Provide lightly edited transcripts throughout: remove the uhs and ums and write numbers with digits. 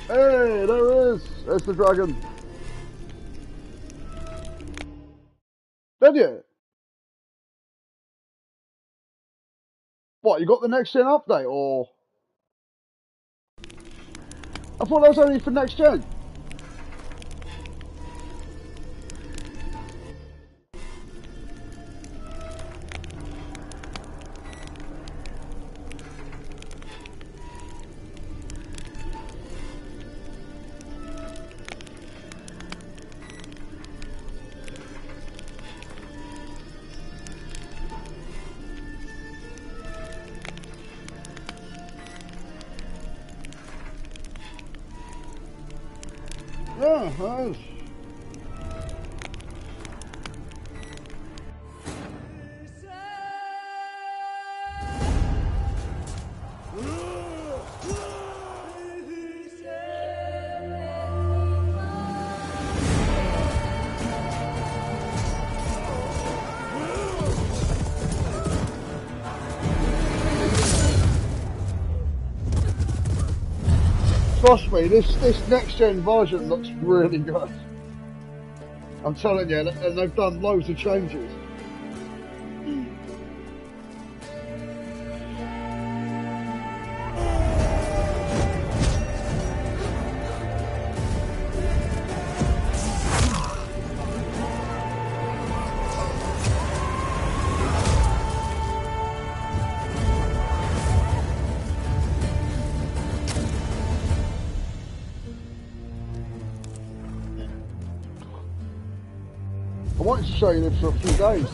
Hey, there it is. There's the dragon. Did you? What, you got the next gen update, or? I thought that was only for next gen. Yeah, that is. Trust me, this next gen version looks really good. I'm telling you, and they've done loads of changes. I wanted to show you this for a few days.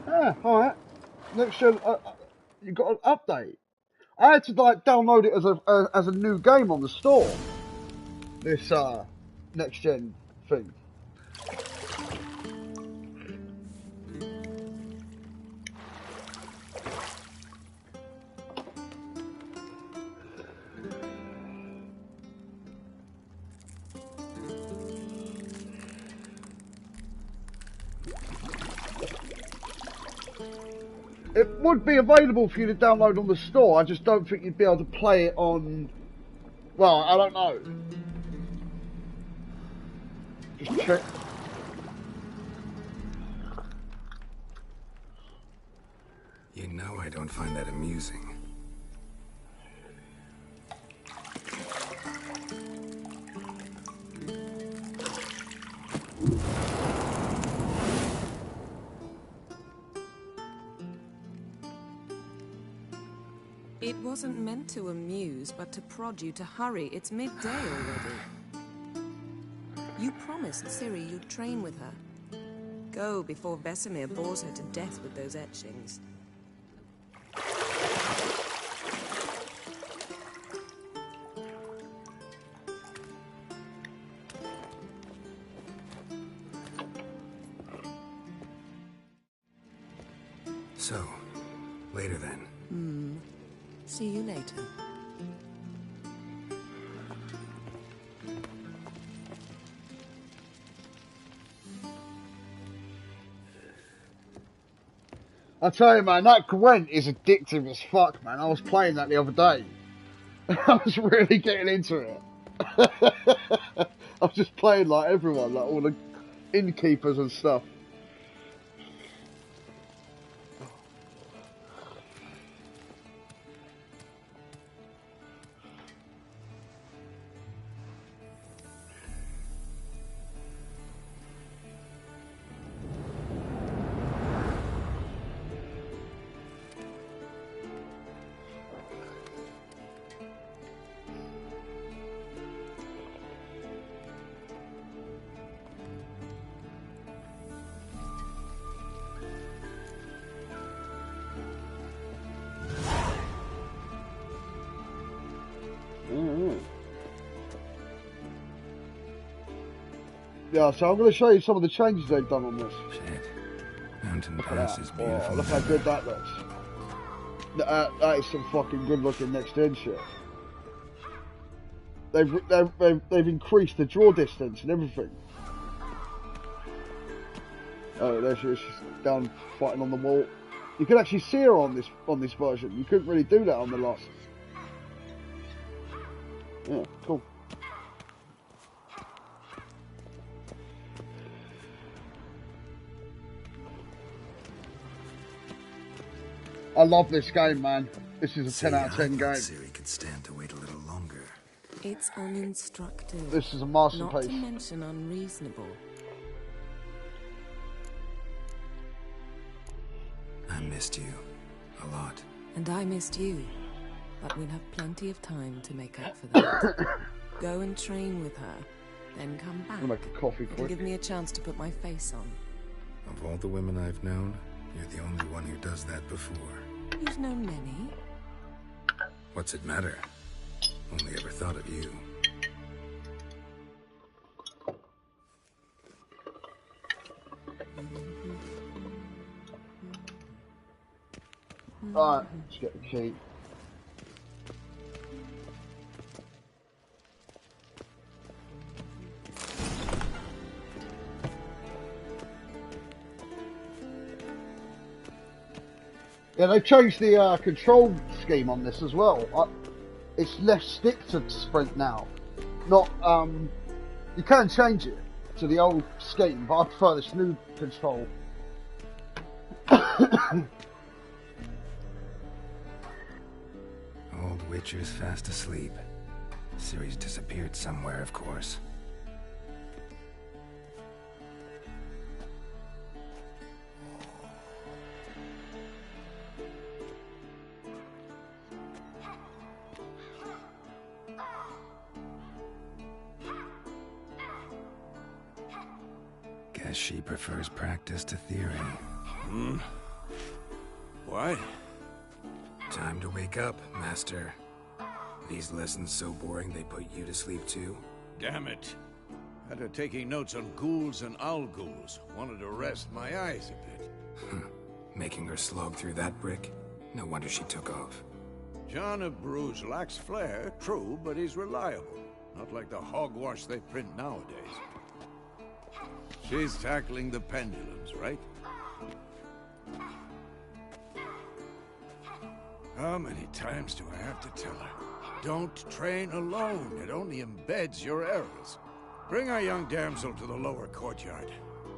Yeah, alright. Next gen, you got an update. I had to like download it as a new game on the store. This next gen thing. It would be available for you to download on the store. I just don't think you'd be able to play it on. Well, I don't know. Just check. You know I don't find that amusing. It wasn't meant to amuse, but to prod you to hurry. It's midday already. You promised Ciri you'd train with her. Go before Vesemir bores her to death with those etchings. So, later then. See you later. I tell you, man, that Gwent is addictive as fuck, man. I was playing that the other day. I was really getting into it. I was just playing like everyone, like all the innkeepers and stuff. Yeah, so I'm going to show you some of the changes they've done on this. Shit. Mountain Pass is beautiful. Oh, look how good that looks. That is some fucking good looking next gen shit. They've increased the draw distance and everything. Oh, there she is. She's down fighting on the wall. You can actually see her on this version. You couldn't really do that on the last. Yeah, cool. I love this game, man. This is a 10 out of 10 game. Ciri could stand to wait a little longer. It's uninstructive. This is a Not masterpiece. to mention unreasonable. I missed you a lot. And I missed you. But we'll have plenty of time to make up for that. Go and train with her, then come back. I'll make a coffee It'll quick. give me a chance to put my face on. Of all the women I've known, you're the only one who does that before. You've known many. What's it matter? Only ever thought of you. Alright, let's get the key. Yeah, they changed the control scheme on this as well. It's less stick to sprint now. Not, you can change it to the old scheme, but I prefer this new control. Old Witcher's fast asleep. Ciri's disappeared somewhere, of course. Guess she prefers practice to theory. Why? Time to wake up, Master. These lessons so boring they put you to sleep too? Damn it. After taking notes on ghouls and owl-ghouls, wanted to rest my eyes a bit. Making her slog through that brick? No wonder she took off. John of Bruges lacks flair, true, but he's reliable. Not like the hogwash they print nowadays. She's tackling the pendulums, right? How many times do I have to tell her? Don't train alone. It only embeds your errors. Bring our young damsel to the lower courtyard.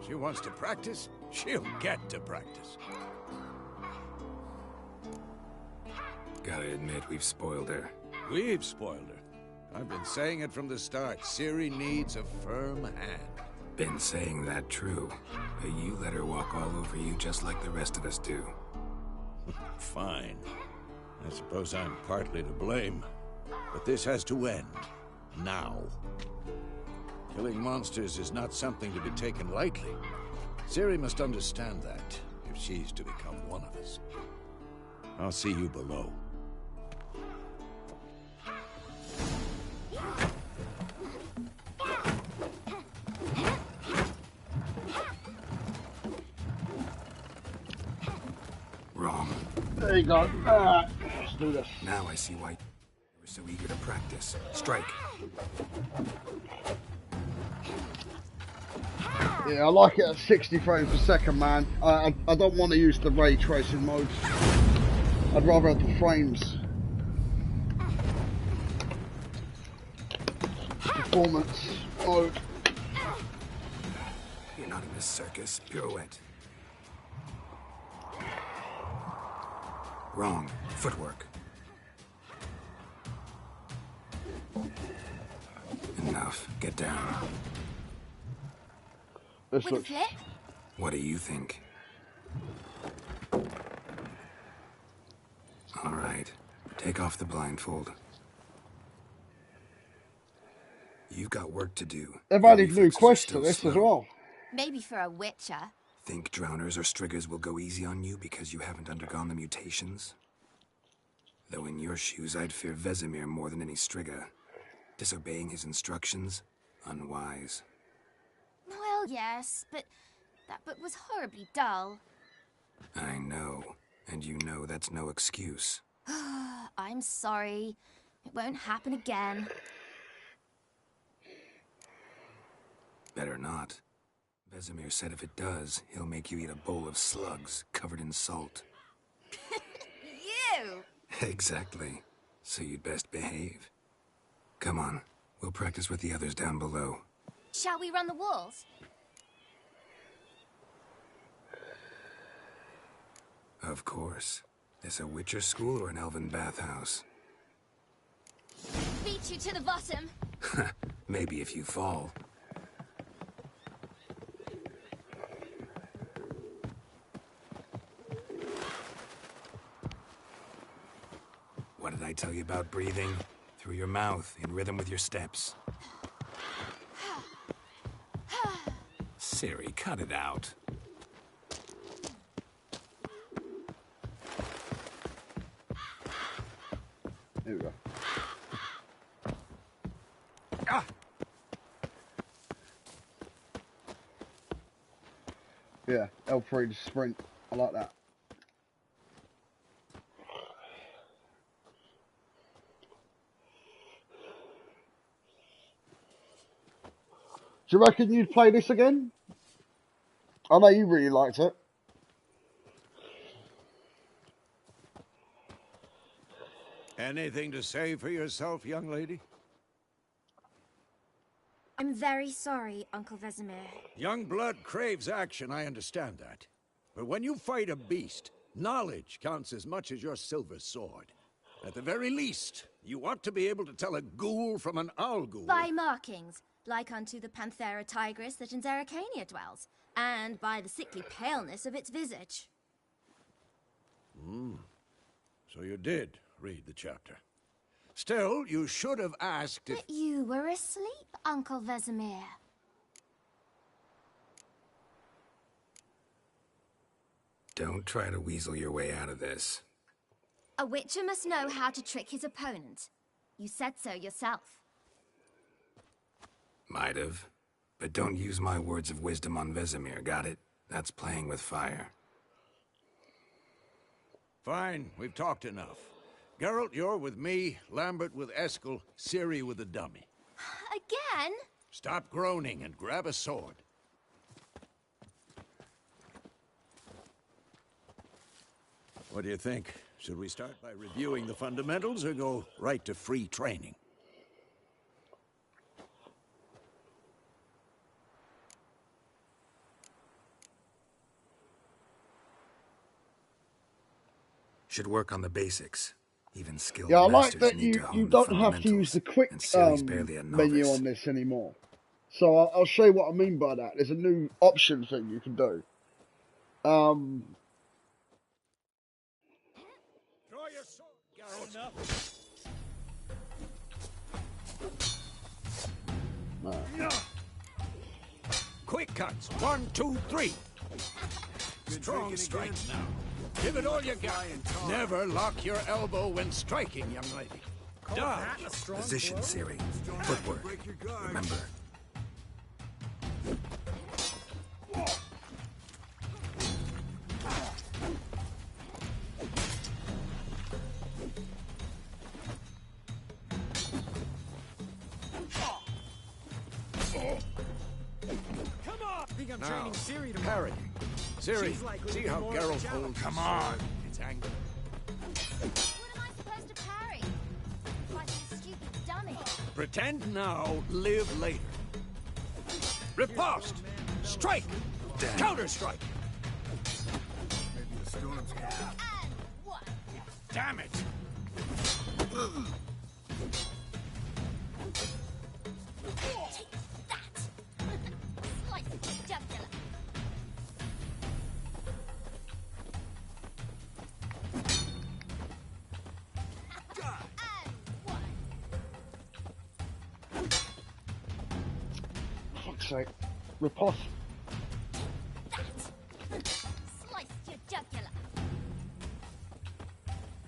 She wants to practice, she'll get to practice. Gotta admit, we've spoiled her. We've spoiled her. I've been saying it from the start. Ciri needs a firm hand. Been saying that true. But you let her walk all over you just like the rest of us do. Fine. I suppose I'm partly to blame, but this has to end. Now. Killing monsters is not something to be taken lightly. Ciri must understand that, if she's to become one of us. I'll see you below. Wrong. There you go. Alright, let's do this. Now I see why you were so eager to practice. Strike. Yeah, I like it at 60 frames per second, man. I don't want to use the ray tracing mode. I'd rather have the frames. Performance mode. You're not in this circus. Pirouette. Wrong. Footwork. Enough. Get down. This With a looks... flip? What do you think? All right. Take off the blindfold. You've got work to do. They've Your added new reflexes are quests to still this as slow. well. Maybe for a witcher. Think drowners or striggers will go easy on you because you haven't undergone the mutations? Though in your shoes, I'd fear Vesemir more than any strigger. Disobeying his instructions? Unwise. Well, yes, but that book was horribly dull. I know. And you know that's no excuse. I'm sorry. It won't happen again. Better not. Vesemir said if it does, he'll make you eat a bowl of slugs covered in salt. You! Exactly. So you'd best behave. Come on. We'll practice with the others down below. Shall we run the walls? Of course. This a Witcher school or an elven bathhouse? Beat you to the bottom. Maybe if you fall. What did I tell you about breathing? Through your mouth, in rhythm with your steps. Ciri, cut it out. Here we go. Ah! Yeah, L3 to sprint. I like that. Do you reckon you'd play this again? I know you really liked it. Anything to say for yourself, young lady? I'm very sorry, Uncle Vesemir. Young blood craves action, I understand that. But when you fight a beast, knowledge counts as much as your silver sword. At the very least, you ought to be able to tell a ghoul from an owl ghoul. By markings, like unto the Panthera tigris that in Zerrikania dwells, and by the sickly paleness of its visage. So you did read the chapter. Still, you should have asked if... But you were asleep, Uncle Vesemir. Don't try to weasel your way out of this. A witcher must know how to trick his opponent. You said so yourself. Might have. But don't use my words of wisdom on Vesemir, got it? That's playing with fire. Fine, we've talked enough. Geralt, you're with me, Lambert with Eskel, Ciri with the dummy. Again? Stop groaning and grab a sword. What do you think? Should we start by reviewing the fundamentals or go right to free training? Should work on the basics. Even skilled Yeah, I like masters that need to you hone the don't have to use fundamentals, the quick and Ciri's barely a menu novice. on this anymore. So I'll show you what I mean by that. There's a new option thing you can do. Draw your sword, Quick cuts. 1, 2, 3. Strong strikes now. Give it all you got. Never lock your elbow when striking, young lady. Dodge. Position, Ciri. Footwork. Remember. Now, parry. Ciri, see how Geralt holds. Come on. It's angry. What am I supposed to parry? Like a stupid dummy. Pretend now, live later. Riposte! Strike! Counter-strike! And what? Damn it! Take that! Slice the jugular. And what? Fuck's sake. Riposte. That! Slice your jugular.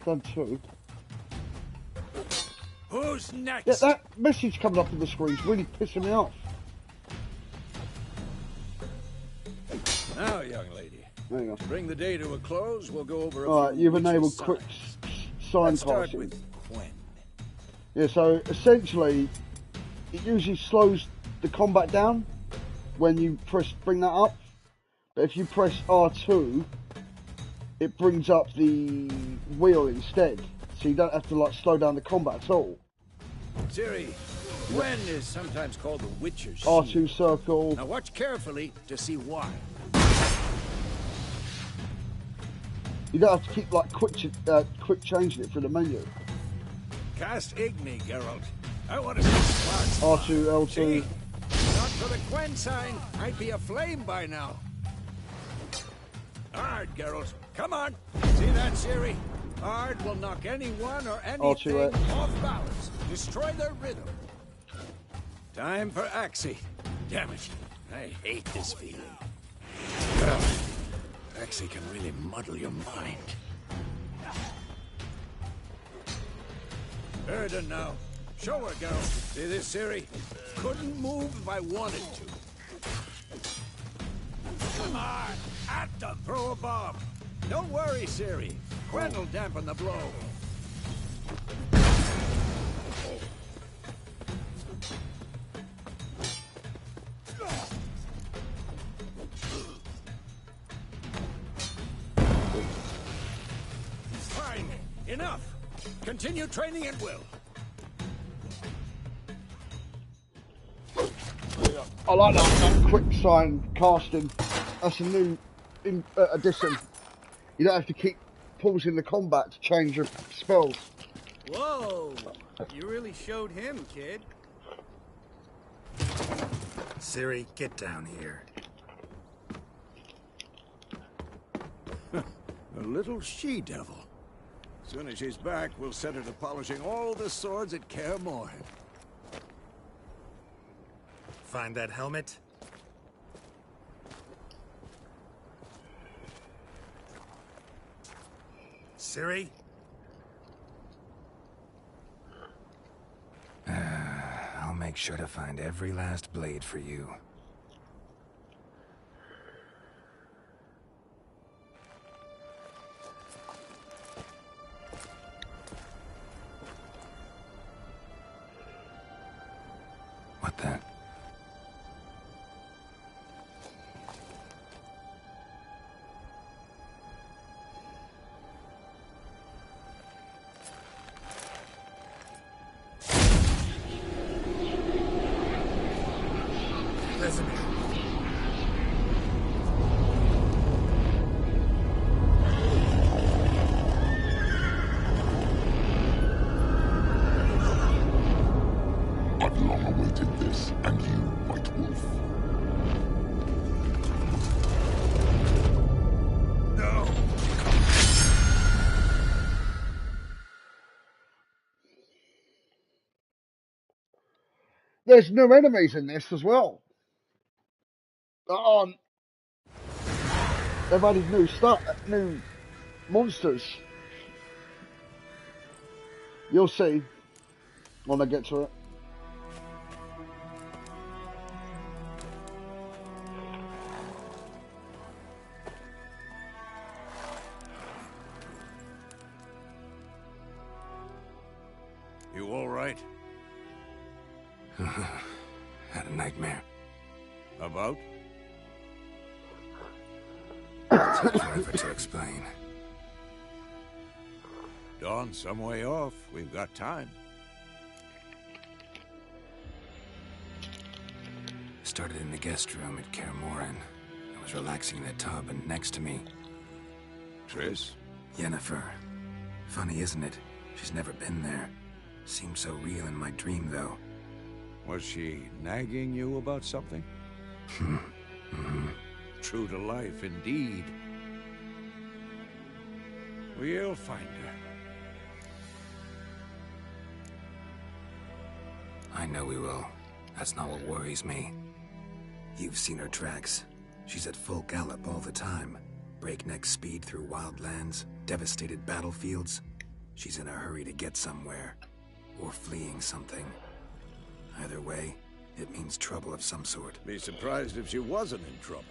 Done 2. Who's next? Yeah, that message coming up on the screen is really pissing me off. Now, young lady, There you go. to bring the day to a close, we'll go over a Alright, few you've witches' enabled signs. quick sign Let's start casting. with Gwen. Yeah, so essentially, it usually slows the combat down when you bring that up. But if you press R2, it brings up the wheel instead. So you don't have to like slow down the combat at all. Ciri, Gwen is sometimes called the Witcher's R2 Shield. circle. Now watch carefully to see why. You don't have to keep like quick changing it through the menu. Cast Igni, Geralt. I want to see sparks. R2, L2. See? Not for the Gwen sign, I'd be aflame by now. Hard, Geralt. Come on. See that, Ciri? Hard will knock anyone or anything R2X. off balance. Destroy their rhythm. Time for Axii. Damn it. I hate this feeling. Well, Axii can really muddle your mind. Erden now. Show her, Geralt. See this, Ciri? Couldn't move if I wanted to. Come on! At them! Throw a bomb! Don't worry, Ciri. Gwen will dampen the blow. Fine. Enough. Continue training at will. I like that quick sign casting. That's a new addition. You don't have to keep pausing the combat to change your spells. Whoa! You really showed him, kid. Ciri, get down here. A little she-devil. Soon as she's back, we'll set her to polishing all the swords at Kaer Morhen. Find that helmet? Ciri? I'll make sure to find every last blade for you. What the? Vesemir. I've long awaited this, and you, White Wolf. No! There's new enemies in this as well. Oh, they've added new monsters. You'll see when I get to it. You all right? Had a nightmare. About? Took forever to explain. Dawn's some way off. We've got time. Started in the guest room at Kaer Morhen. I was relaxing in the tub, and next to me, Triss? Yennefer. Funny, isn't it? She's never been there. Seemed so real in my dream, though. Was she nagging you about something? True to life, indeed. We'll find her. I know we will. That's not what worries me. You've seen her tracks. She's at full gallop all the time. Breakneck speed through wild lands, devastated battlefields. She's in a hurry to get somewhere. Or fleeing something. Either way, it means trouble of some sort. Be surprised if she wasn't in trouble.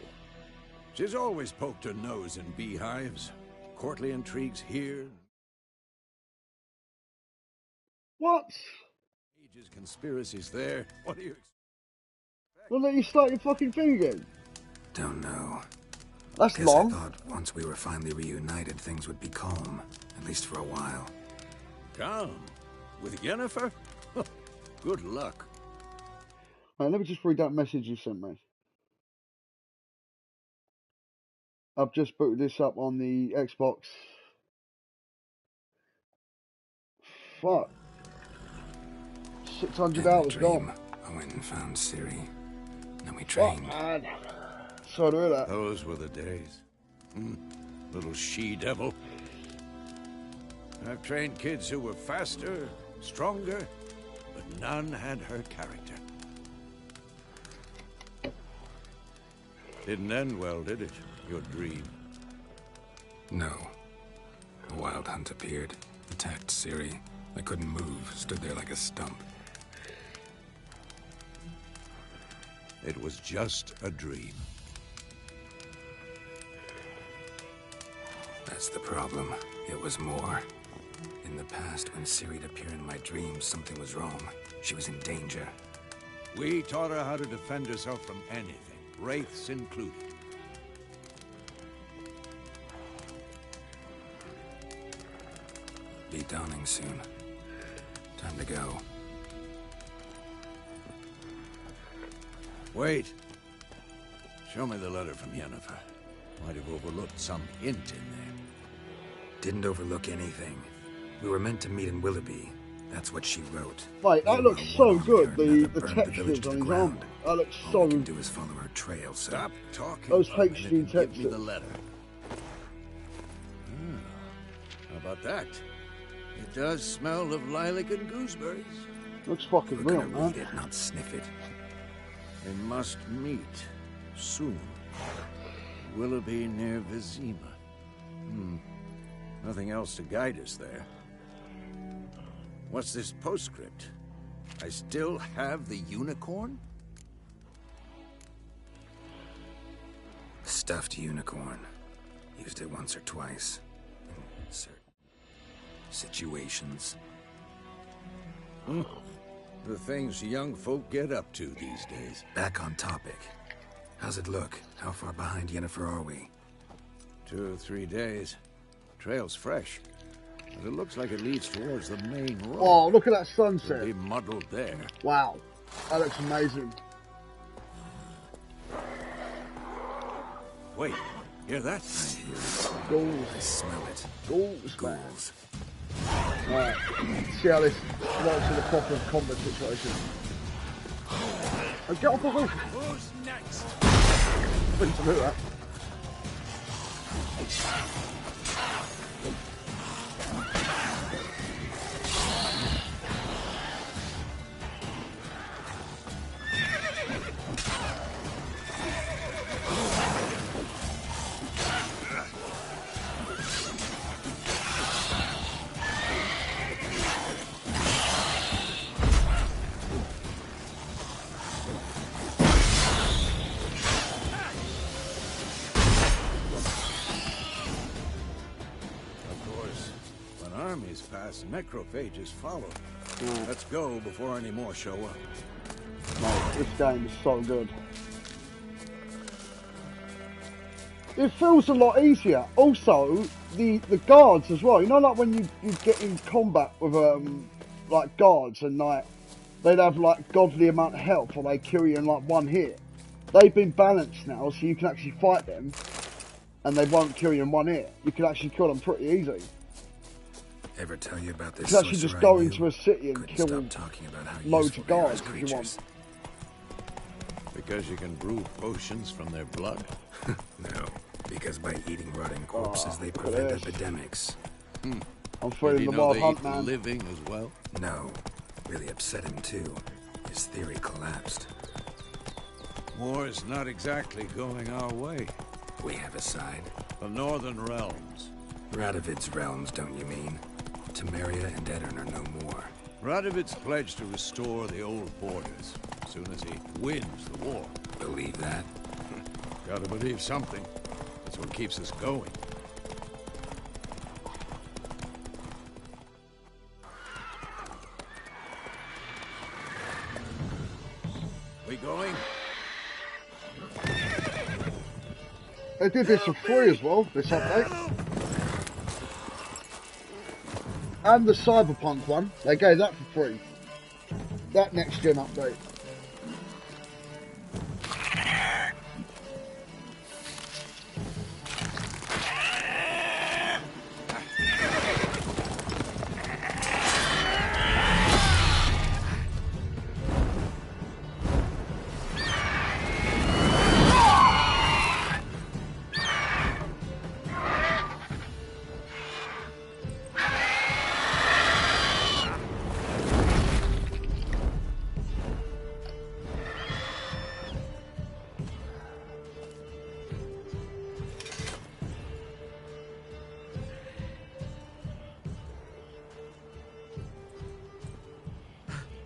She's always poked her nose in beehives. Courtly intrigues here. What? Ages conspiracies there. What do you expect? Well, let you start your fucking thing again. Don't know. That's Guess long. I thought once we were finally reunited, things would be calm. At least for a while. Calm? With Yennefer? Good luck. Right, let me just read that message you sent me. I've just booted this up on the Xbox. Fuck. 600 In the hours dream, gone. I went and found Ciri. Then we Fuck, trained. man. Sorry to hear that. Those were the days. Little she-devil. I've trained kids who were faster, stronger, but none had her character. Didn't end well, did it? Your dream. No. A wild hunt appeared, attacked Ciri. I couldn't move, stood there like a stump. It was just a dream. That's the problem. It was more. In the past, when Ciri'd appear in my dreams, something was wrong. She was in danger. We taught her how to defend herself from anything, wraiths included. Be dawning soon. Time to go. Wait. Show me the letter from Yennefer. Might have overlooked some hint in there. Didn't overlook anything. We were meant to meet in Willoughby. That's what she wrote. Mate, that looks so good. The textures on his arm. That looks All so. we can do is follow her trail, so... Stop talking. Those for a minute HD and give me textures. the letter. How about that? It does smell of lilac and gooseberries. Looks fucking We're real, gonna man. read it, not sniff it. They must meet soon. Willoughby near Vizima. Nothing else to guide us there. What's this postscript? I still have the unicorn? Stuffed unicorn. Used it once or twice. In certain situations. The things young folk get up to these days. Back on topic. How's it look? How far behind Yennefer are we? 2 or 3 days. Trail's fresh. But it looks like it leads towards the main road. Oh, look at that It'll sunset. be muddled there. Wow. That looks amazing. Wait, hear that? I hear it. Goals. I smell it. Goals, man. Ghouls. Right. See how this works in the proper combat situation. Oh, get off the roof. Who's next? Please do that. past, necrophages follow. Let's go before any more show up. Mate, this game is so good. It feels a lot easier. Also, the guards as well. You know, like when you get in combat with like guards and like they'd have like godly amount of health, or they kill you in like one hit. They've been balanced now, so you can actually fight them, and they won't kill you in one hit. You can actually kill them pretty easy. Ever tell you about this? You can actually just go into a city and kill loads of guards if you want. Because you can brew potions from their blood? No, because by eating rotting corpses, they prevent epidemics. I'm feeling the wild hunt, man. Living as well? No, really upset him too. His theory collapsed. War's not exactly going our way. We have a side. The Northern Realms. Radovid's realms, don't you mean? Temeria and Edirn are no more. Radovid's pledged to restore the old borders as soon as he wins the war. Believe that? Gotta believe something. That's what keeps us going. We going? They did this for free as well, this update. And the Cyberpunk one, they gave that for free. That next gen update.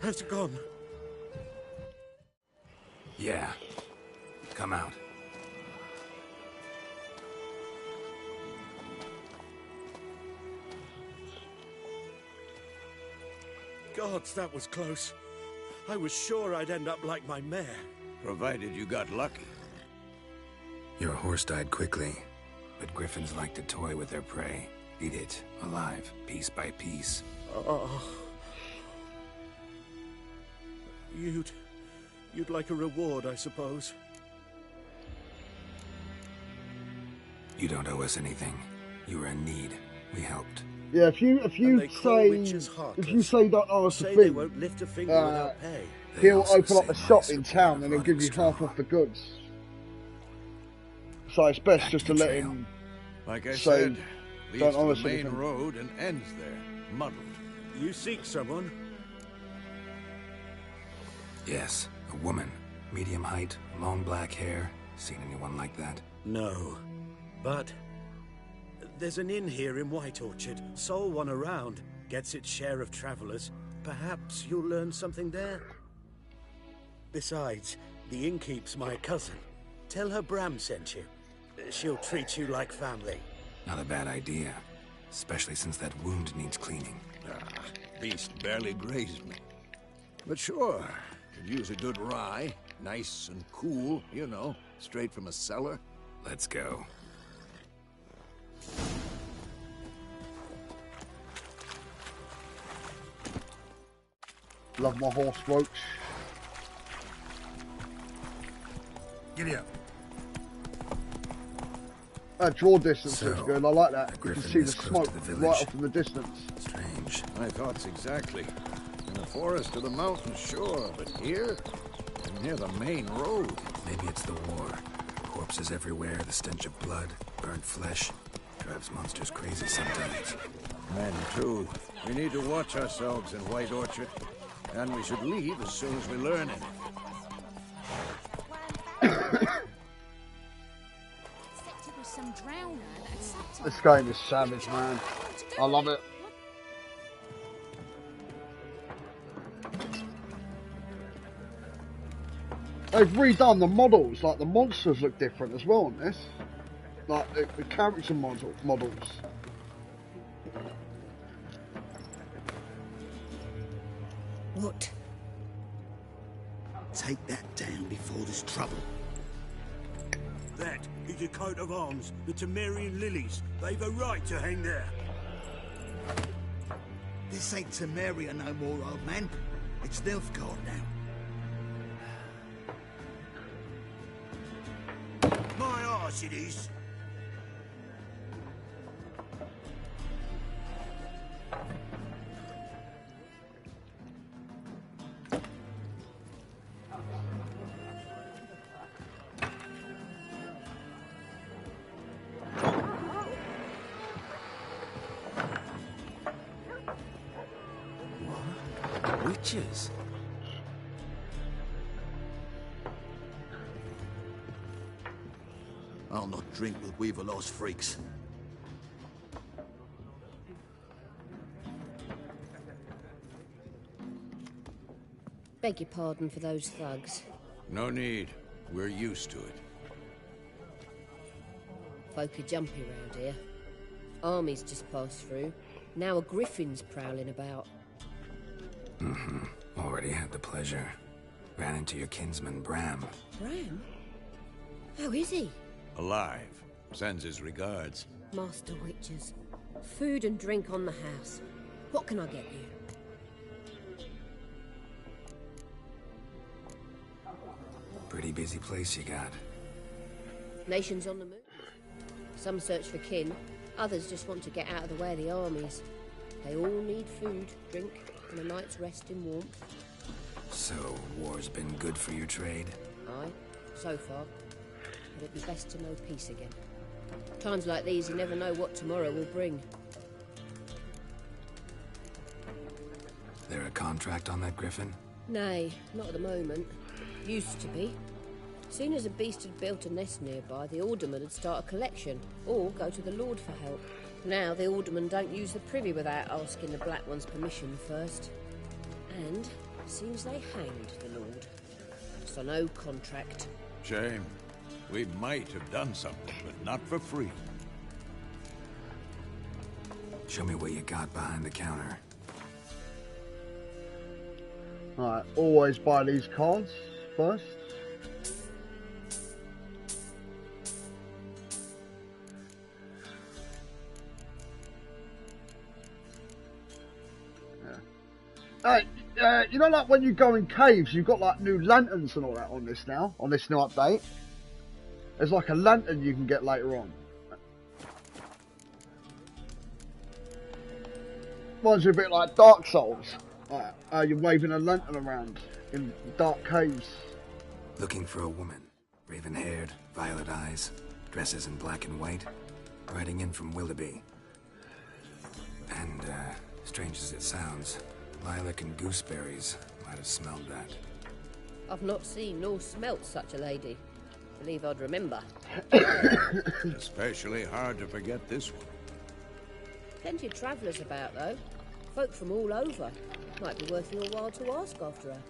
Has it gone? Yeah. Come out. Gods, that was close. I was sure I'd end up like my mare. Provided you got lucky. Your horse died quickly, but griffins like to toy with their prey. Eat it, alive, piece by piece. Oh. You'd like a reward, I suppose. You don't owe us anything. You were in need. We helped. Yeah, if you say you don't owe us a they won't lift a finger without pay. He'll open up a shop in town and he'll give you half off the goods. So it's best just to let him like I say, said, don't owe leads us to the main anything. road and ends there, muddled. You seek someone? Yes, a woman. Medium height, long black hair. Seen anyone like that? No. But there's an inn here in White Orchard. Sole one around. Gets its share of travelers. Perhaps you'll learn something there. Besides, the innkeep's my cousin. Tell her Bram sent you. She'll treat you like family. Not a bad idea. Especially since that wound needs cleaning. Beast barely grazed me. But sure, could use a good rye. Nice and cool, you know, straight from a cellar. Let's go. Love my horse, folks. Giddy up. That draw distance So, looks good. I like that. a You can griffin see the this close smoke to the right village. off in the distance. Strange. My thoughts exactly. In the forest or the mountains, sure, but here? Near the main road. Maybe it's the war. Corpses everywhere, the stench of blood, burnt flesh. Drives monsters crazy sometimes. Men, too. We need to watch ourselves in White Orchard. And we should leave as soon as we learn it. This game is savage, man. I love it. They've redone the models, like the monsters look different as well on this. Like the character models. What? Take that down before there's trouble. That is a coat of arms, the Temerian lilies. They've a right to hang there. This ain't Temeria no more, old man. It's Nilfgaard now. My arse it is. Witches? I'll not drink with Weaverlaw's freaks. Beg your pardon for those thugs. No need. We're used to it. Folk are jumpy round here. Armies just passed through. Now a griffin's prowling about. Already had the pleasure. Ran into your kinsman, Bram. Bram? How is he? Alive. Sends his regards. Master Witches. Food and drink on the house. What can I get you? Pretty busy place you got. Nations on the move. Some search for kin. Others just want to get out of the way of the armies. They all need food, drink, and a night's rest in warmth. So, war's been good for your trade? Aye, so far. But it'd be best to know peace again. Times like these, you never know what tomorrow will bring. There a contract on that griffin? Nay, not at the moment. Used to be. Soon as a beast had built a nest nearby, the alderman would start a collection, or go to the Lord for help. Now the aldermen don't use the privy without asking the Black One's permission first. And seems they hanged the Lord. So no contract. Shame. We might have done something, but not for free. Show me what you got behind the counter. Alright, always buy these cards first. You know, like when you go in caves, you've got like new lanterns and all that on this now, on this new update. There's like a lantern you can get later on. Reminds you a bit like Dark Souls. You're waving a lantern around in dark caves. Looking for a woman. Raven-haired, violet eyes, dresses in black and white. Riding in from Willoughby. And, strange as it sounds, lilac and gooseberries might have smelled that. I've not seen nor smelt such a lady. Believe I'd remember. Especially hard to forget this one. Plenty of travellers about, though. Folk from all over. Might be worth your while to ask after her.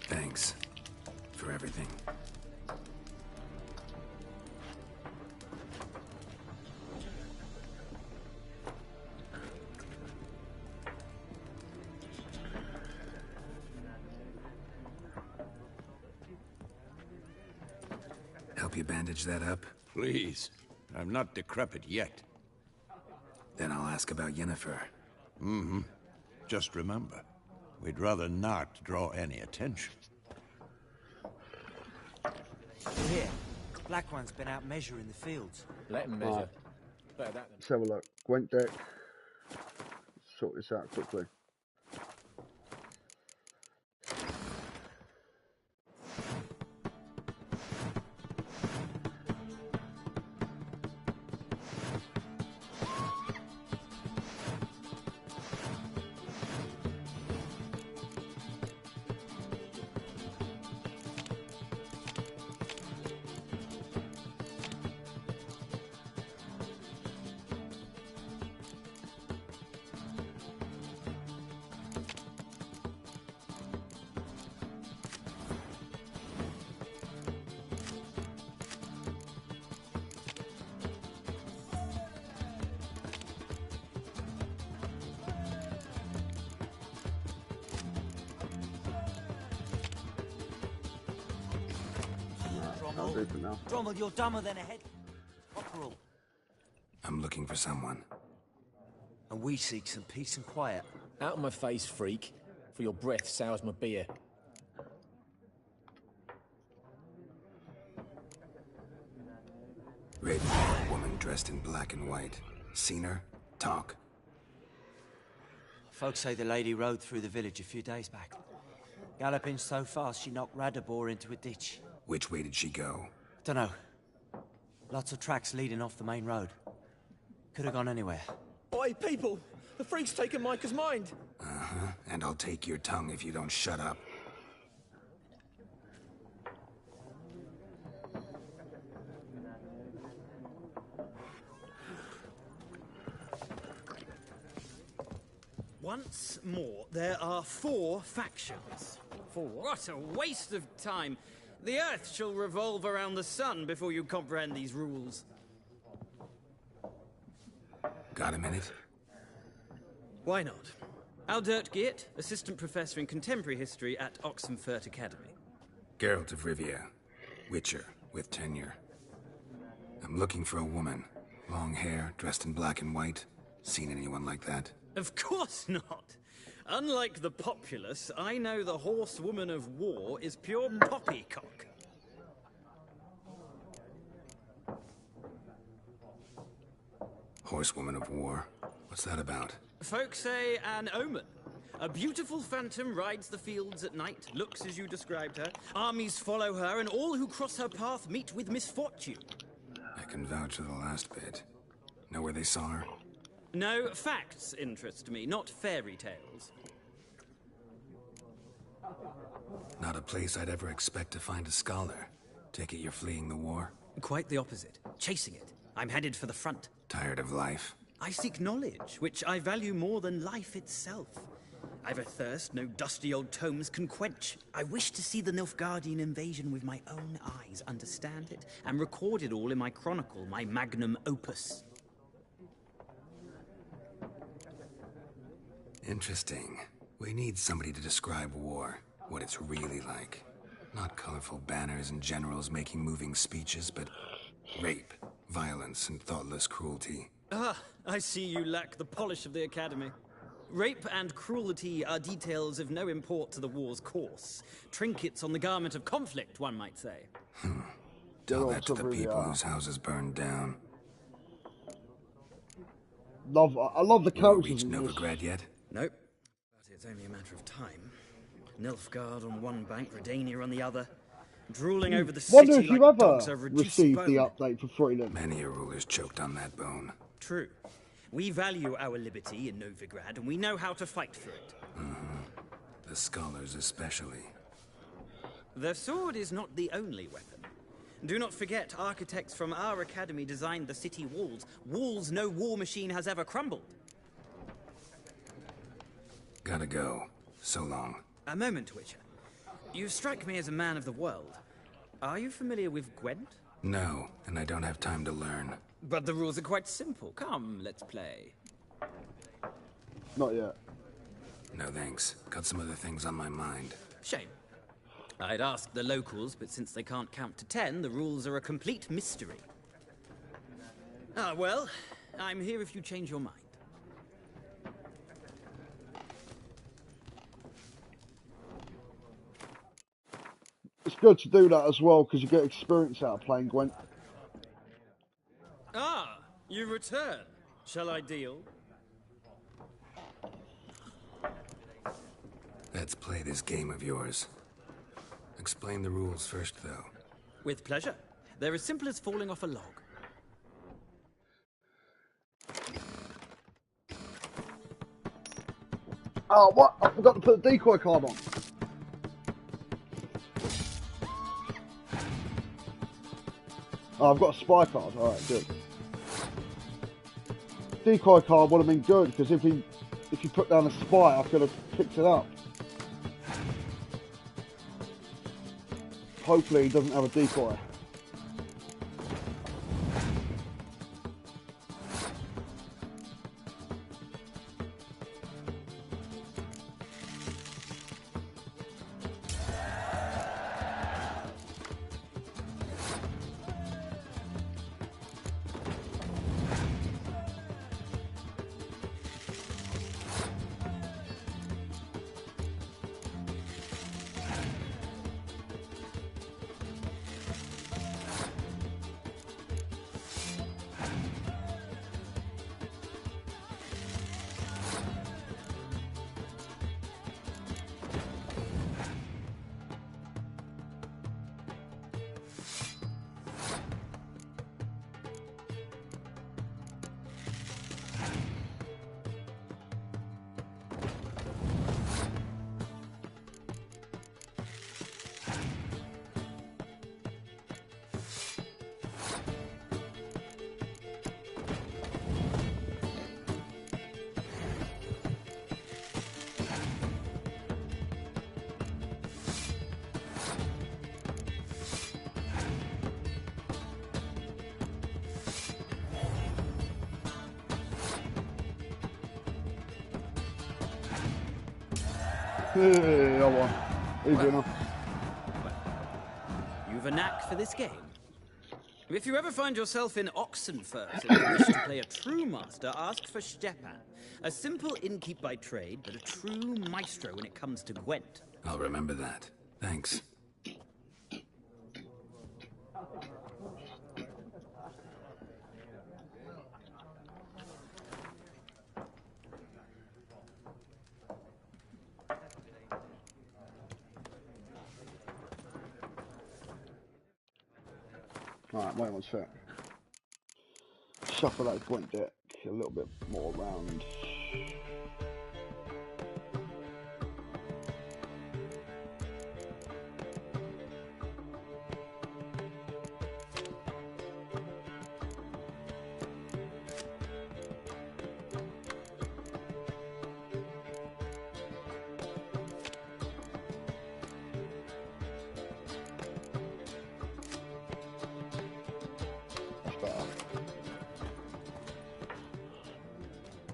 Thanks. For everything. Help you bandage that up? Please. I'm not decrepit yet. Then I'll ask about Yennefer. Mm-hmm. Just remember, we'd rather not draw any attention. Here, Black One's been out measuring the fields. Let him measure. Better that than... Let's have a look. Gwent deck. Sort this out quickly. can't do for now. Drommel, you're dumber than a head cockerel. I'm looking for someone. And we seek some peace and quiet. Out of my face, freak. For your breath sours my beer. Raven, woman dressed in black and white. Seen her? Talk. Folks say the lady rode through the village a few days back. Galloping so fast she knocked Radabor into a ditch. Which way did she go? Dunno. Lots of tracks leading off the main road. Could have gone anywhere. Oi, people! The freak's taken Micah's mind! Uh-huh. And I'll take your tongue if you don't shut up. Once more, there are 4 factions. What a waste of time! The Earth shall revolve around the sun before you comprehend these rules. Got a minute? Why not? Aldert Geert, Assistant Professor in Contemporary History at Oxenfurt Academy. Geralt of Rivia. Witcher, with tenure. I'm looking for a woman. Long hair, dressed in black and white. Seen anyone like that? Of course not! Unlike the populace, I know the horsewoman of war is pure poppycock. Horsewoman of war? What's that about? Folks say an omen. A beautiful phantom rides the fields at night, looks as you described her. Armies follow her, and all who cross her path meet with misfortune. I can vouch for the last bit. Know where they saw her? No, facts interest me, not fairy tales. Not a place I'd ever expect to find a scholar. Take it you're fleeing the war? Quite the opposite. Chasing it. I'm headed for the front. Tired of life? I seek knowledge, which I value more than life itself. I've a thirst no dusty old tomes can quench. I wish to see the Nilfgaardian invasion with my own eyes, understand it, and record it all in my chronicle, my magnum opus. Interesting. We need somebody to describe war, what it's really like. Not colorful banners and generals making moving speeches, but rape, violence, and thoughtless cruelty. Ah, I see you lack the polish of the Academy. Rape and cruelty are details of no import to the war's course. Trinkets on the garment of conflict, one might say. Tell that to the people whose houses burned down. I love the characters. Reached Novigrad yet? Nope. But it's only a matter of time. Nilfgaard on one bank, Redania on the other. Drooling over the Wonder city if you like ever dogs over reduced received bone. the update for Freeland. Many a ruler's choked on that bone. True. We value our liberty in Novigrad, and we know how to fight for it. The scholars especially. The sword is not the only weapon. Do not forget, architects from our academy designed the city walls. Walls no war machine has ever crumbled. Gotta go. So long. A moment, Witcher. You strike me as a man of the world. Are you familiar with Gwent? No, and I don't have time to learn. But the rules are quite simple. Come, let's play. Not yet. No thanks. Got some other things on my mind. Shame. I'd ask the locals, but since they can't count to 10, the rules are a complete mystery. Ah, well, I'm here if you change your mind. It's good to do that as well, because you get experience out of playing Gwent. Ah, you return. Shall I deal? Let's play this game of yours. Explain the rules first, though. With pleasure. They're as simple as falling off a log. Oh, what? I forgot to put the decoy card on. Oh, I've got a spy card. Alright, good. Decoy card would have been good, because if you put down a spy, I could have picked it up. Hopefully he doesn't have a decoy. Yeah, I won. Easy enough. You've a knack for this game. If you ever find yourself in Oxenfurt and you wish to play a true master, ask for Stepan. A simple innkeep by trade, but a true maestro when it comes to Gwent. I'll remember that. Thanks. Alright, wait one sec. Shuffle that Gwent deck a little bit more around.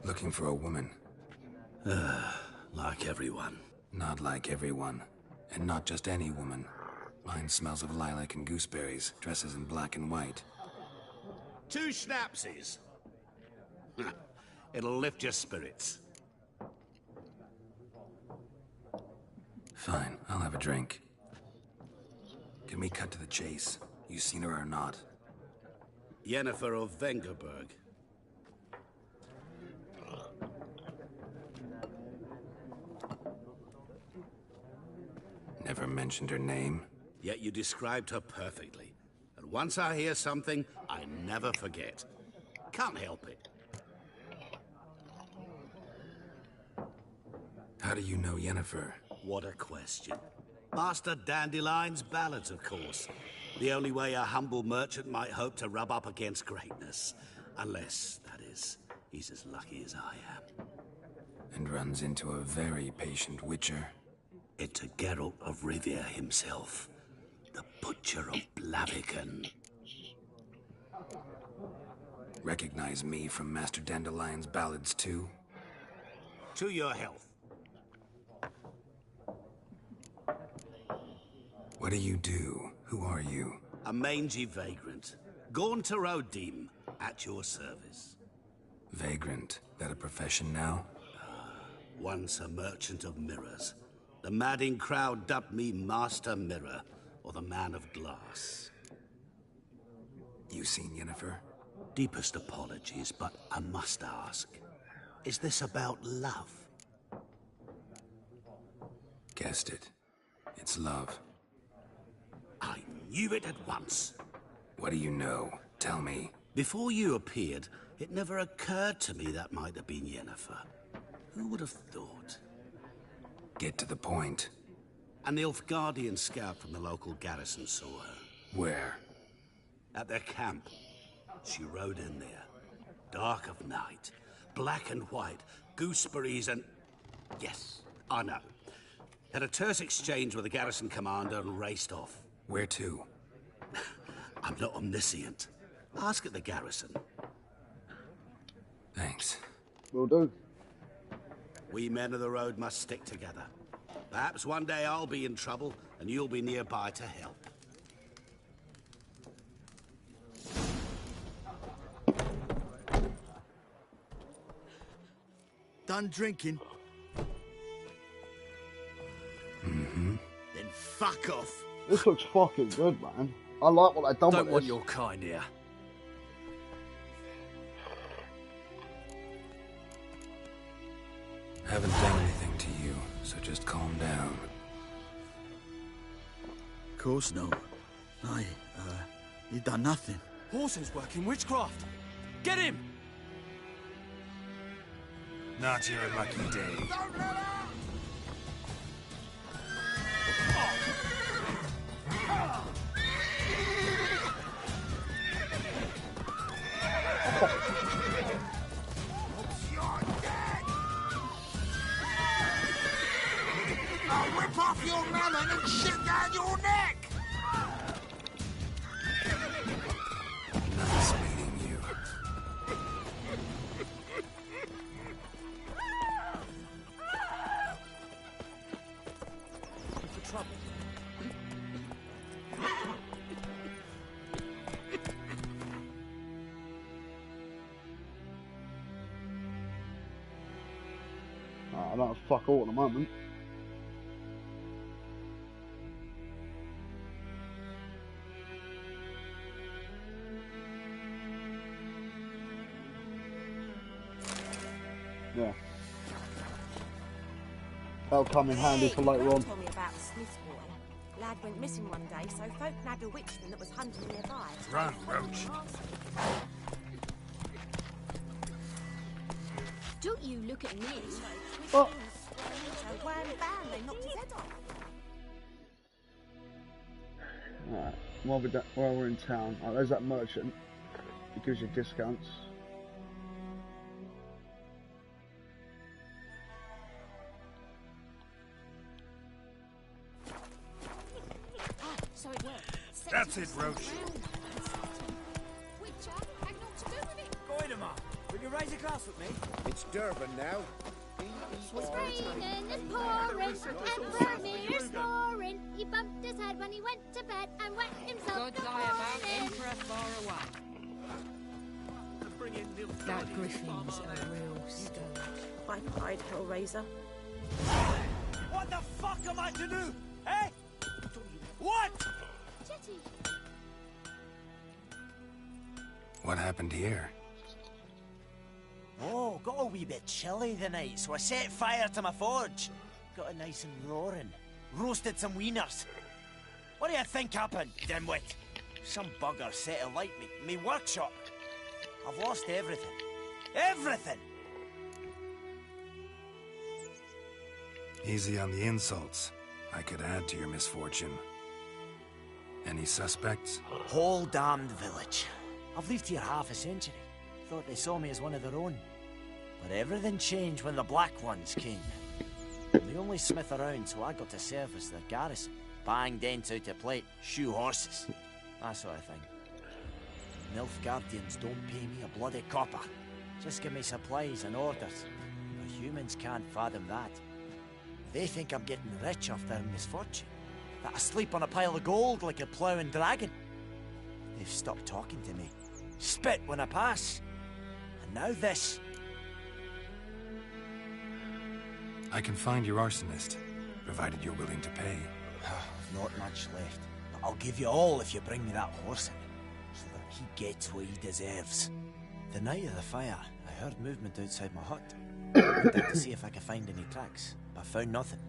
Looking for a woman. Like everyone. Not like everyone. And not just any woman. Mine smells of lilac and gooseberries, dresses in black and white. 2 schnapsies. It'll lift your spirits. Fine, I'll have a drink. Can we cut to the chase? You seen her or not? Yennefer of Vengerberg. Never mentioned her name. Yet you described her perfectly. And once I hear something, I never forget. Can't help it. How do you know Yennefer? What a question. Master Dandelion's ballads, of course. The only way a humble merchant might hope to rub up against greatness. Unless, that is, he's as lucky as I am. And runs into a very patient witcher. Into Geralt of Rivia himself. The Butcher of Blaviken. Recognize me from Master Dandelion's ballads too? To your health. What do you do? Who are you? A mangy vagrant. Gaunter O'Dim, at your service. Vagrant? That a profession now? Once a merchant of mirrors. The madding crowd dubbed me Master Mirror, or the Man of Glass. You seen Yennefer? Deepest apologies, but I must ask. Is this about love? Guessed it. It's love. I knew it at once. What do you know? Tell me. Before you appeared, it never occurred to me that might have been Yennefer. Who would have thought? Get to the point. An Nilfgaardian scout from the local garrison saw her. Where? At their camp. She rode in there. Dark of night. Black and white. Gooseberries and... Yes, I know. Had a terse exchange with the garrison commander and raced off. Where to? I'm not omniscient. Ask at the garrison. Thanks. Will do. We men of the road must stick together. Perhaps one day I'll be in trouble, and you'll be nearby to help. Done drinking? Mm-hmm. Then fuck off. This looks fucking good, man. I like what they've done Don't with want this. your kind here. Haven't done anything to you, so just calm down. Of course no. You done nothing. Horses working witchcraft. Get him! Not your lucky day. I'll whip off your melon and shit down your neck! Nice meeting you. I don't have fuck all at the moment. Yeah. That'll come in handy for later on. Told me about the Smith's boy. Lad went missing one day, so folk nabbed a witchman that was hunting nearby. Run, Roach. Don't you look at me. Oh. So wham bam, they knocked his head off. Alright, while we're in town, there's that merchant. He gives you discounts. So it worked. That's it, Roach. Goidemar, will you raise a glass with me? It's Durban now. It's raining, it's pouring, and Vladimir snoring. He bumped his head when he went to bed and wet himself. Good lie about Emperor far away. That Griffin's a real stud. I cried, Hellraiser. What the fuck am I to do? Eh? What? Jetty. What happened here? Oh, got a wee bit chilly the night, so I set fire to my forge. Got it nice and roaring. Roasted some wieners. What do you think happened, dimwit? Some bugger set alight me workshop. I've lost everything. Everything! Easy on the insults. I could add to your misfortune. Any suspects? Whole damned village. I've lived here half a century. Thought they saw me as one of their own. But everything changed when the Black Ones came. I'm the only smith around, so I got to service their garrison. Bang dents out of plate, shoe horses. That sort of thing. Nilfgaardians don't pay me a bloody copper. Just give me supplies and orders. But humans can't fathom that. They think I'm getting rich off their misfortune. That I sleep on a pile of gold like a ploughing dragon. They've stopped talking to me. Spit when I pass. And now this. I can find your arsonist, provided you're willing to pay. Not much left. But I'll give you all if you bring me that horse in, so that he gets what he deserves. The night of the fire, I heard movement outside my hut. I went out to see if I could find any tracks, but I found nothing.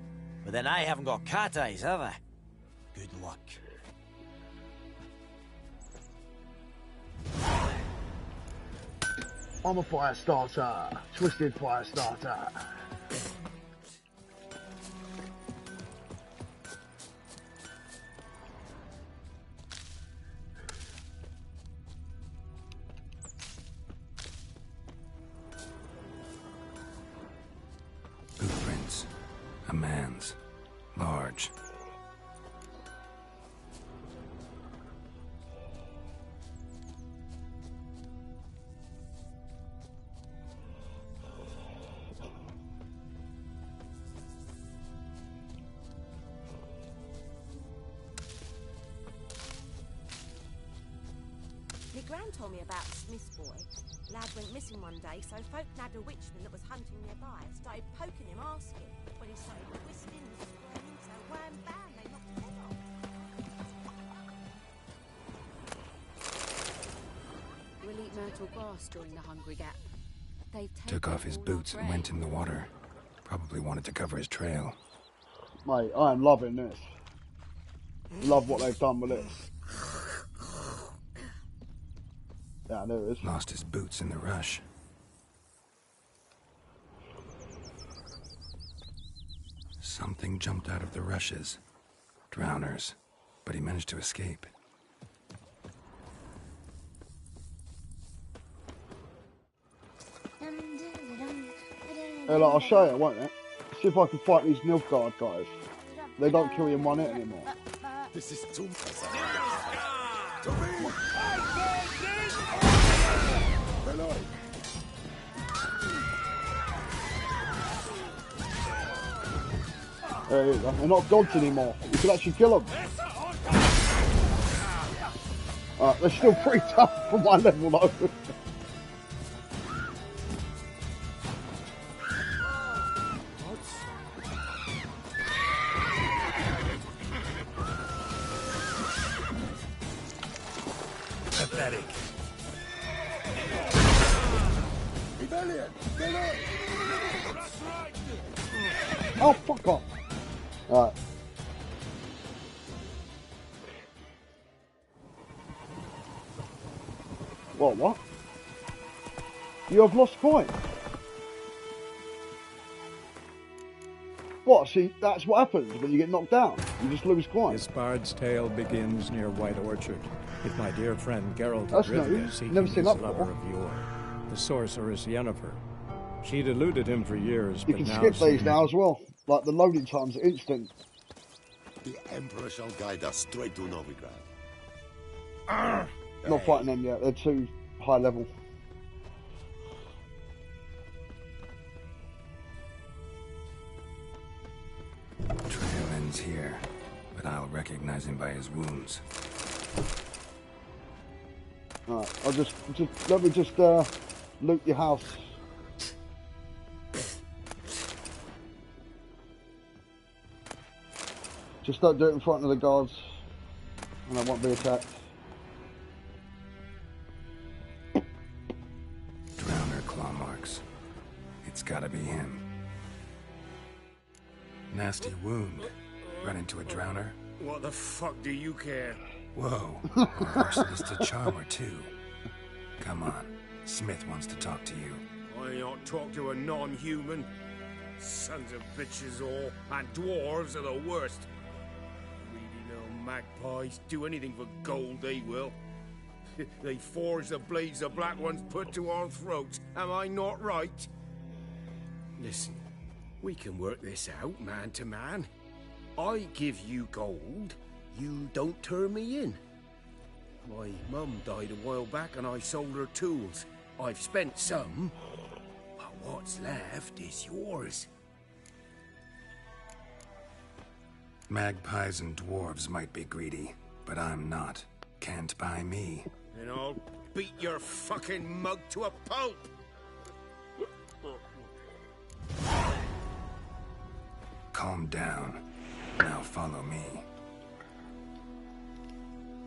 But then I haven't got cat eyes, have I? Good luck. I'm a fire starter. Twisted fire starter. Footprints. A man's. Large. My gran told me about Smith's boy. Lad went missing one day, so folk nabbed a witchman that was hunting nearby. Started poking him, asking. When he started twisting and squirming, so wham bam, they knocked his head off. We'll eat myrtle grass during the Hungry Gap. They've Took off his boots and went in the water. Probably wanted to cover his trail. Mate, I am loving this. Love what they've done with this. Yeah, there it is. Lost his boots in the rush. Something jumped out of the rushes. Drowners. But he managed to escape. Hey, look, I'll show you, won't I? See if I can fight these Nilfgaard guys. They don't kill you in one hit anymore. This is too There you go. They're not gods anymore. You can actually kill them. They're still pretty tough for my level though. pathetic. Rebellion! Oh, fuck off. Alright. What? You have lost coin. What? See, that's what happens when you get knocked down. You just lose coin. Gaspard's tale begins near White Orchard, with my dear friend Geralt That's of Rivia news. seeking Never his seen that lover before. of yore, the sorceress Yennefer. She'd eluded him for years, You but can now skip these she... now as well. Like the loading times are instant. The Emperor shall guide us straight to Novigrad. Not fighting them yet. They're too high level. Trail ends here, but I'll recognize him by his wounds. Alright, I'll just let me just loot your house. Just don't do it in front of the guards, and I won't be attacked. Drowner claw marks. It's gotta be him. Nasty wound. Run into a drowner? What the fuck do you care? Whoa, our arsonist a charmer too. Come on, Smith wants to talk to you. I not talk to a non-human. Sons of bitches all, and dwarves are the worst. Greedy little magpies do anything for gold, they will. They forge the blades the black ones put to our throats. Am I not right? Listen, we can work this out man to man. I give you gold, you don't turn me in. My mum died a while back and I sold her tools. I've spent some, but what's left is yours. Magpies and dwarves might be greedy, but I'm not. Can't buy me. And I'll beat your fucking mug to a pulp! Calm down. Now follow me.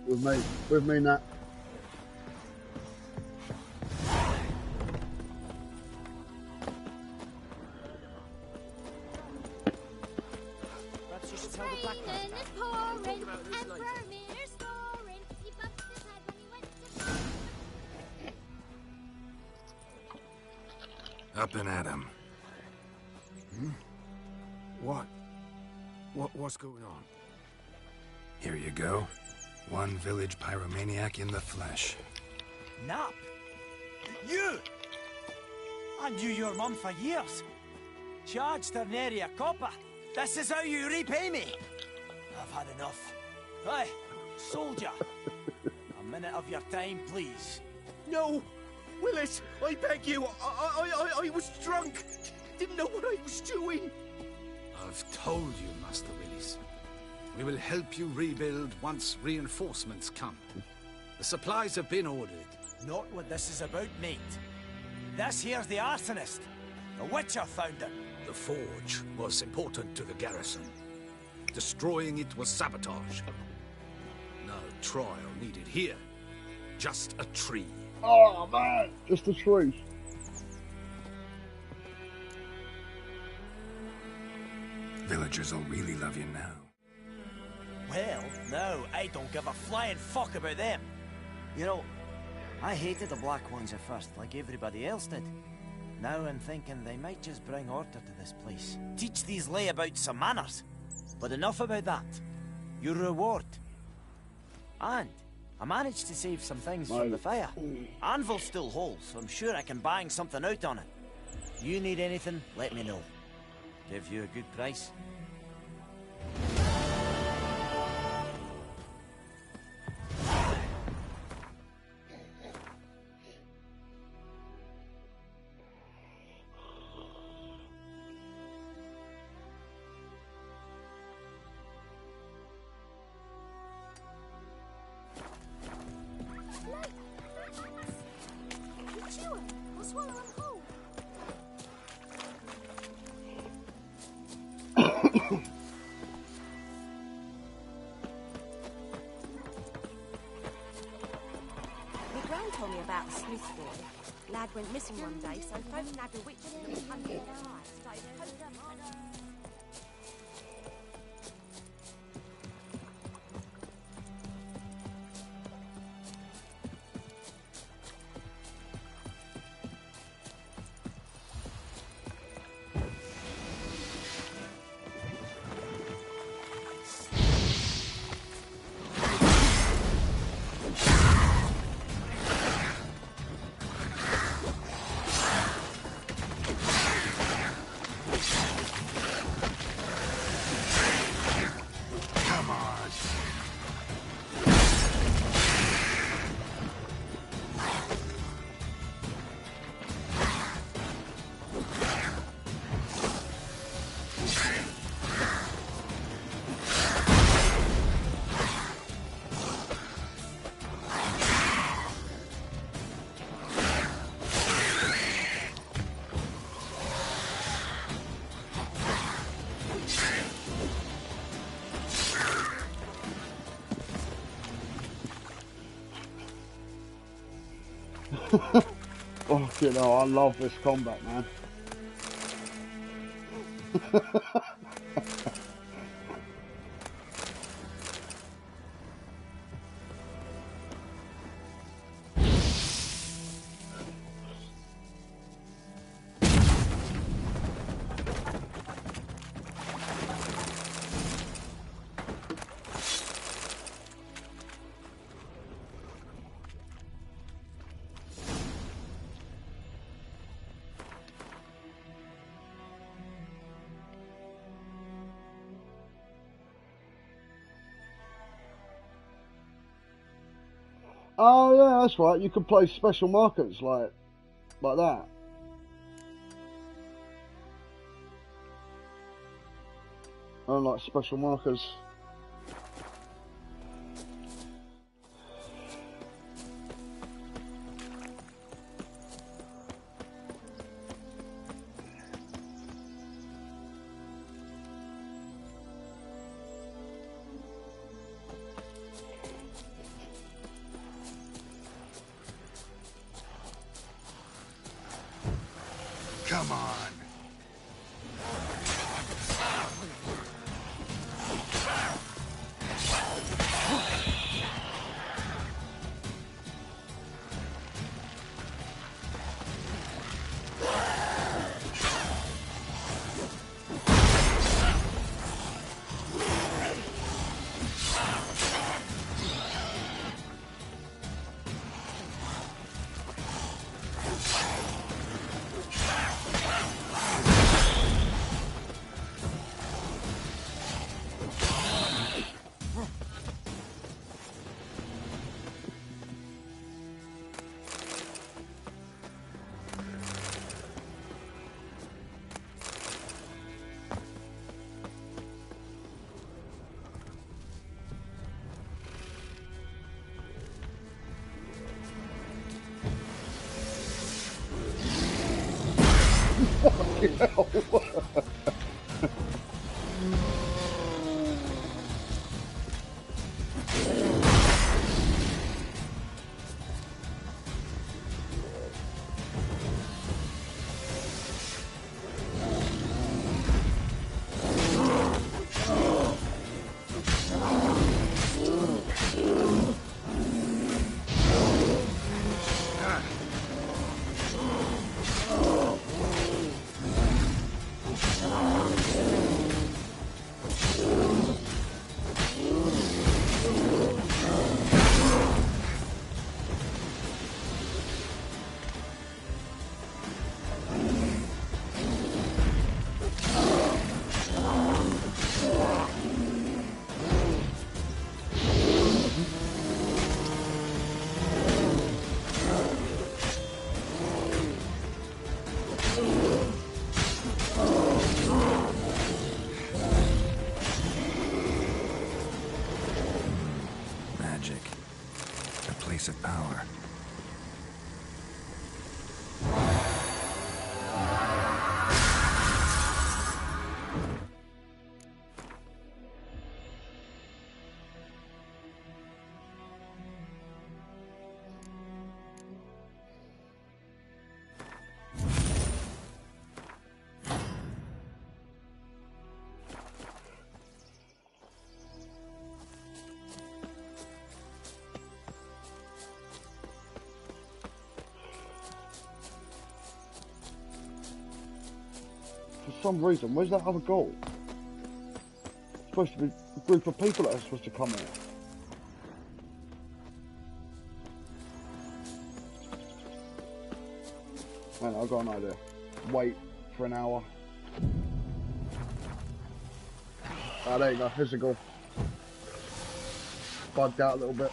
With me, Nat. Perhaps you should tell the Black Raining and pouring, and Vermeer's snoring. He bumped his head when he went to... Up and at him. What's going on? Here you go. One village pyromaniac in the flesh. Nap? You? I knew your mum for years. Charged her nary a copper. This is how you repay me. I've had enough. Hey, soldier. A minute of your time, please. No! Willis, I beg you, I was drunk. Didn't know what I was doing. I've told you, Master Willis. We will help you rebuild once reinforcements come. The supplies have been ordered. Not what this is about, mate. This here's the arsonist. The Witcher found it. The forge was important to the garrison. Destroying it was sabotage. No trial needed here. Just a tree. Oh man, just a tree. Villagers will really love you now. Well, no, I don't give a flying fuck about them. You know, I hated the Black Ones at first, like everybody else did. Now I'm thinking they might just bring order to this place. Teach these layabouts some manners. But enough about that. Your reward. And I managed to save some things from the fire. Anvil's still whole, so I'm sure I can bang something out on it. You need anything, let me know. Give you a good price. I'll swallow them whole. boy. Lad went missing one day, so folk nabbed a witchman that was hunting their eyes. Started poking him on. Oh, you know, I love this combat, man. Oh yeah, that's right. You can play special markers like that. Unlike special markers. Come on. Fucking hell. Magic. A place of power. some reason. Where's that other goal? It's supposed to be a group of people that are supposed to come here. Man, I've got an idea. Wait for an hour. Ah, there you go. Here's the goal. Bugged out a little bit.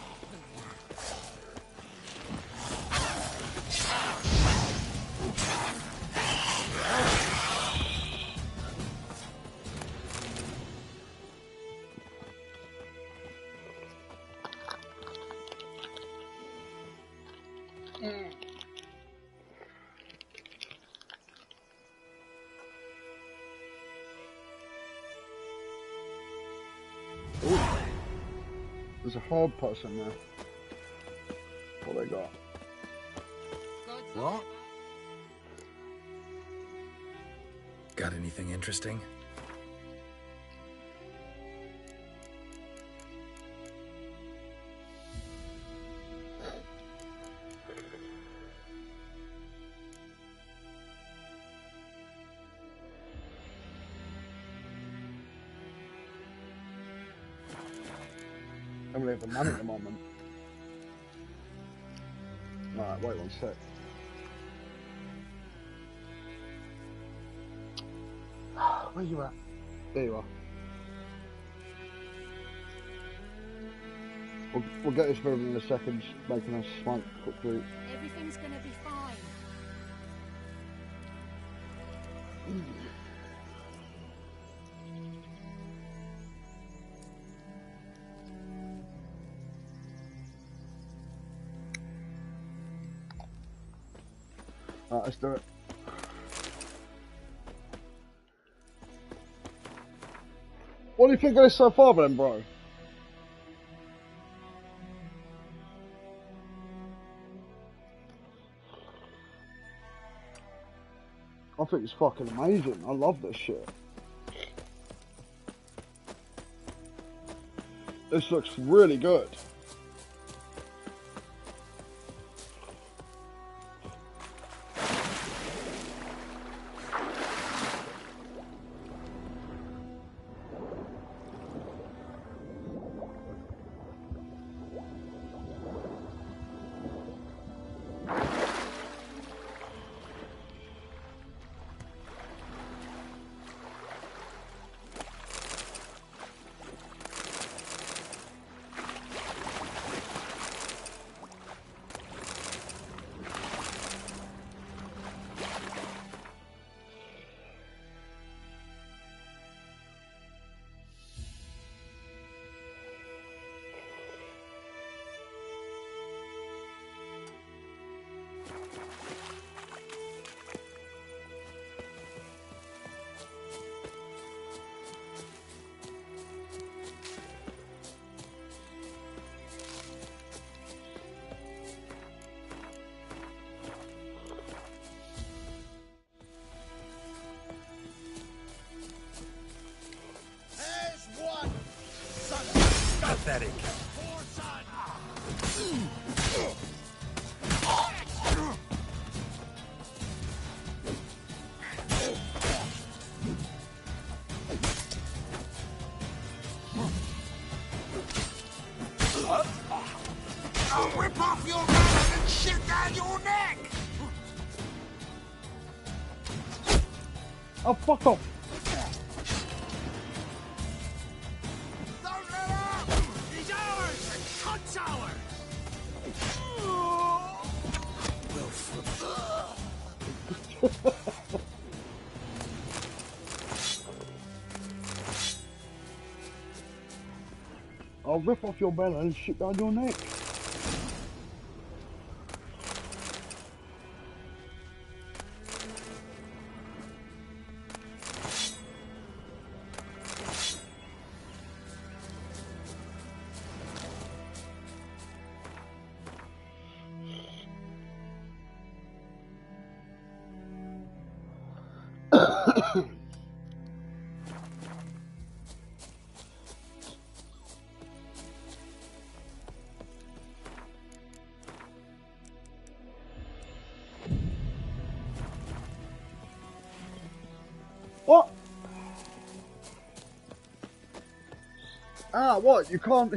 There's a hard person there. What they got? What? Got anything interesting? I don't have the money at the moment. Alright, wait 1 sec. Where you at? There you are. We'll get this moving in a second, making us smoke quickly. Everything's gonna be fine. Alright, let's do it. What do you think of this so far then, bro? I think it's fucking amazing. I love this shit. This looks really good. Pathetic. I'll rip off your melon and shit down your neck! Oh, fuck off! Don't let up! He's ours! The cunt's ours! I'll rip off your belly and shit down your neck. Ah, what? You can't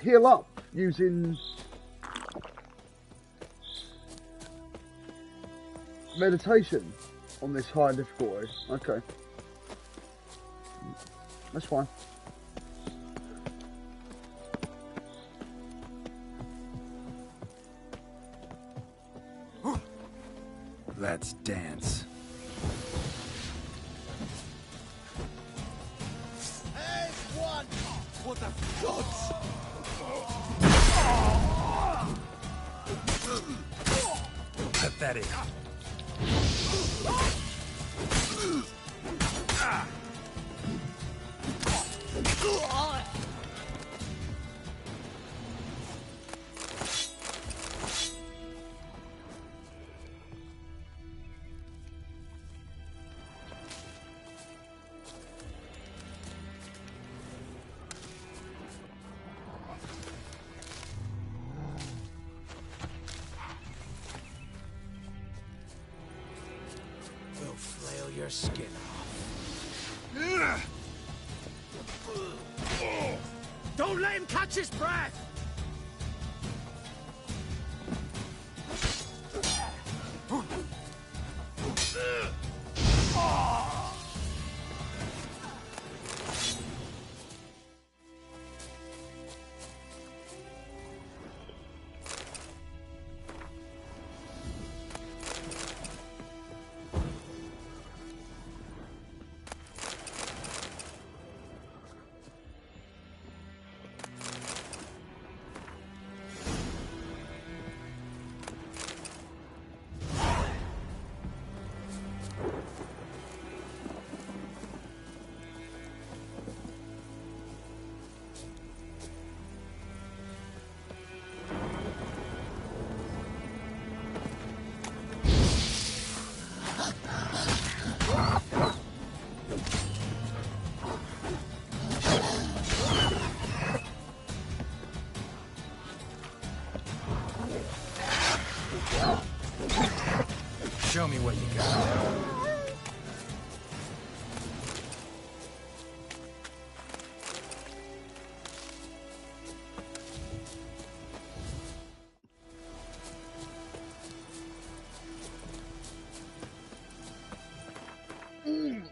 heal up using meditation on this high difficulty. Okay. That's fine. Let's dance. Hey, one! What the gods? Pathetic. We'll flail your skin off. Don't let him catch his breath! Show me what you got.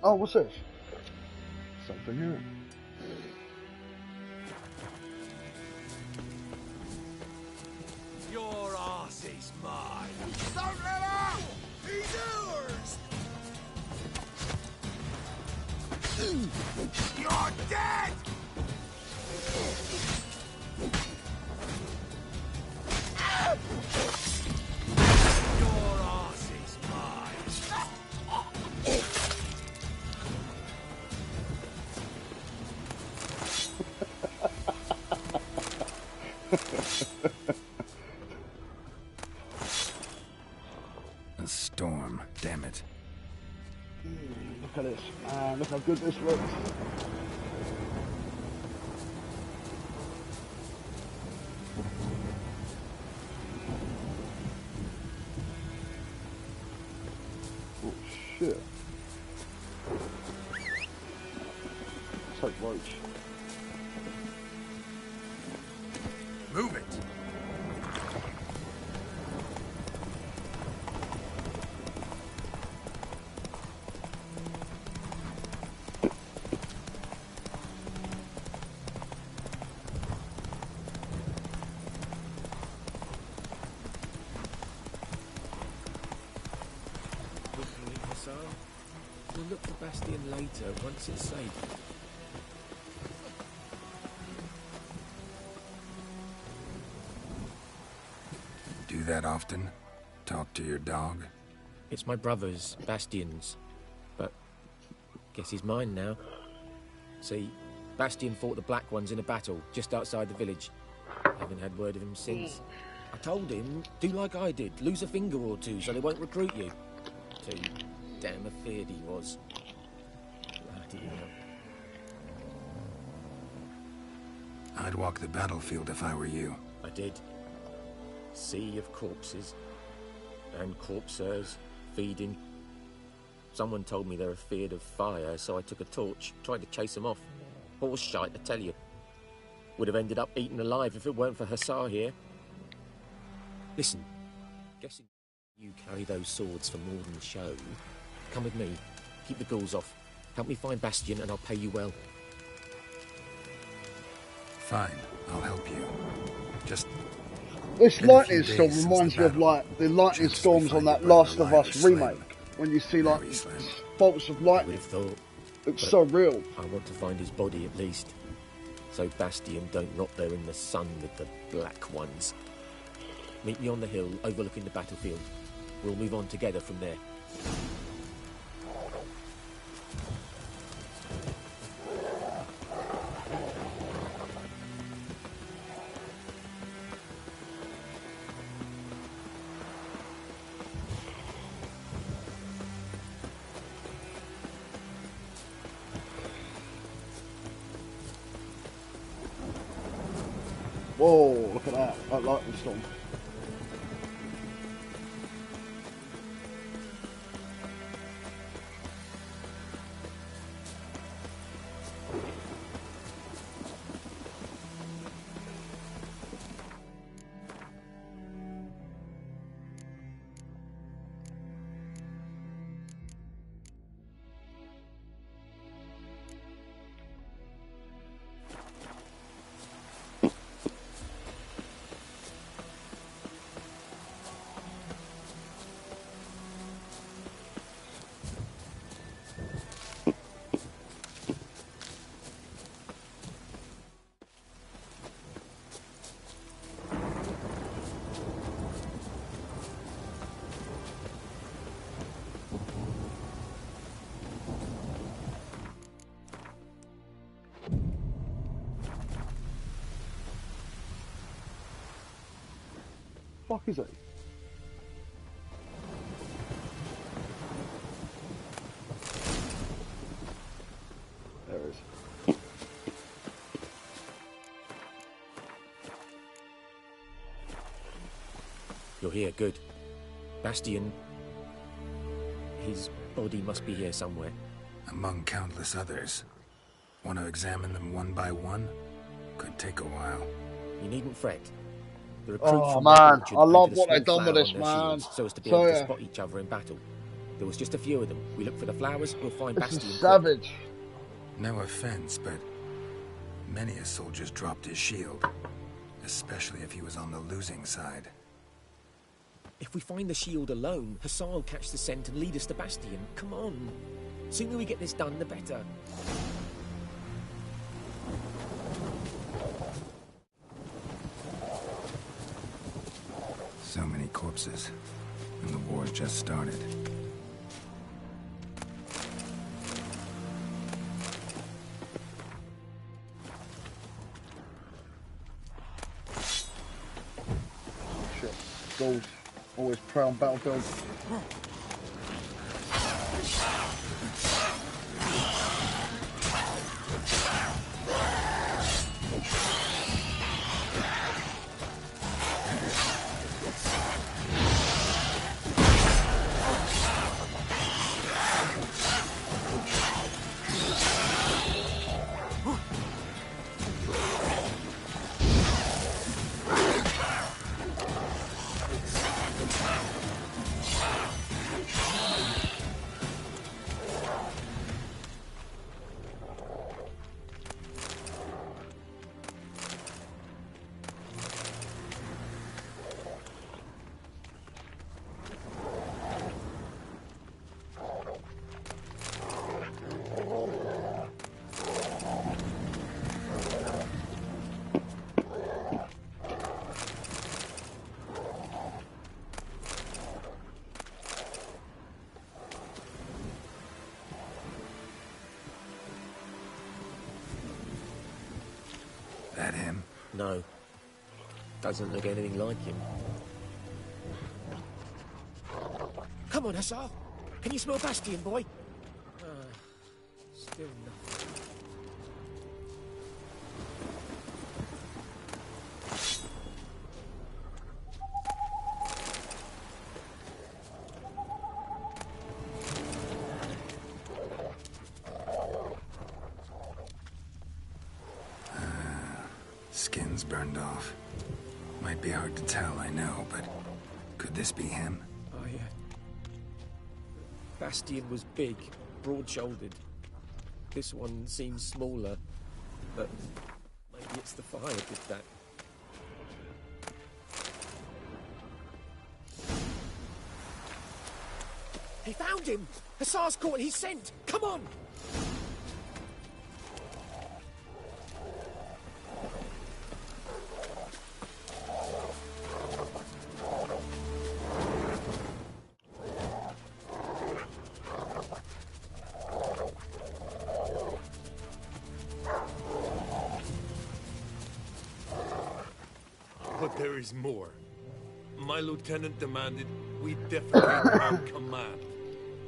Oh, what's this? Something here. Your ass is mine. Don't let out! He's yours! You're dead! Your ass is mine. A storm, damn it. Look at this. Look how good this looks. Oh shit. Take roach. Move it. We'll look for Bastion later, once it's safe. Do that often? Talk to your dog? It's my brother's, Bastion's. But guess he's mine now. See, Bastion fought the Black Ones in a battle just outside the village. Haven't had word of him since. I told him, do like I did, lose a finger or two so they won't recruit you. Too damn afeard he was. Bloody hell. I'd walk the battlefield if I were you. I did. Sea of corpses. And corpsers, feeding. Someone told me they're afeard of fire, so I took a torch, tried to chase them off. Horse shite, I tell you. Would have ended up eaten alive if it weren't for Hussar here. Listen, guessing you carry those swords for more than show. Come with me. Keep the ghouls off. Help me find Bastion and I'll pay you well. Fine, I'll help you. Just... This been a lightning few storm days since reminds the me of battle. like the lightning Chances we storms find on your that brother Last of alive Us is slim. remake. When you see like Very slim. bolts of lightning. Thought, It's but so real. I want to find his body at least. So Bastion don't rot there in the sun with the Black Ones. Meet me on the hill overlooking the battlefield. We'll move on together from there. Whoa, look at that lightning storm. Fuck is it? There it is. You're here, good. Bastion... His body must be here somewhere. Among countless others. Want to examine them one by one? Could take a while. You needn't fret. The recruits Oh from man, Orchard I love painted a what they've small done with flower this, on their man. shields so as to be So, able to yeah. spot each other in battle. There was just a few of them. We look for the flowers, we'll find This Bastion. is quick. savage. No offense, but many a soldier's dropped his shield. Especially if he was on the losing side. If we find the shield alone, Hussar will catch the scent and lead us to Bastion. Come on. Sooner we get this done, the better. So many corpses. And the war's just started. Shit. Gold. Always prey on battlefield. That him? No. Doesn't look anything like him. Come on, Hussar. Can you smell Bastion, boy? Still nothing. skin's burned off. Might be hard to tell, I know, but could this be him? Oh, yeah. Bastian was big, broad-shouldered. This one seems smaller, but maybe it's the fire did that. He found him! Hussar's caught his scent! Come on! But there is more. My lieutenant demanded we defecate on command.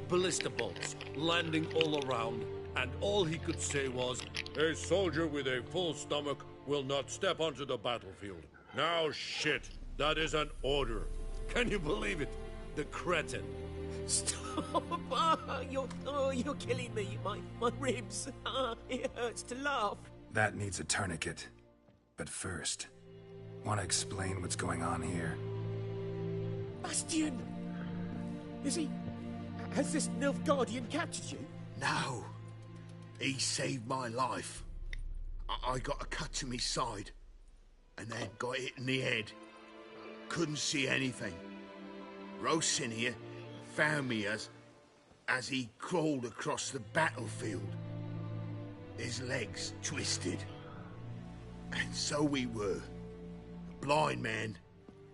Ballista bolts, landing all around, and all he could say was, "A soldier with a full stomach will not step onto the battlefield." Now shit, that is an order. Can you believe it? The cretin. Stop! You're killing me. My ribs. It hurts to laugh. That needs a tourniquet. But first, want to explain what's going on here? Bastian! Is he... Has this Nilfgaardian captured you? No. He saved my life. I got a cut to my side, and then got hit in the head. Couldn't see anything. Rosinia found me as he crawled across the battlefield. His legs twisted. And so we were. A blind man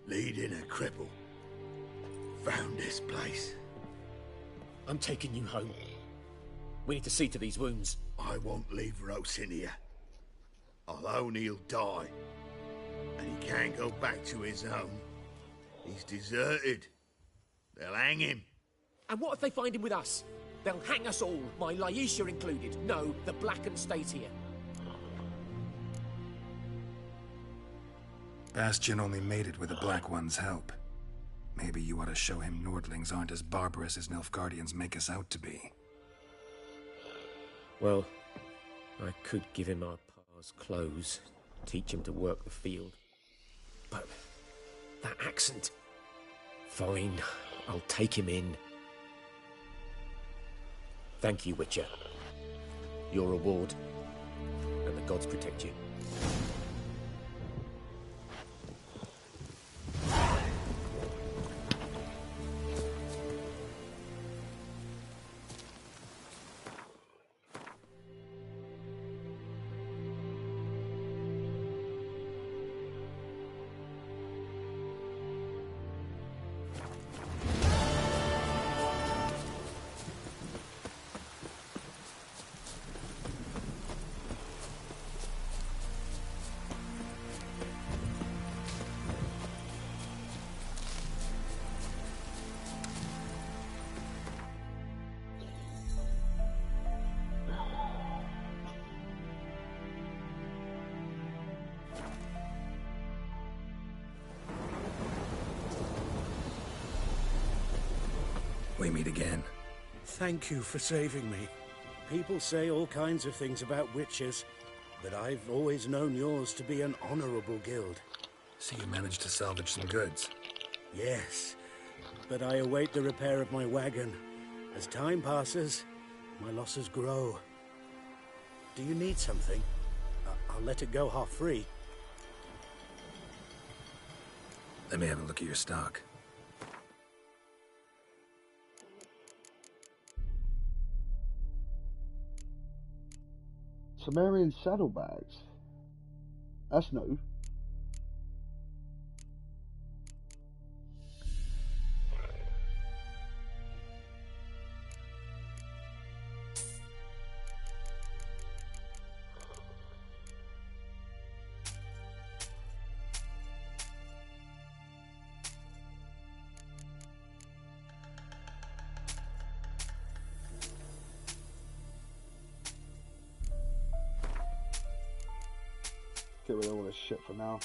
leading a cripple. Found this place. I'm taking you home. We need to see to these wounds. I won't leave Rosinia. Alone he'll die. And he can't go back to his home. He's deserted. They'll hang him. And what if they find him with us? They'll hang us all, my Laisha included. No, the Blacken stays here. Bastian only made it with the Black One's help. Maybe you ought to show him Nordlings aren't as barbarous as Nilfgaardians make us out to be. Well, I could give him our pa's clothes, teach him to work the field. But that accent... Fine, I'll take him in. Thank you, Witcher. Your reward, and the gods protect you. We meet again. Thank you for saving me. People say all kinds of things about witches, but I've always known yours to be an honorable guild. So you managed to salvage some goods? Yes, but I await the repair of my wagon. As time passes, my losses grow. Do you need something? I'll let it go half-free. Let me have a look at your stock. Sumerian saddlebags. That's new. Get rid of all this shit for now.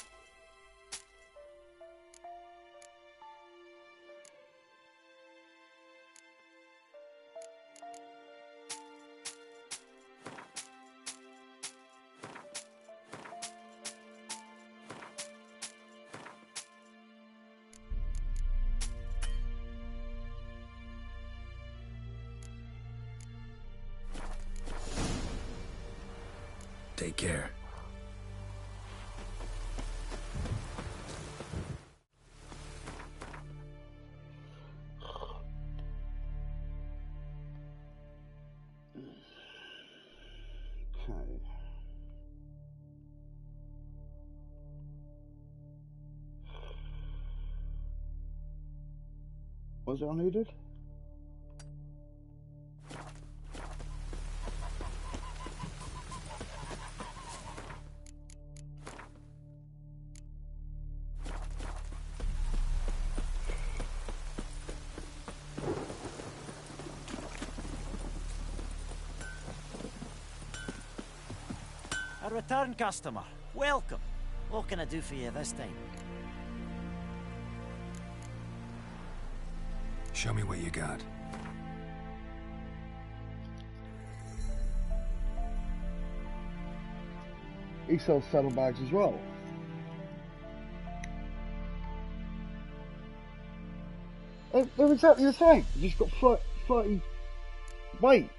Take care. Okay. Was it needed? A return customer. Welcome. What can I do for you this time? Show me what you got. He sells saddlebags as well. They're exactly the same. You just got slightly weight.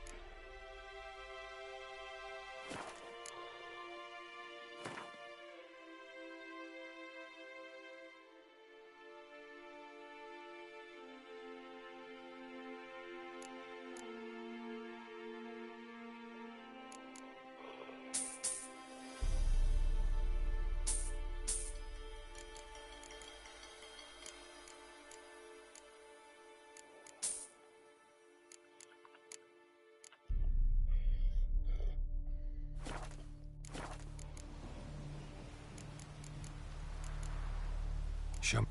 Show me.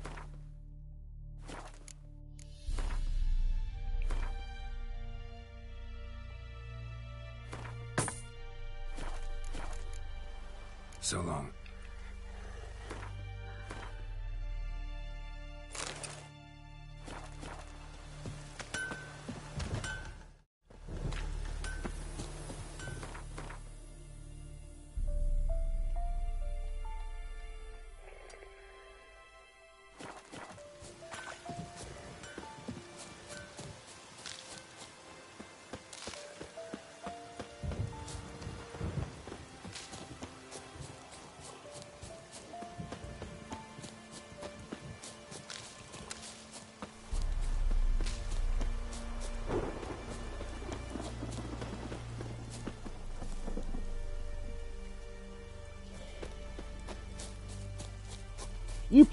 So long.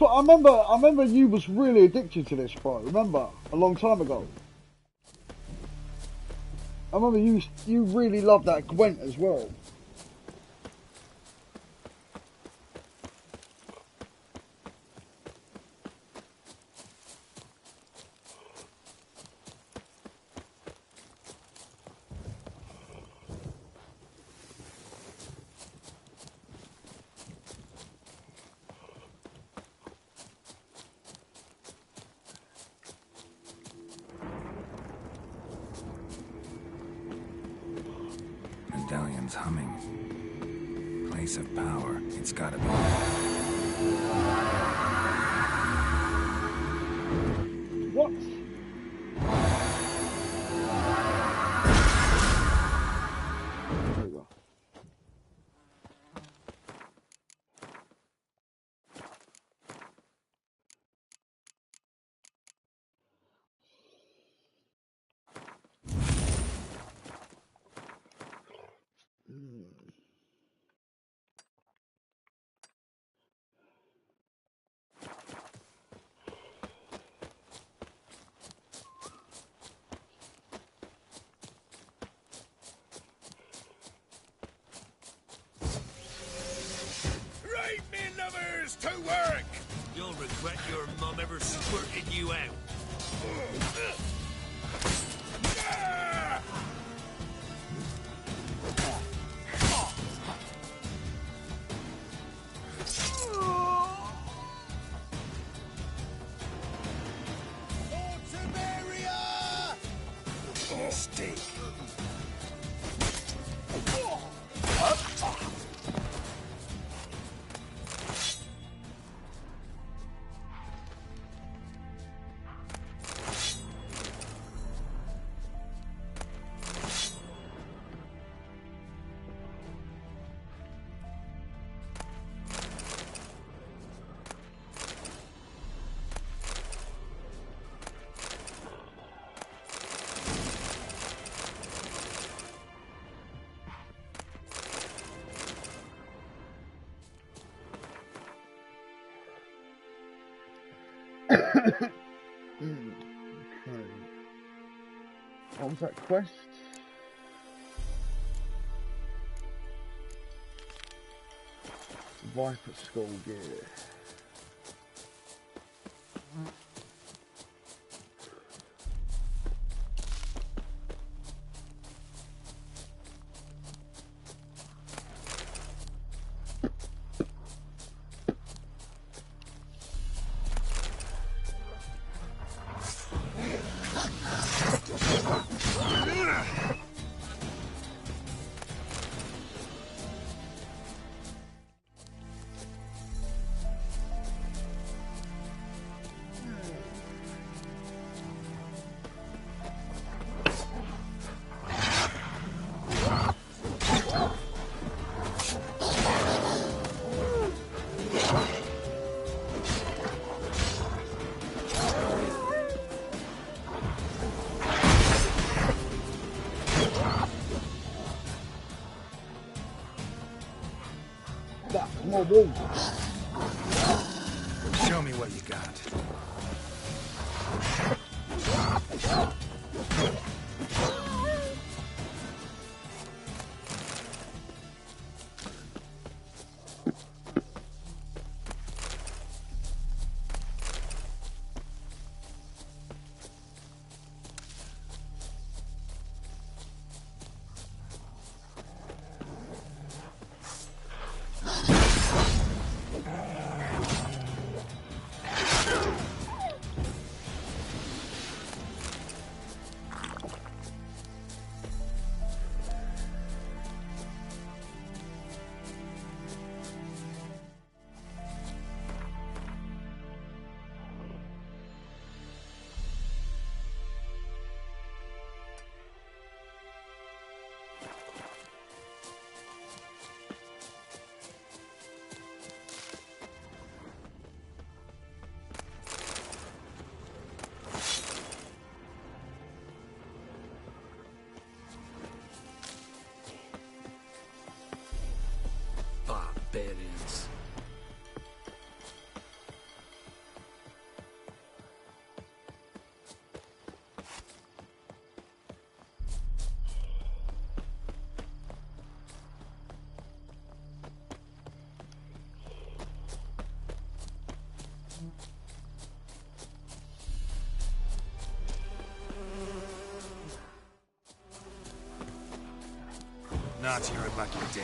I remember you was really addicted to this, bro. Remember? A long time ago. I remember you really loved that Gwent as well. Medallion's humming. Place of power. It's gotta be. What? There we go. Right, me lovers, to work! You'll regret your mum ever squirted you out. Mistake. Okay. What was that quest? Viper Skull gear. More wolves. Show me what you got. Barbarians. Not your lucky day.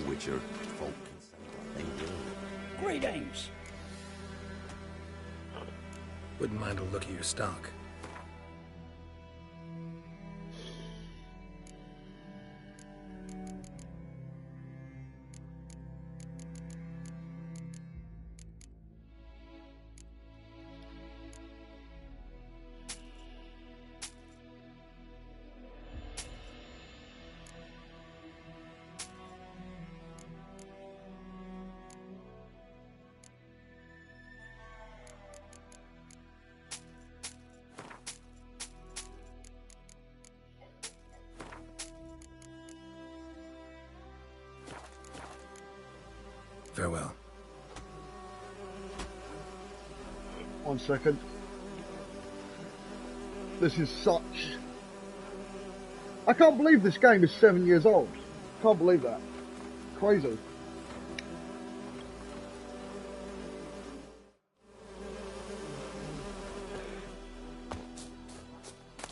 Witcher folk. Greetings. Wouldn't mind a look at your stock. Farewell. 1 second. This is such... I can't believe this game is 7 years old. Can't believe that. Crazy.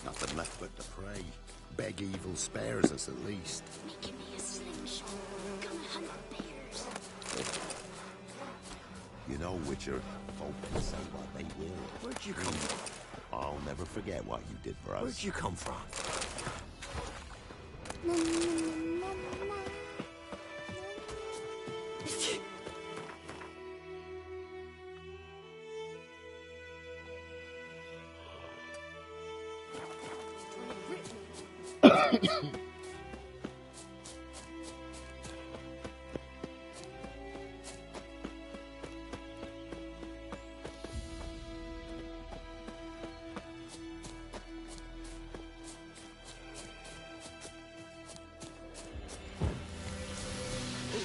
Nothing left but to pray. Beg evil spares us at least. Making me a slingshot. Gonna hunt bears. You know, Witcher, folk can say what they will. Where'd you come from? I'll never forget what you did for us. Where'd you come from?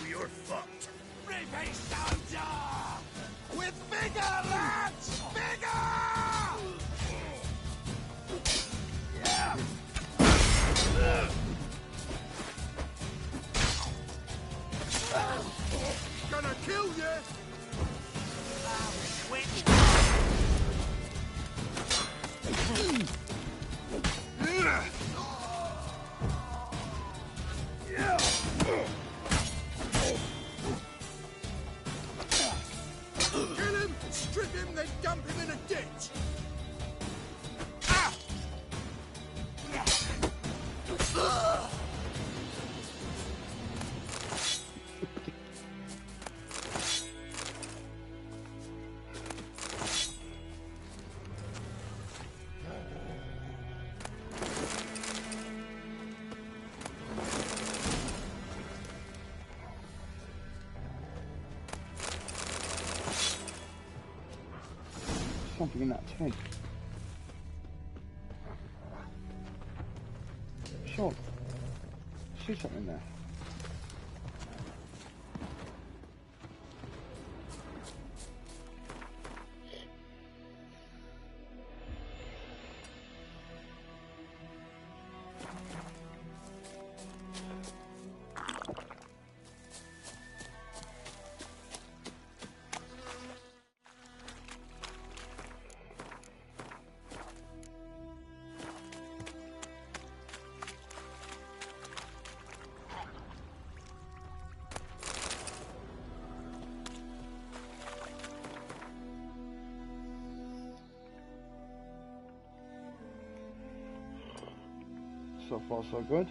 You're fucked. Reaping soldier! With vigor, lads! Vigor! Yeah. Gonna kill you! Kill him, strip him, then dump him in a ditch. Something in that tent. Sure. See something there. So far so good.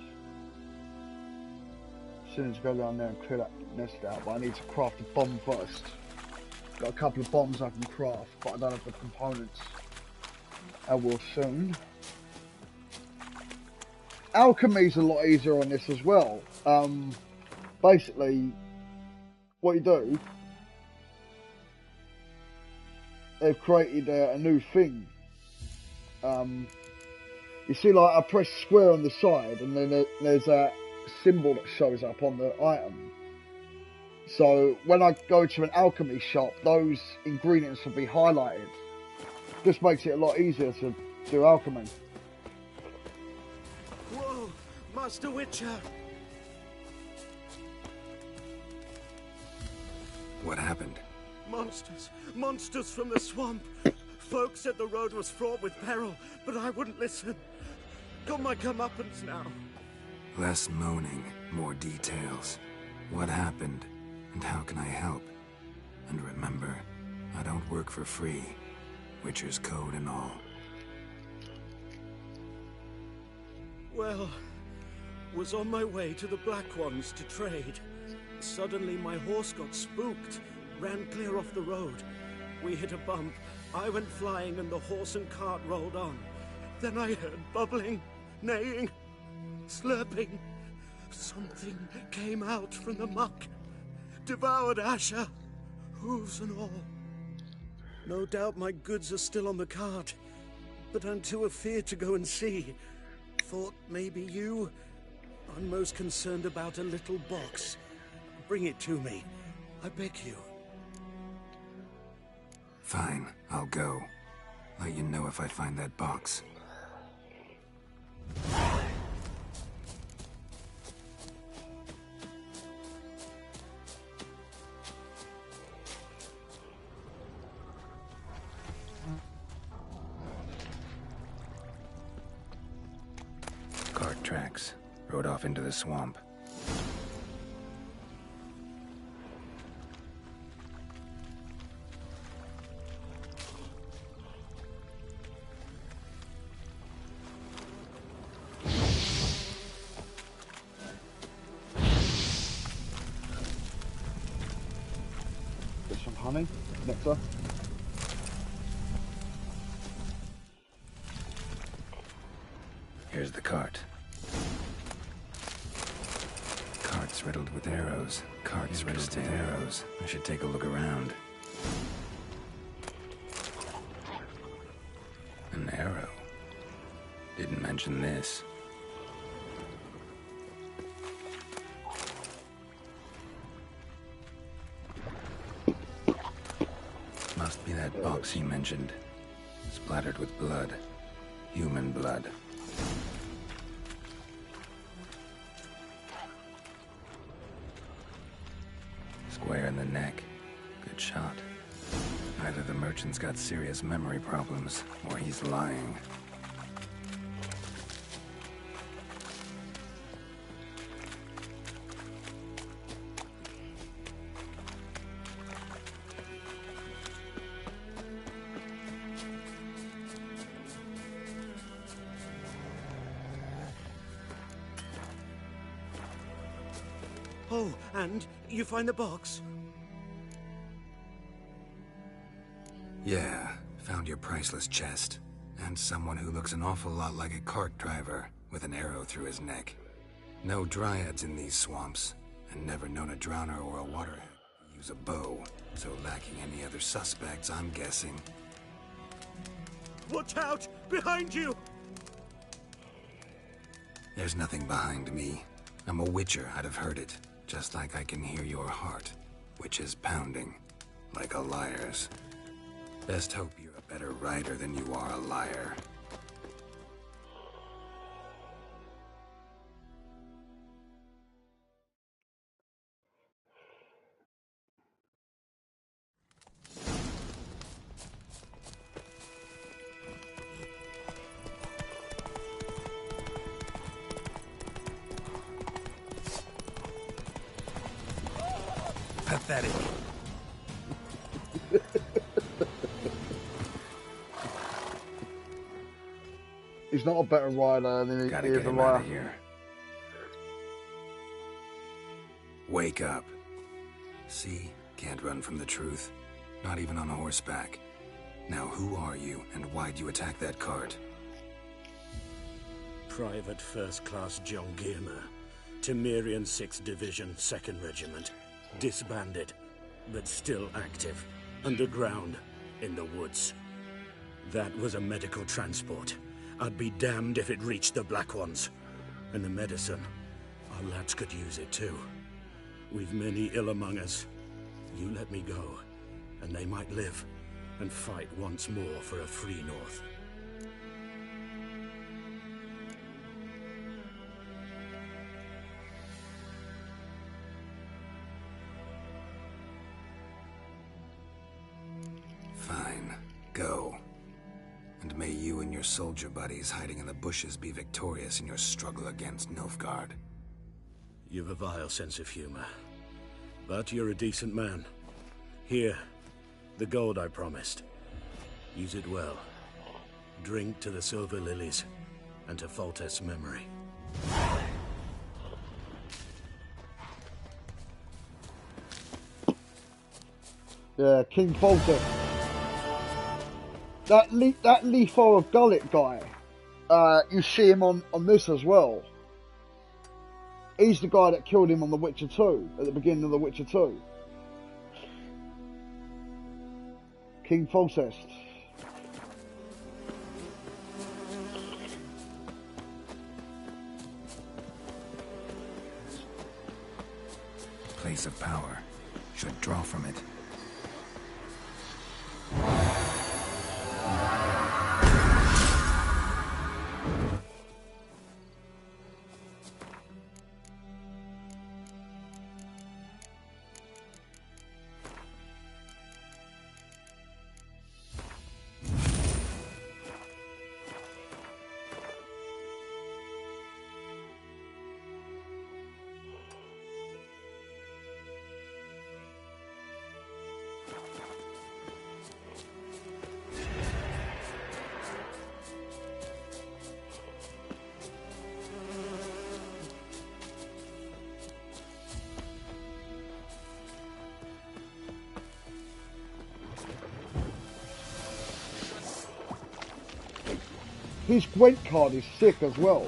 As soon as I go down there and clear that nest out, but I need to craft a bomb first. Got a couple of bombs I can craft, but I don't have the components. I will soon. Alchemy's a lot easier on this as well. Basically, what you do, they've created a new thing. You see, like, I press square on the side, and then there's a symbol that shows up on the item. So when I go to an alchemy shop, those ingredients will be highlighted. Just makes it a lot easier to do alchemy. Whoa, Master Witcher! What happened? Monsters! Monsters from the swamp! Folk said the road was fraught with peril, but I wouldn't listen. Got my comeuppance now. Less moaning, more details. What happened, and how can I help? And remember, I don't work for free. Witcher's code and all. Well, was on my way to the Black Ones to trade. Suddenly my horse got spooked, ran clear off the road. We hit a bump, I went flying and the horse and cart rolled on. Then I heard bubbling, neighing, slurping. Something came out from the muck, devoured Asher, hooves and all. No doubt my goods are still on the cart, but I'm too afeard to go and see. Thought maybe you... I'm most concerned about a little box. Bring it to me. I beg you. Fine, I'll go. Let you know if I find that box. Cart tracks. Rode off into the swamp. Get some honey, nectar. Here's the cart. Cart's riddled with arrows. Cart's riddled with arrows. I should take a look around. An arrow. Didn't mention this. Must be that box he mentioned. Splattered with blood. Human blood. Square in the neck. Good shot. Either the merchant's got serious memory problems, or he's lying. Oh, and you find the box? Yeah, found your priceless chest. And someone who looks an awful lot like a cart driver, with an arrow through his neck. No dryads in these swamps, and never known a drowner or a waterhead use a bow, so lacking any other suspects, I'm guessing. Watch out! Behind you! There's nothing behind me. I'm a witcher, I'd have heard it. Just like I can hear your heart, which is pounding, like a liar's. Best hope you're a better writer than you are a liar. Pathetic. He's not a better rider than he Gotta is get a him liar. out of here. Wake up. See? Can't run from the truth. Not even on horseback. Now who are you, and why'd you attack that cart? Private First Class John Giermer, Temerian 6th Division, 2nd Regiment. Disbanded, but still active. Underground, in the woods. That was a medical transport. I'd be damned if it reached the Black Ones. And the medicine, our lads could use it too. We've many ill among us. You let me go, and they might live, and fight once more for a free North. Fine. Go. And may you and your soldier buddies hiding in the bushes be victorious in your struggle against Nilfgaard. You've a vile sense of humor. But you're a decent man. Here, the gold I promised. Use it well. Drink to the Silver Lilies, and to Foltest's memory. Yeah, King Foltest. That Leafar of Gullet guy, you see him on this as well. He's the guy that killed him on The Witcher 2, at the beginning of The Witcher 2. King Foltest. Place of power. should draw from it. His Gwent card is sick as well.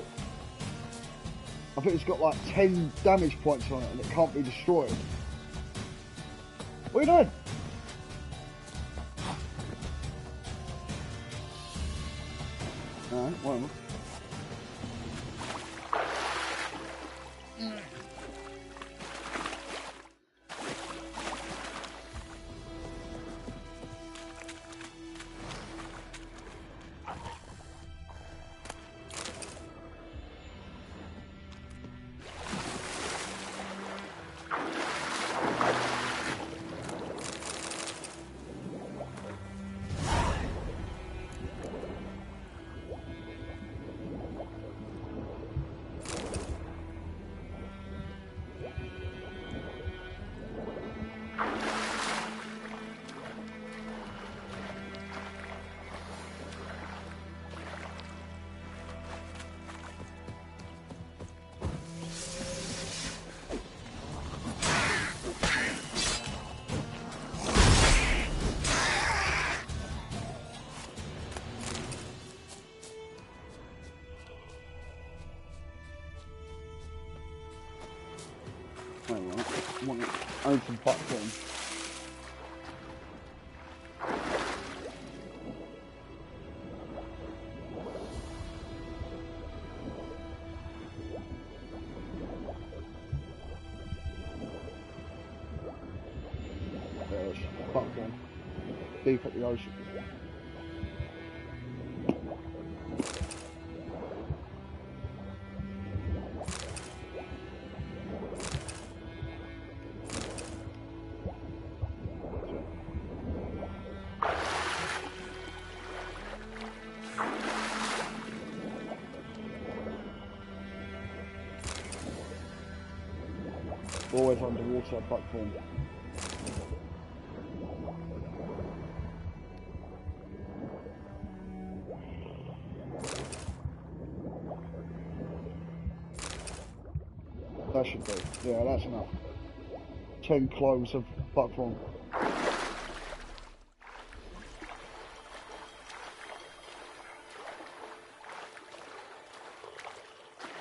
I think it's got like 10 damage points on it and it can't be destroyed. What are you doing? Alright, whatever. Open platform. There's a platform. Deep at the ocean. Always underwater platform. That should be. Yeah, that's enough. 10 cloves of platform.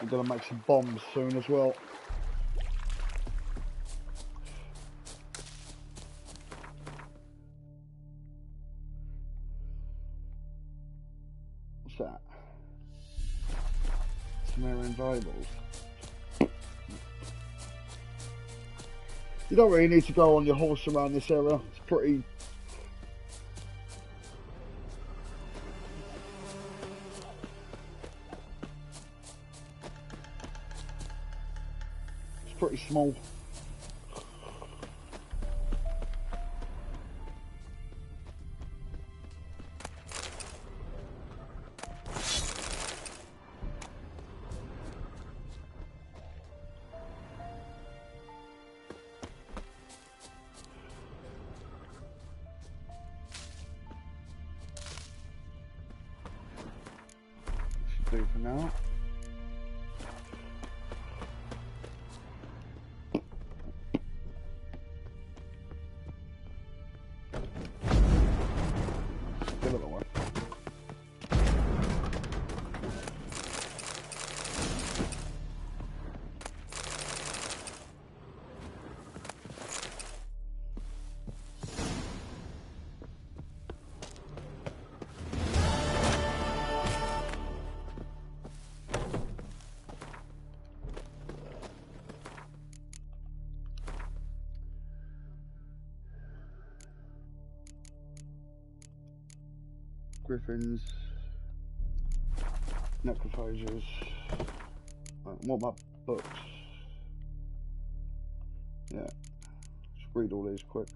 I'm gonna make some bombs soon as well. What's that? Sumerian Bibles. You don't really need to go on your horse around this area. It's pretty... It's pretty small. Do for now. Give it away. Griffins. Necrophages. What about books? Yeah. Just read all these quick.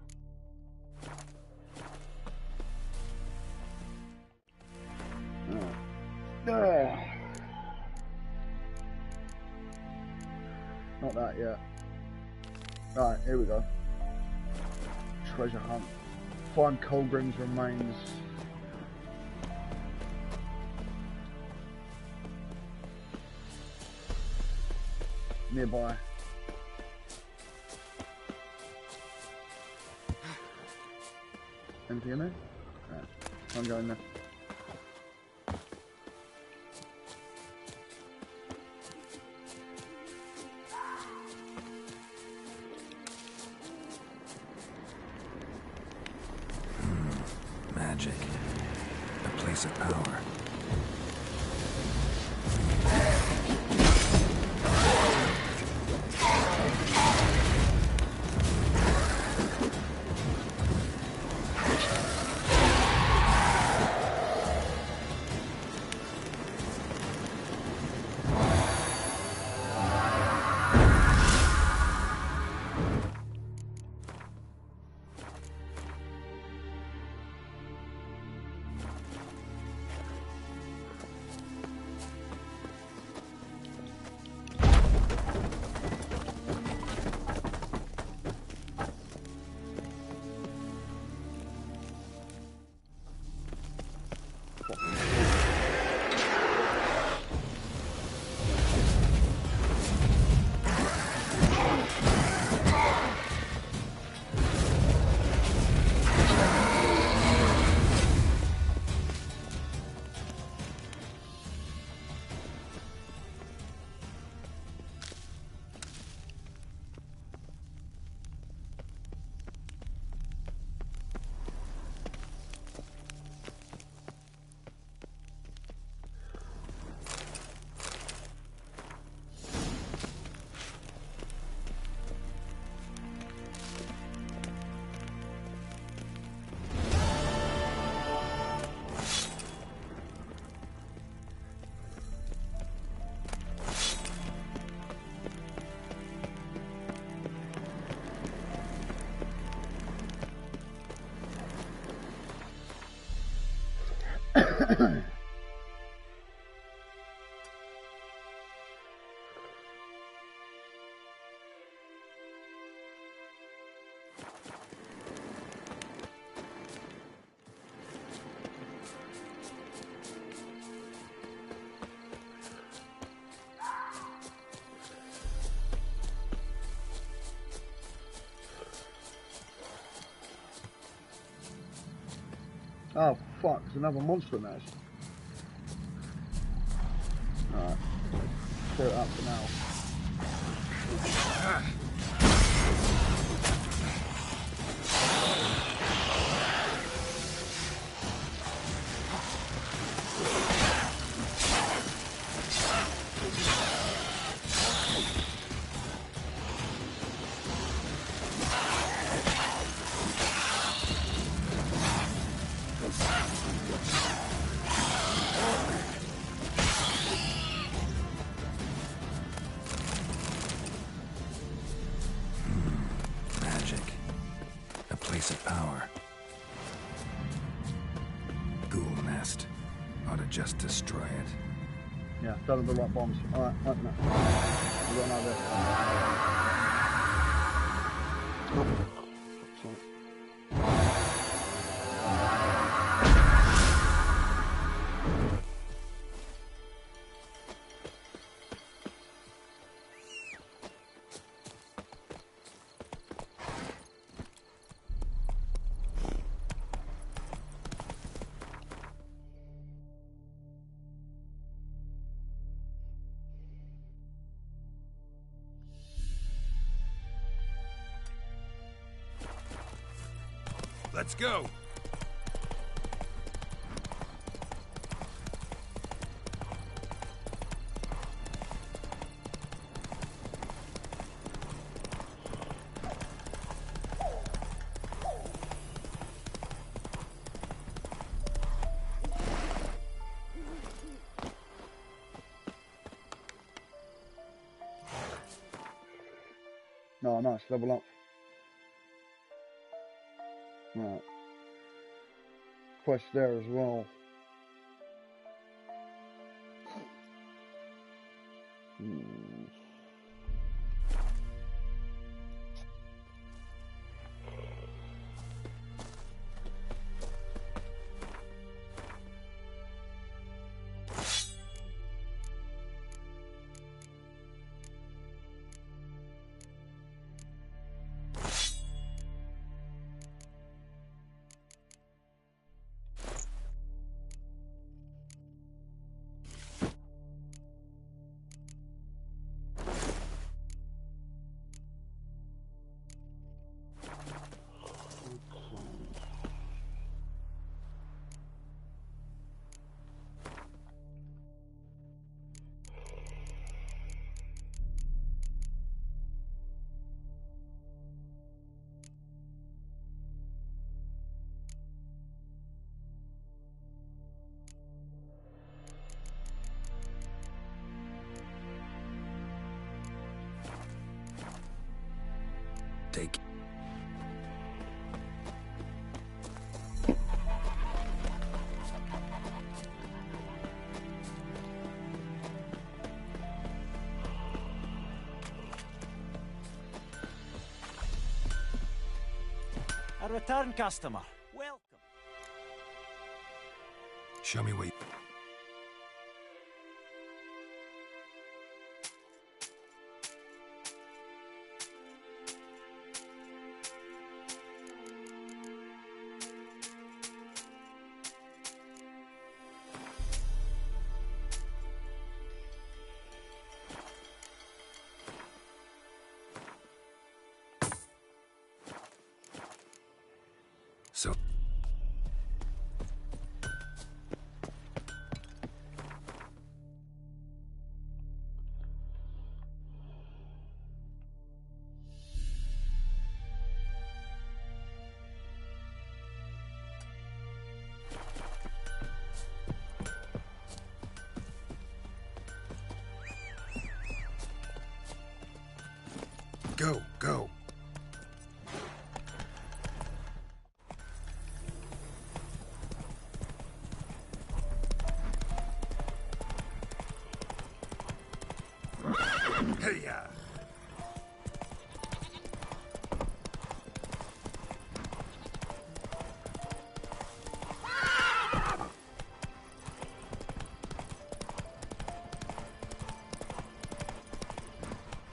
Not that yet. Alright, here we go. Treasure hunt. Find Colgrim's remains. Nearby. Anything in there? Alright, I'm going there. Magic. A place of power. Oh fuck, there's another monster in there. Alright. Clear it up for now. Just destroy it. Yeah, done with the right bombs. Alright, open it. We've got another. Let's go. Oh, nice, level up. Right. Quest there as well. Take. A return customer. Welcome. Show me where you... So... Go. Hey-ya!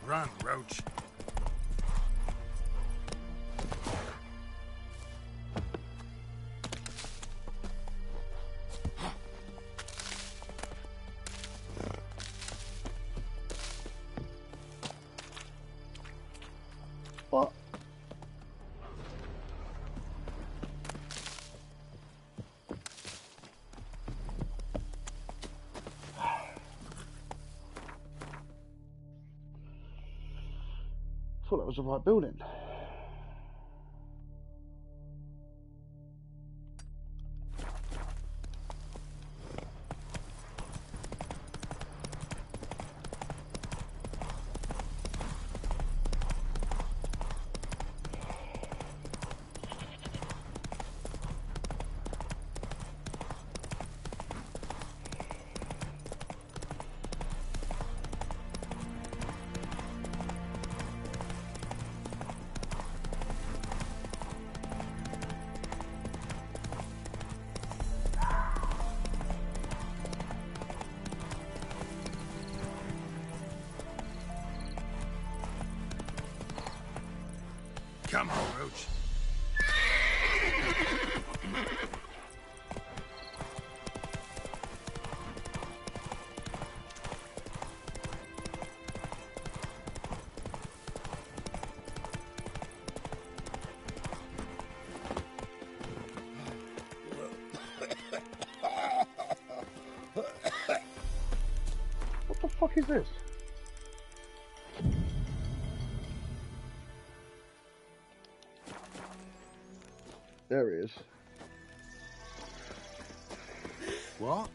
Run, Roach. What? I thought that was the right building. Come on, Roach. What the fuck is this? There he is. What?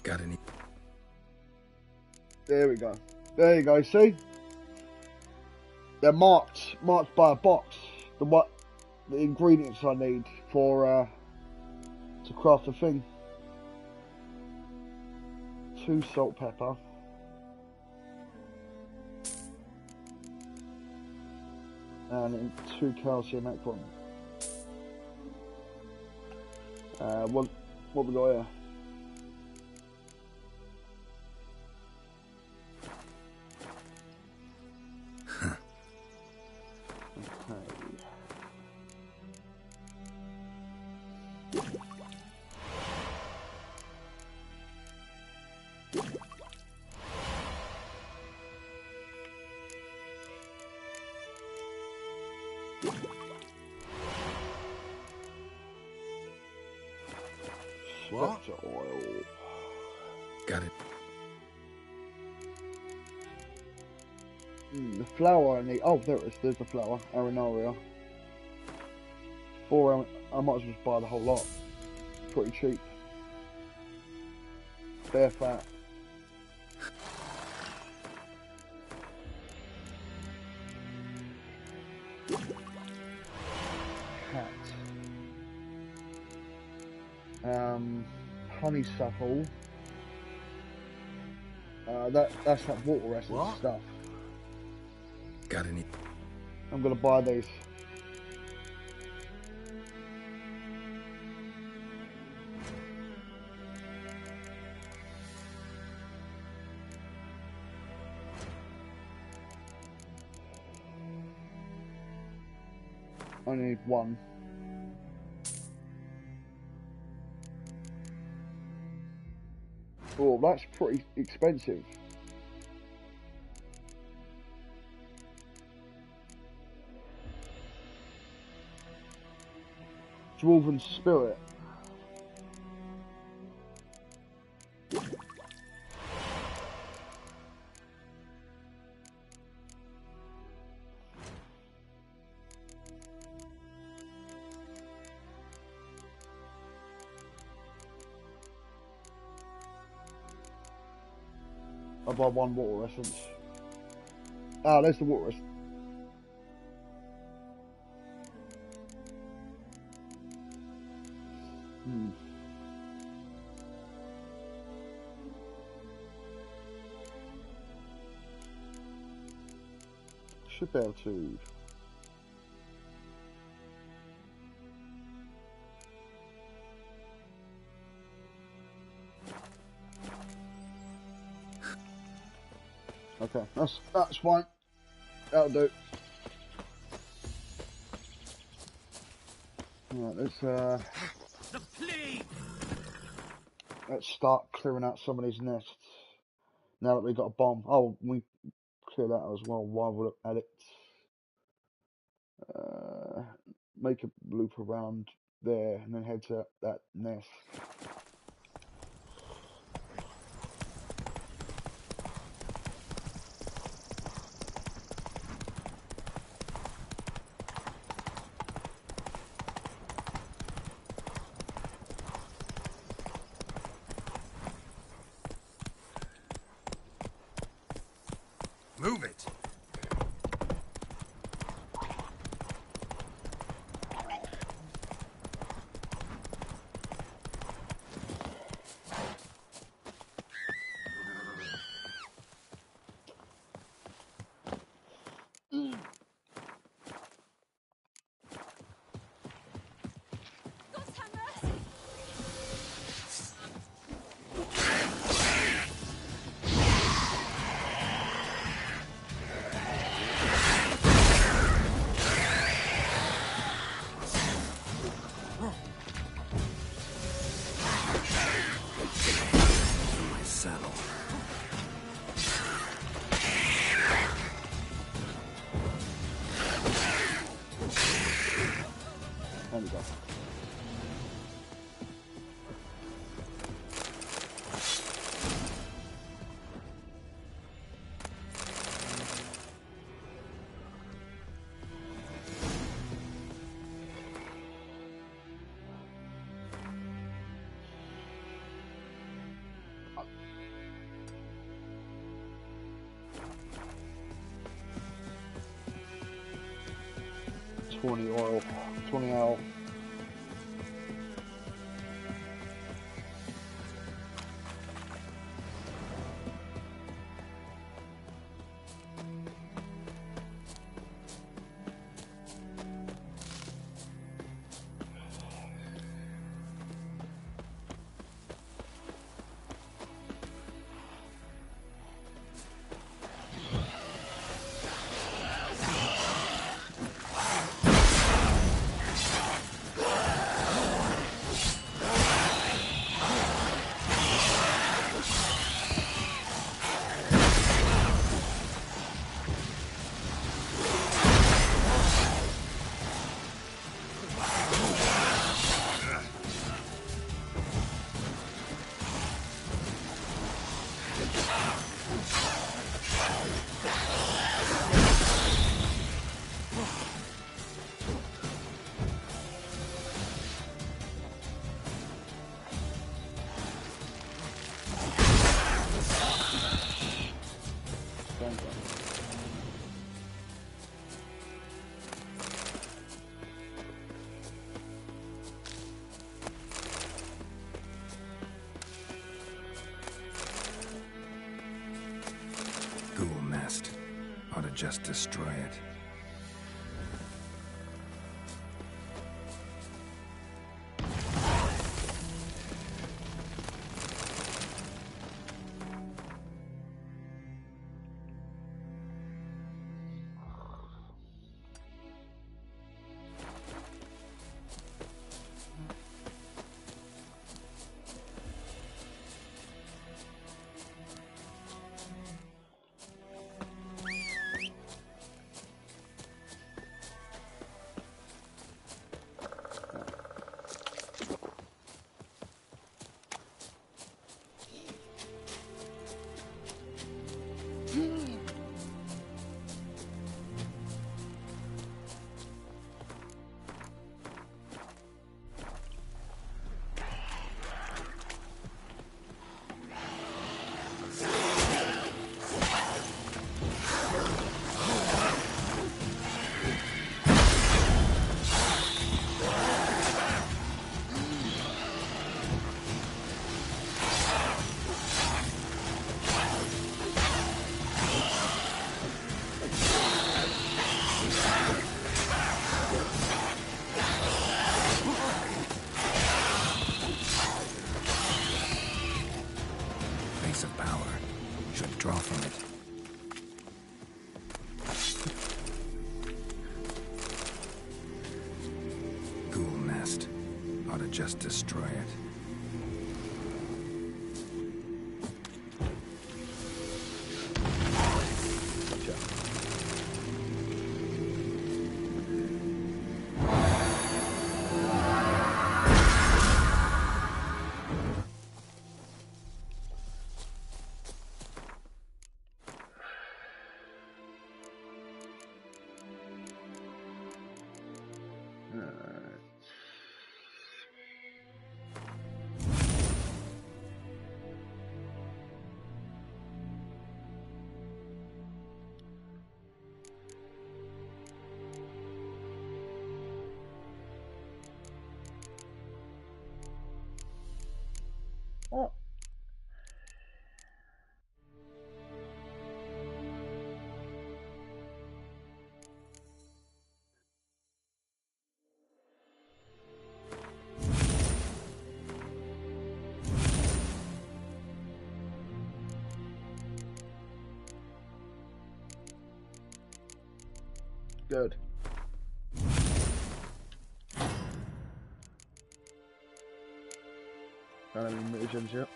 Got any? There we go. There you go, see? They're marked by a box. The ingredients I need for to craft the thing. 2 salt pepper. And 2 calcium acorn. What we got here? What? Oil. Got it. The flour I need. Oh, there it is. There's the flour. Arenaria. 4. I might as well just buy the whole lot. Pretty cheap. Bare fat. Honeysuckle. That's that water essence stuff. Got any? I'm gonna buy these. I need 1. Oh, that's pretty expensive. Dwarven Spirit. I'll buy 1 water essence. Ah, there's the water essence. Should be able to. Okay, that's fine. That'll do. Right, let's start clearing out some of these nests. Now that we've got a bomb. Oh, we clear that as well while we're at it. Make a loop around there and then head to that nest. Move it. 20 oil, 20 oil. Ghoul nest. Ought to just destroy it. Of power. Should draw from it. Ghoul nest. Ought to just destroy it. Oh. Good. Don't have any mutagens yet.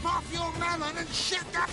Snip off your melon and shit that.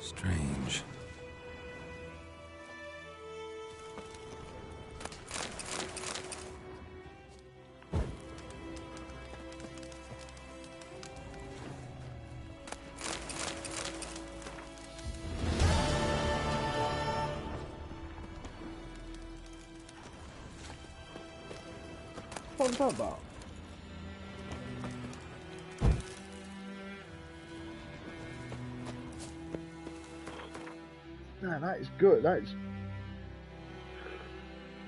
Strange. What's that about? Man, that is good. That is.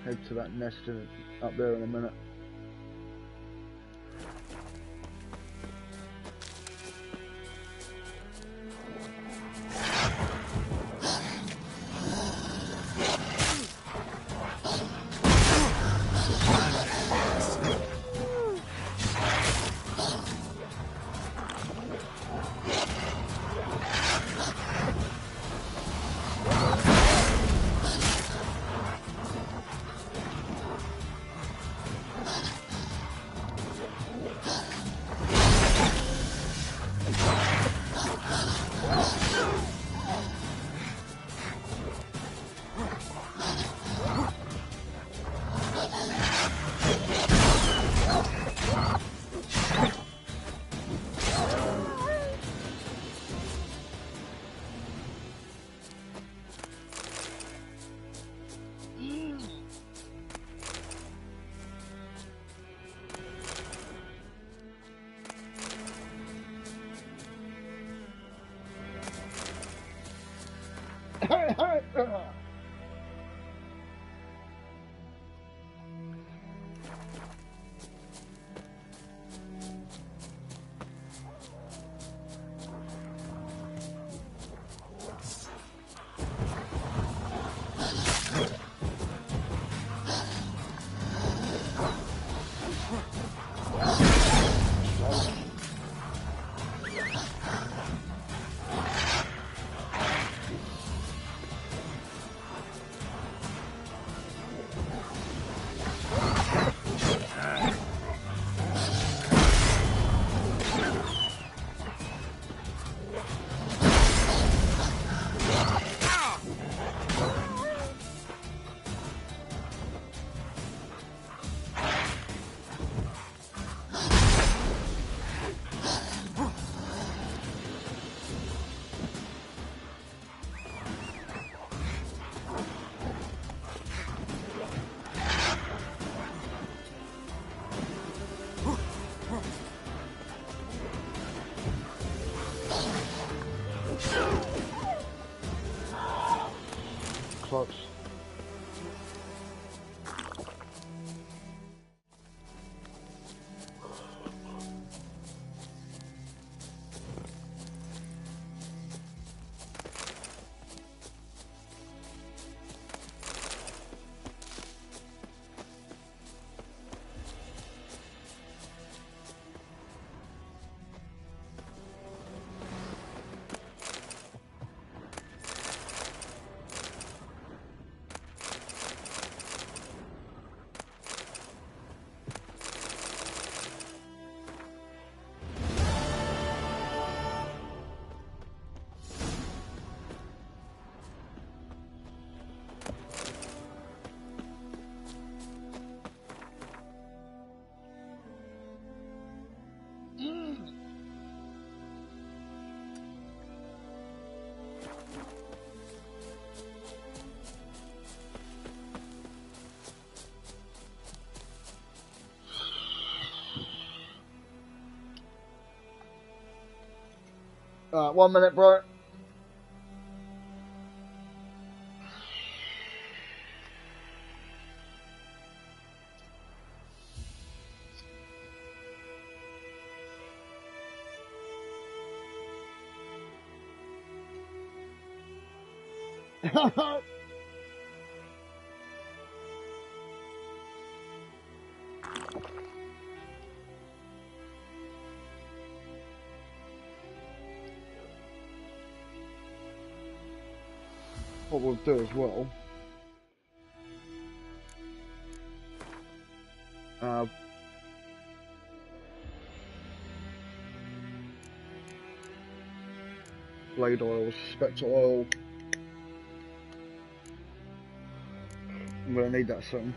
Head to that nest up there in a minute. 1 minute, bro. What we'll do as well, blade oil, spectre oil. I'm gonna need that soon.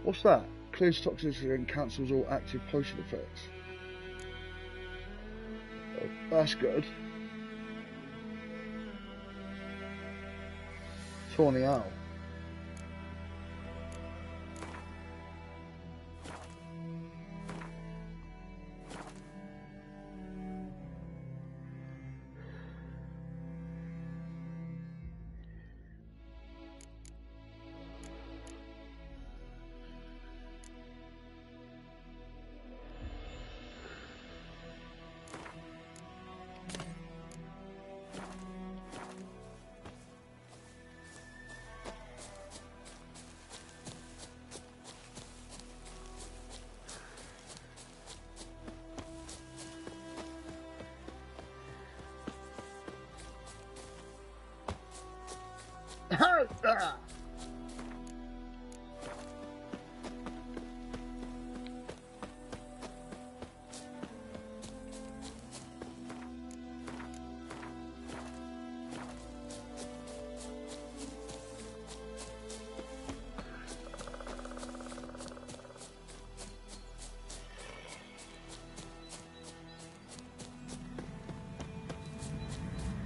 What's that? Clears toxicity and cancels all active potion effects. Oh, that's good. Tawny Owl.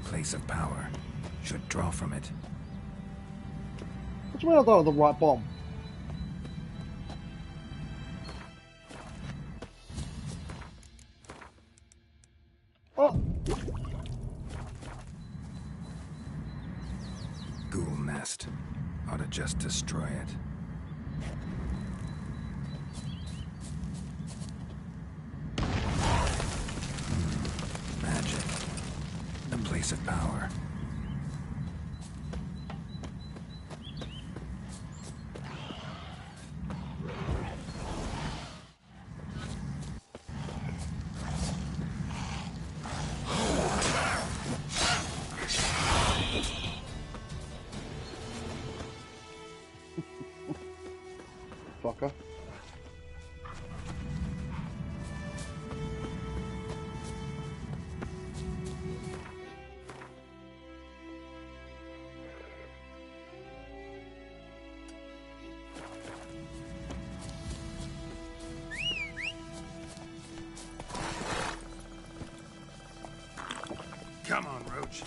Place of power. Should draw from it. What do you mean I don't have the right bomb? Oh! Ghoul nest. Ought to just destroy it. Magic. The place of power. Fucker. Come on, Roach.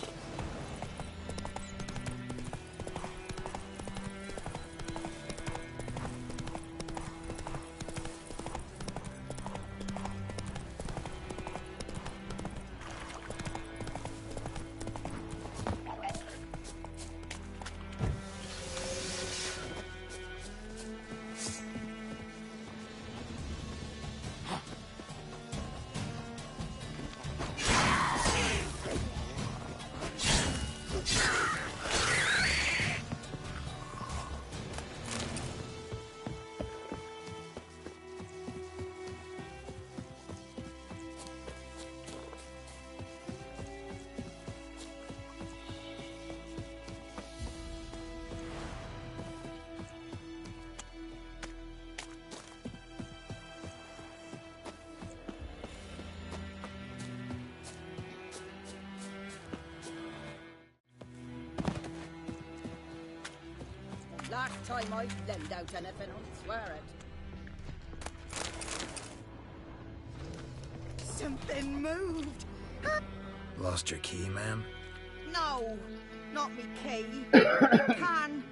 Last time I lend out anything, I swear it. Something moved. Lost your key, ma'am? No, not me key. Can.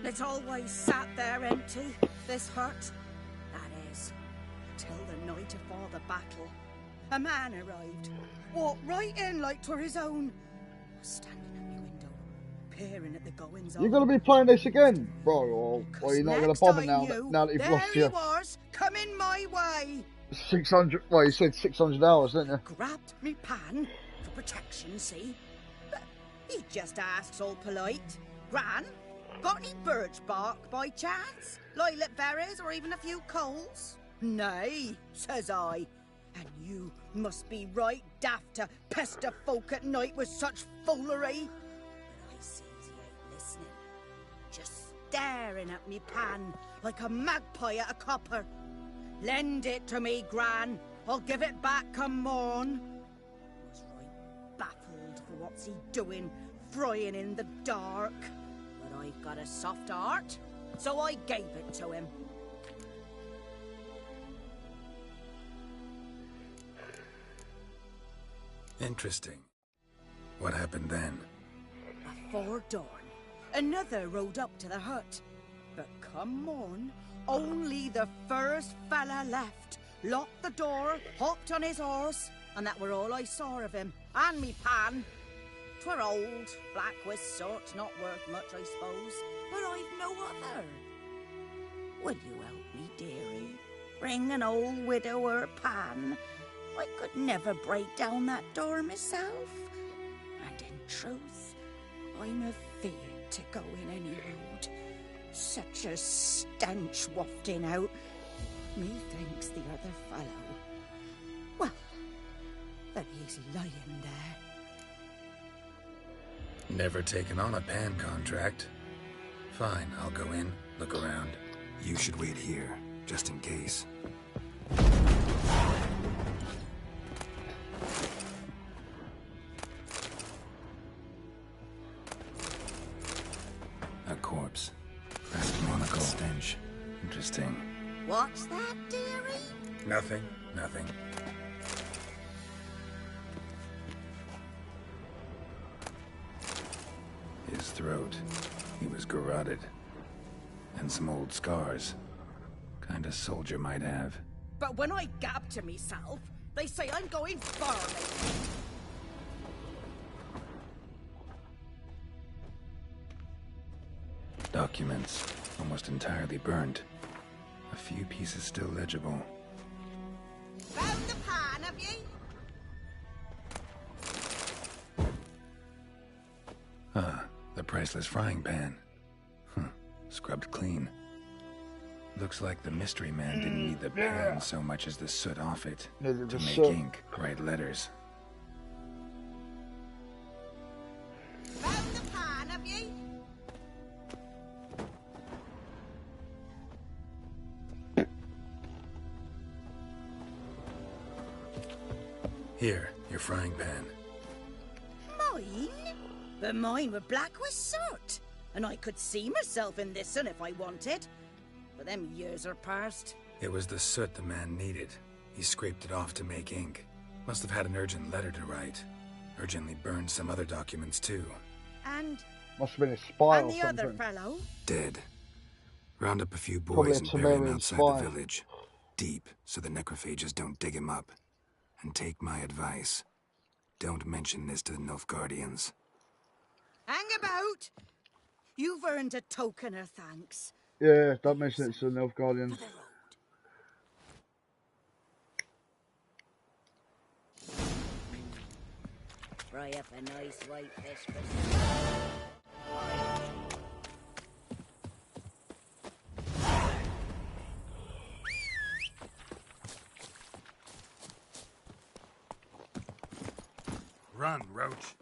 It's always sat there empty, this hut. That is, till the night to father battle. A man arrived, walked right in like 'twere his own. I was standing at my window, peering at the goings on. You're going to be playing this again, bro, or you're not going to bother now that you've there lost he your was, coming my way. 600, well, you said 600 hours, didn't you? Grabbed me pan for protection, see? But he just asks all polite, Gran, got any birch bark by chance? Lilac berries or even a few coals? Nay, says I. And you must be right daft to pester folk at night with such foolery. But I sees he ain't listening. Just staring at me pan like a magpie at a copper. Lend it to me, Gran. I'll give it back come morn. I was right baffled for what's he doing, frying in the dark. But I've got a soft heart, so I gave it to him. Interesting. What happened then? Afore dawn, another rode up to the hut. But come morn, only the first fella left. Locked the door, hopped on his horse, and that were all I saw of him. And me pan. 'Twere old, black with soot, not worth much, I suppose. But I've no other. Will you help me, dearie? Bring an old widower pan. I could never break down that door myself. And in truth, I'm afeard to go in any road. Such a stench wafting out. Methinks the other fellow. Well, that he's lying there. Never taken on a pan contract. Fine, I'll go in, look around. You should wait here, just in case. A corpse. Cracked monocle. Stench. Interesting. What's that, dearie? Nothing. Nothing. His throat. He was garroted. And some old scars. Kind of soldier might have. But when I gab to myself, they say I'm going farming. Documents. Almost entirely burnt. A few pieces still legible. Found the pan, have ye? Ah, the priceless frying pan. Scrubbed clean. Looks like the mystery man didn't need the pan so much as the soot off it. To make ink, write letters. Found the pan, have ye? Here, your frying pan. Mine? But mine were black with soot. And I could see myself in this one if I wanted. But them years are past. It was the soot the man needed. He scraped it off to make ink. Must have had an urgent letter to write. Urgently burned some other documents too. And... Must have been a spy and or the something. other fellow? Dead. Round up a few Probably boys a and bury him Temerian outside spy. the village. Deep, so the necrophages don't dig him up. And take my advice. Don't mention this to the Nilfgaardians. Hang about! You've earned a token of thanks. Yeah, don't mention it to the Nilfgaardians. Fry up a nice white fish for Run, Roach.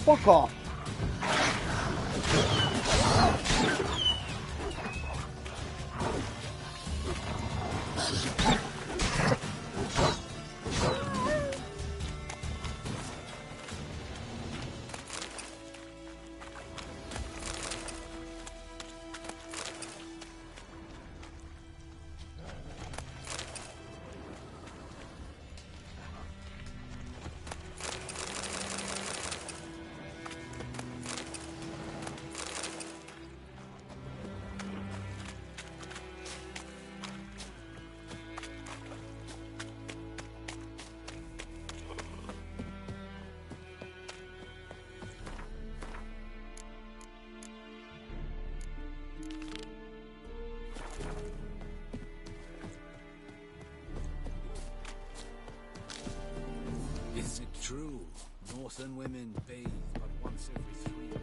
Fuck off. Is it true? Northern women bathe but once every 3 years.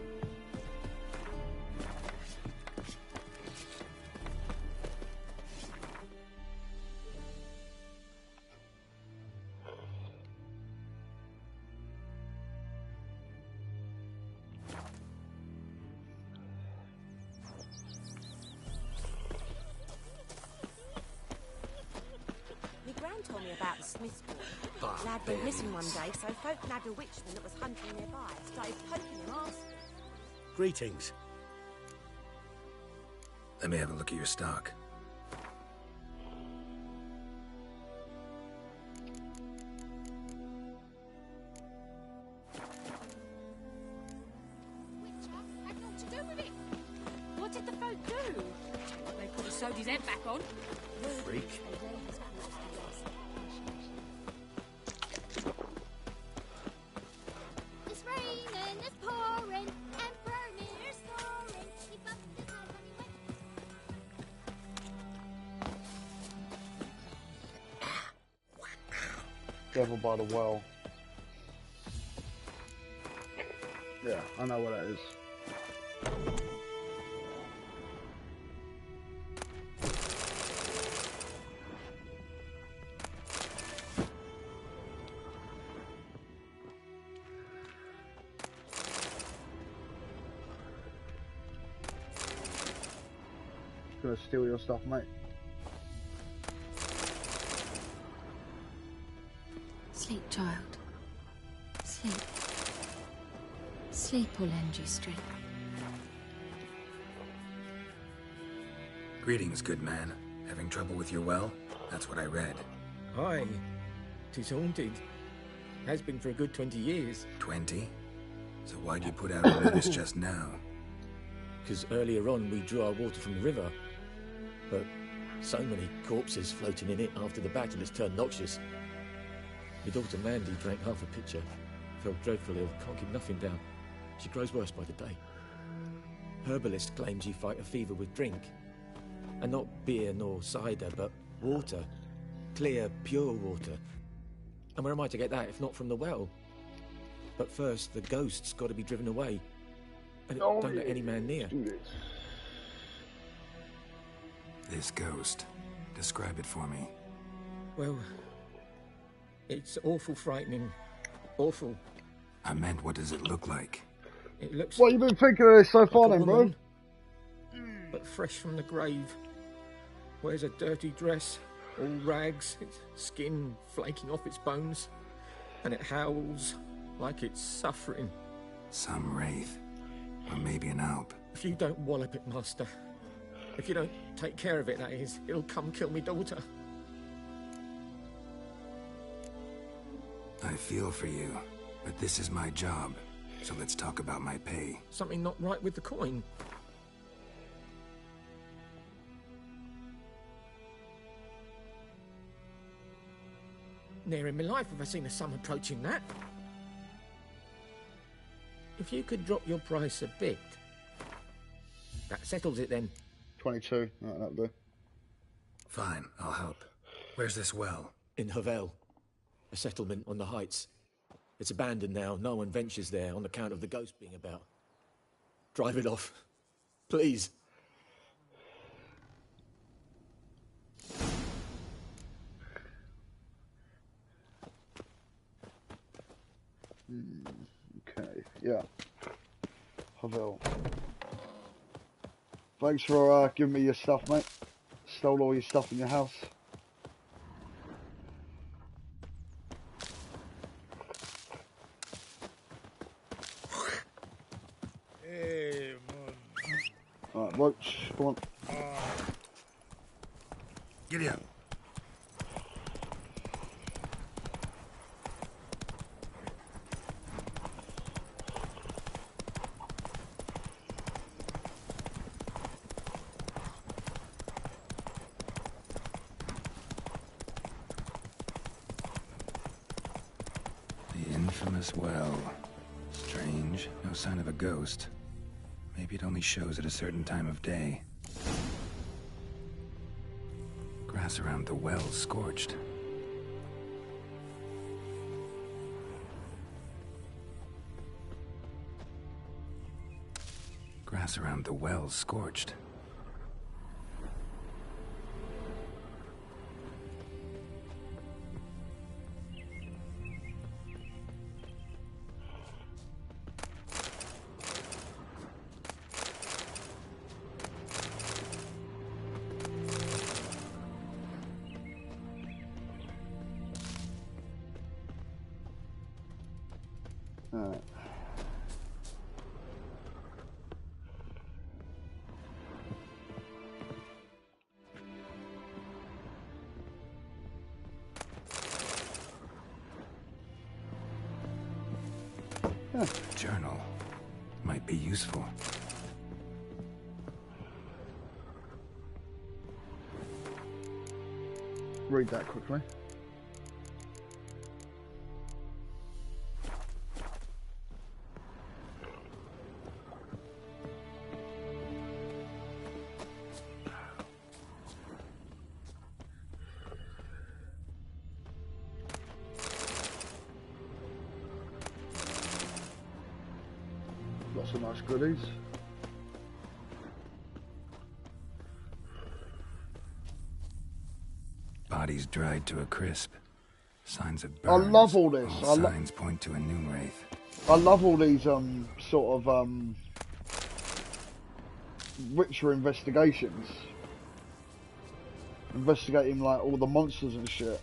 My gran told me about the Smiths boy. Lad went Barbarians. missing one day, so folk nabbed a witchman that was hunting nearby. Started poking him, asking. Greetings. Let me have a look at your stock. Had naught to do with it. What did the folk do? They could have sewed his head back on. Freak. It's raining, it's pouring, and Vermeer's snoring. He bumped his head when he went. Devil by the Well. Yeah, I know what that is. Gonna steal your stuff, mate. Sleep, child. Sleep. Sleep will lend you strength. Greetings, good man. Having trouble with your well? That's what I read. Aye. 'Tis haunted. Has been for a good 20 years. 20? So why'd you put out a notice just now? Because earlier on we drew our water from the river. But so many corpses floating in it after the battle it's turned noxious. My daughter Mandy drank half a pitcher. Felt dreadfully ill, can't keep nothing down. She grows worse by the day. Herbalist claims you fight a fever with drink. And not beer nor cider, but water. Clear, pure water. And where am I to get that if not from the well? But first, the ghost's got to be driven away. And it don't let any man near. This ghost. Describe it for me. Well, it's awful frightening. Awful. I meant, what does it look like? It looks What you been thinking of this so far like a then, bro? woman, but fresh from the grave. Wears a dirty dress, all rags, its skin flaking off its bones. And it howls like it's suffering. Some wraith. Or maybe an alp. If you don't wallop it, master. If you don't take care of it, that is, it'll come kill me daughter. I feel for you, but this is my job. So let's talk about my pay. Something not right with the coin. Ne'er in my life have I seen a sum approaching that. If you could drop your price a bit, that settles it then. 22. Right, that'll do. Fine, I'll help. Where's this well? In Havel, a settlement on the heights. It's abandoned now. No one ventures there on account of the ghost being about. Drive it off, please. Okay, yeah. Havel. Thanks for giving me your stuff, mate. Stole all your stuff in your house. Hey, man. Alright, Roach, come on. Giddy up. The infamous well. Strange. No sign of a ghost. Maybe it only shows at a certain time of day. Grass around the well scorched. Grass around the well scorched. Alright. A journal. Might be useful. Read that quickly. Lots of nice goodies. Bodies dried to a crisp. Signs of I burns. love all this. All signs point to a noon wraith. I love all these sort of Witcher investigations. Investigating like all the monsters and shit.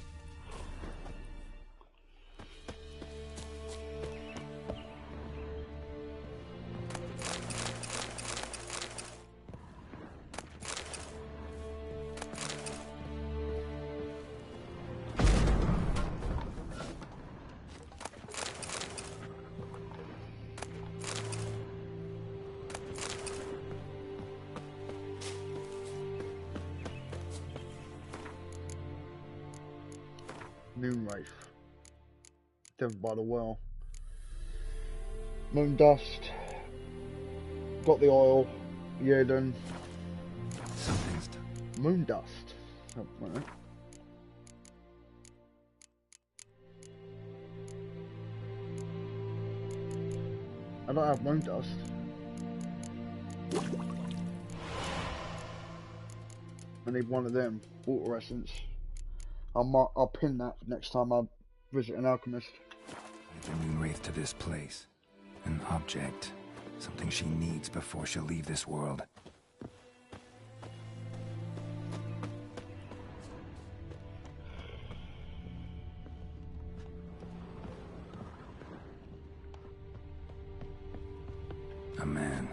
Noon Wraith. Devil by the well. Moon dust. Got the oil. Yeah, then. Something's moon dust. Oh, right. I don't have moon dust. I need one of them. Water essence. I'll pin that next time I visit an alchemist. The noon wraith to this place. An object. Something she needs before she'll leave this world. A man,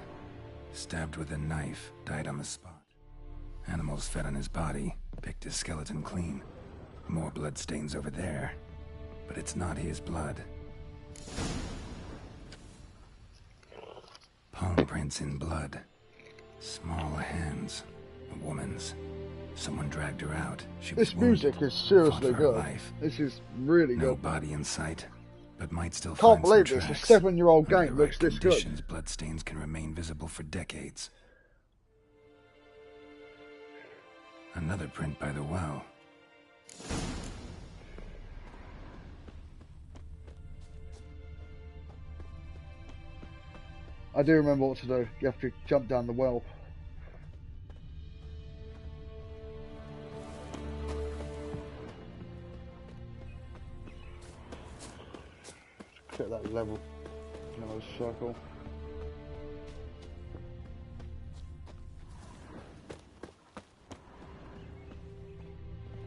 stabbed with a knife, died on the spot. Animals fed on his body, picked his skeleton clean. More blood stains over there, but it's not his blood. Palm prints in blood. Small hands. A woman's. Someone dragged her out. She was This music is seriously good. Life. This is really No good. body in sight, but might still Can't find believe some this. A tracks. 7-year-old Under game the looks right this conditions, good. bloodstains can remain visible for decades. Another print by the well. I do remember what to do. You have to jump down the well. Get that level Another circle.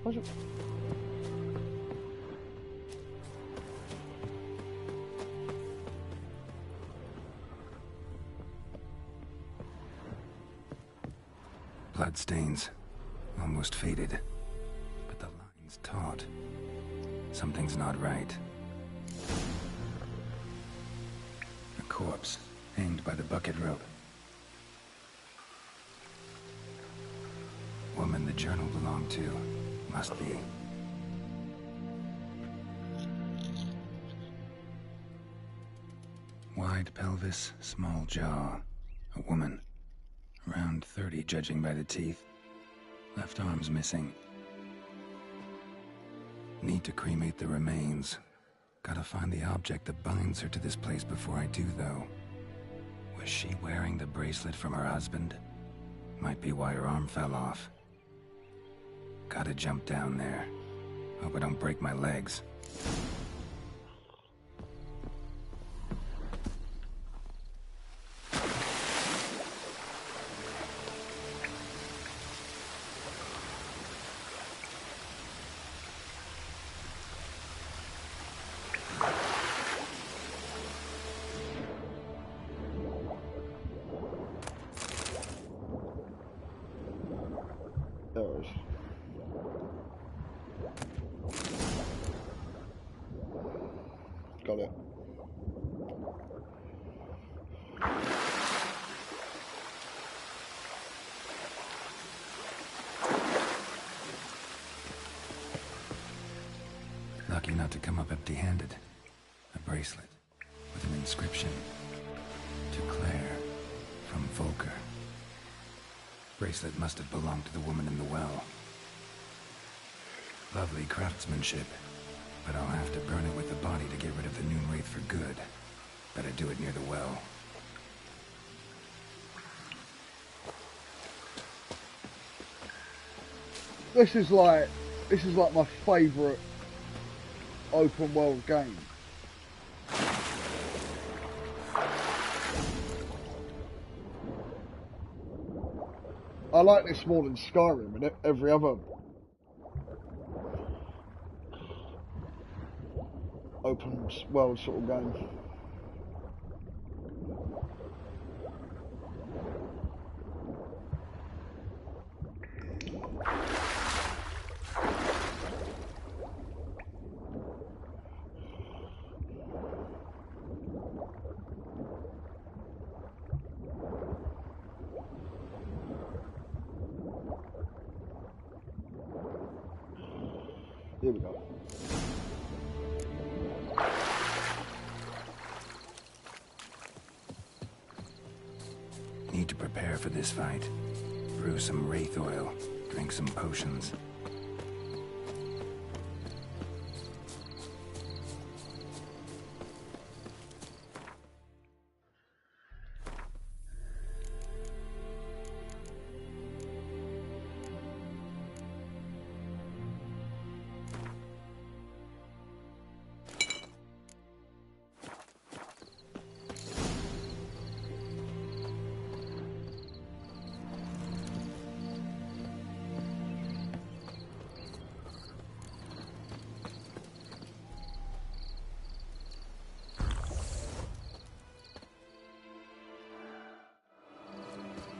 What's it? Bloodstains. Almost faded. But the line's taut. Something's not right. A corpse, hanged by the bucket rope. Woman the journal belonged to. Must be. Wide pelvis, small jaw. A woman. Around 30, judging by the teeth. Left arm's missing. Need to cremate the remains. Gotta find the object that binds her to this place before I do, though. Was she wearing the bracelet from her husband? Might be why her arm fell off. Gotta jump down there. Hope I don't break my legs. Got it. Lucky not to come up empty-handed. A bracelet with an inscription. To Claire, from Volker. Bracelet must have belonged to the woman in the well. Lovely craftsmanship. But I'll have to burn it with the body to get rid of the Noon Wraith for good. Better do it near the well. This is like my favourite open world game. I like this more than Skyrim and every other open world sort of game. Here we go. Need to prepare for this fight. Brew some wraith oil, drink some potions.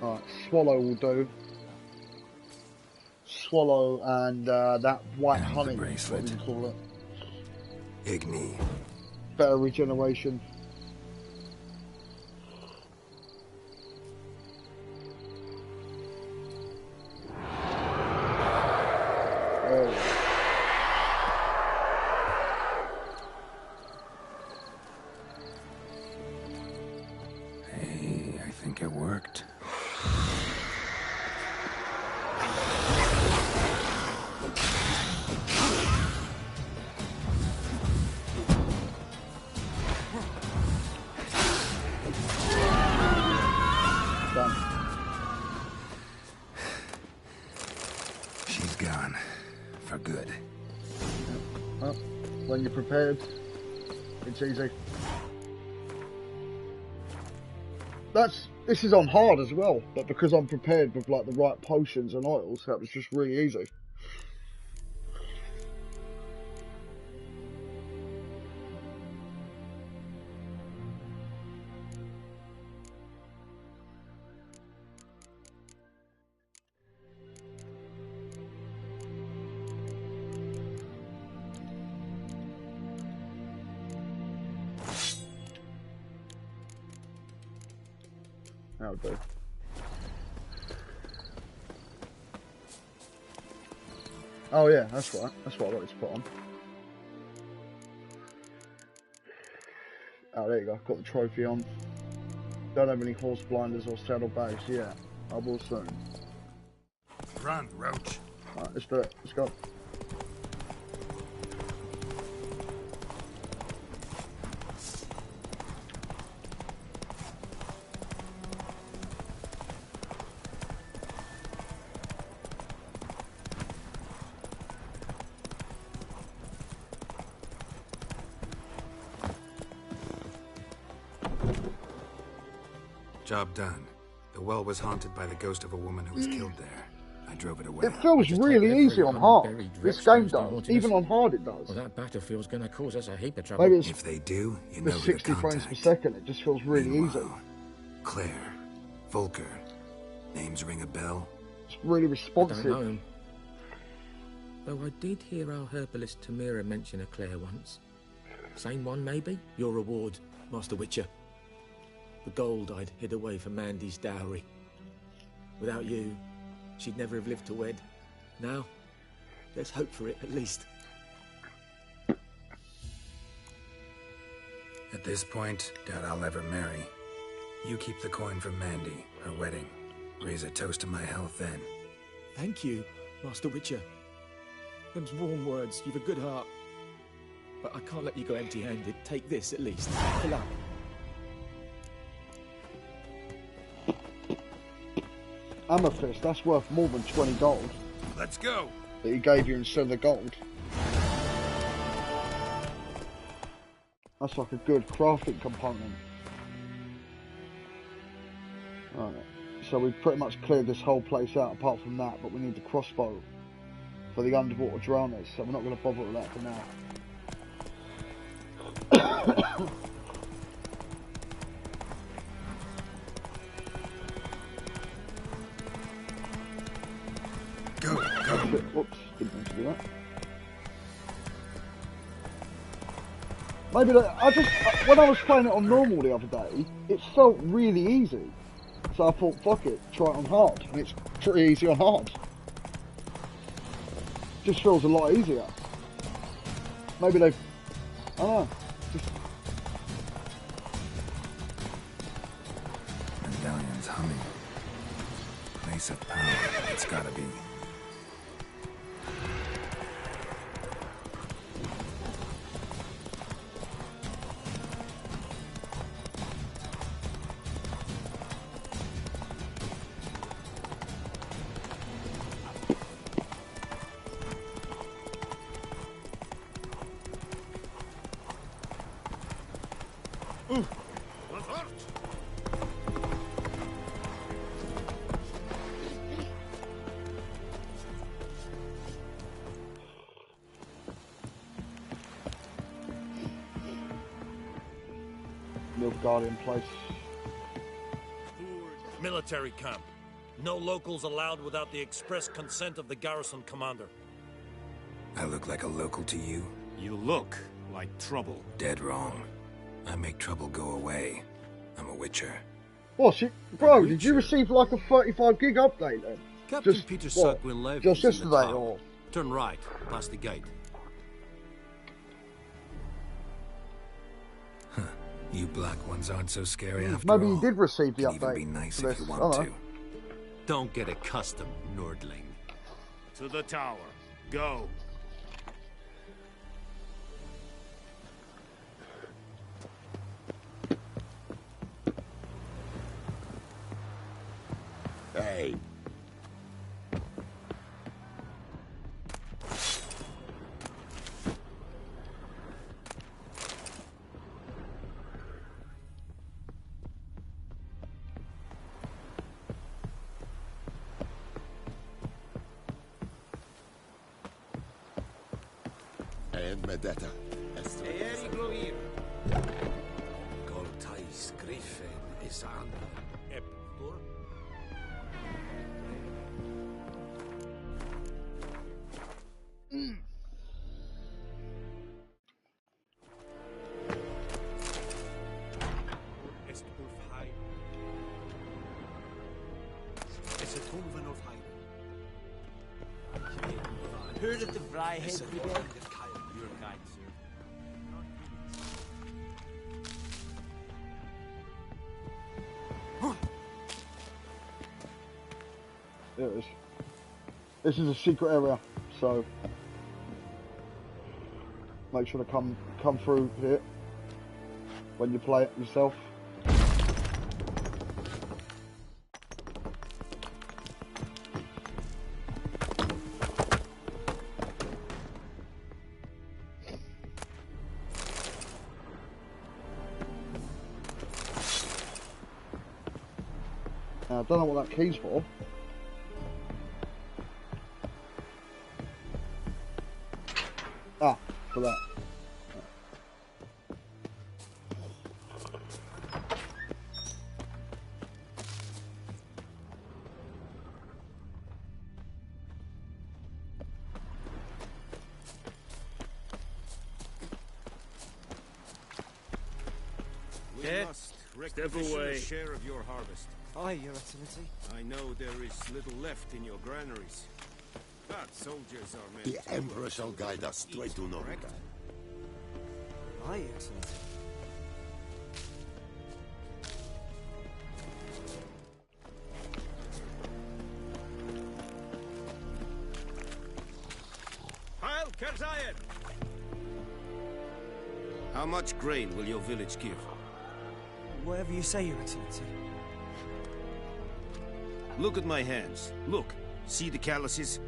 Alright, swallow will do. Swallow and that white And honey, the bracelet. what do you call it? Igni. Better regeneration. There we go. Hey, I think it worked. Done. She's gone. For good. Well, when you're prepared, it's easy. this is on hard as well, but because I'm prepared with like the right potions and oils, that was just really easy. That'll do. Oh yeah, that's right. That's what I wanted to put on. Oh, there you go. Got the trophy on. Don't have any horse blinders or saddlebags yet. I will soon. Run, Roach. Alright, let's do it. Let's go. Job done. The well was haunted by the ghost of a woman who was killed there. I drove it away. It feels really easy on hard. This game does. Even on hard it does. Well, that battlefield's going to cause us a heap of trouble. Maybe it's if they do, you the know 60 the frames per second. It just feels really easy. Claire, Volker, names ring a bell? It's really responsive. I don't know him. Though I did hear our herbalist Tamira mention a Claire once. Same one, maybe? Your reward, Master Witcher. The gold I'd hid away for Mandy's dowry. Without you, she'd never have lived to wed. Now, there's hope for it, at least. At this point, doubt I'll ever marry. You keep the coin from Mandy, her wedding. Raise a toast to my health then. Thank you, Master Witcher. Them's warm words. You've a good heart. But I can't let you go empty-handed. Take this, at least. Fill up. Amethyst, that's worth more than 20 gold. Let's go. That he gave you instead of the gold. That's like a good crafting component. Alright, so we've pretty much cleared this whole place out apart from that, but we need the crossbow for the underwater drowners, so we're not going to bother with that for now. Go. Whoops, didn't mean to do that. Maybe when I was playing it on normal the other day, it felt really easy. So I thought, fuck it, try it on hard. And it's pretty easy on hard. Just feels a lot easier. Maybe I don't know. Medallion's humming. Place of power, it's gotta be. Guardian place. Military camp. No locals allowed without the express consent of the garrison commander. I look like a local to you? You look like trouble. Dead wrong. I make trouble go away. I'm a witcher. What, bro, did you receive like a 35 gig update then? Captain Peter Sackville Levy. Just yesterday or? Turn right, past the gate. You black ones aren't so scary after Maybe all. you did receive the Can update. Even be nice for if this. you want to. Don't get accustomed, Nordling. To the tower. Go. Hey. Medetta. Goltais Griffin is an Eptor. Est Ulfheim. Es est Ulven Ulfheim. Heard of the Vryhead Brigade? You're kind, sir. There it is. This is a secret area, so make sure to come through here when you play it yourself. Now, I don't know what that key's for. Ah, for that. We must requisition a share of your harvest. Aye, Your Excellency. I know there is little left in your granaries, but soldiers are meant The to Emperor work shall guide us straight to Norika. Aye, Your Excellency. Heil Kerzayen! How much grain will your village give? Whatever you say, Your Excellency. Look at my hands. Look. See the calluses?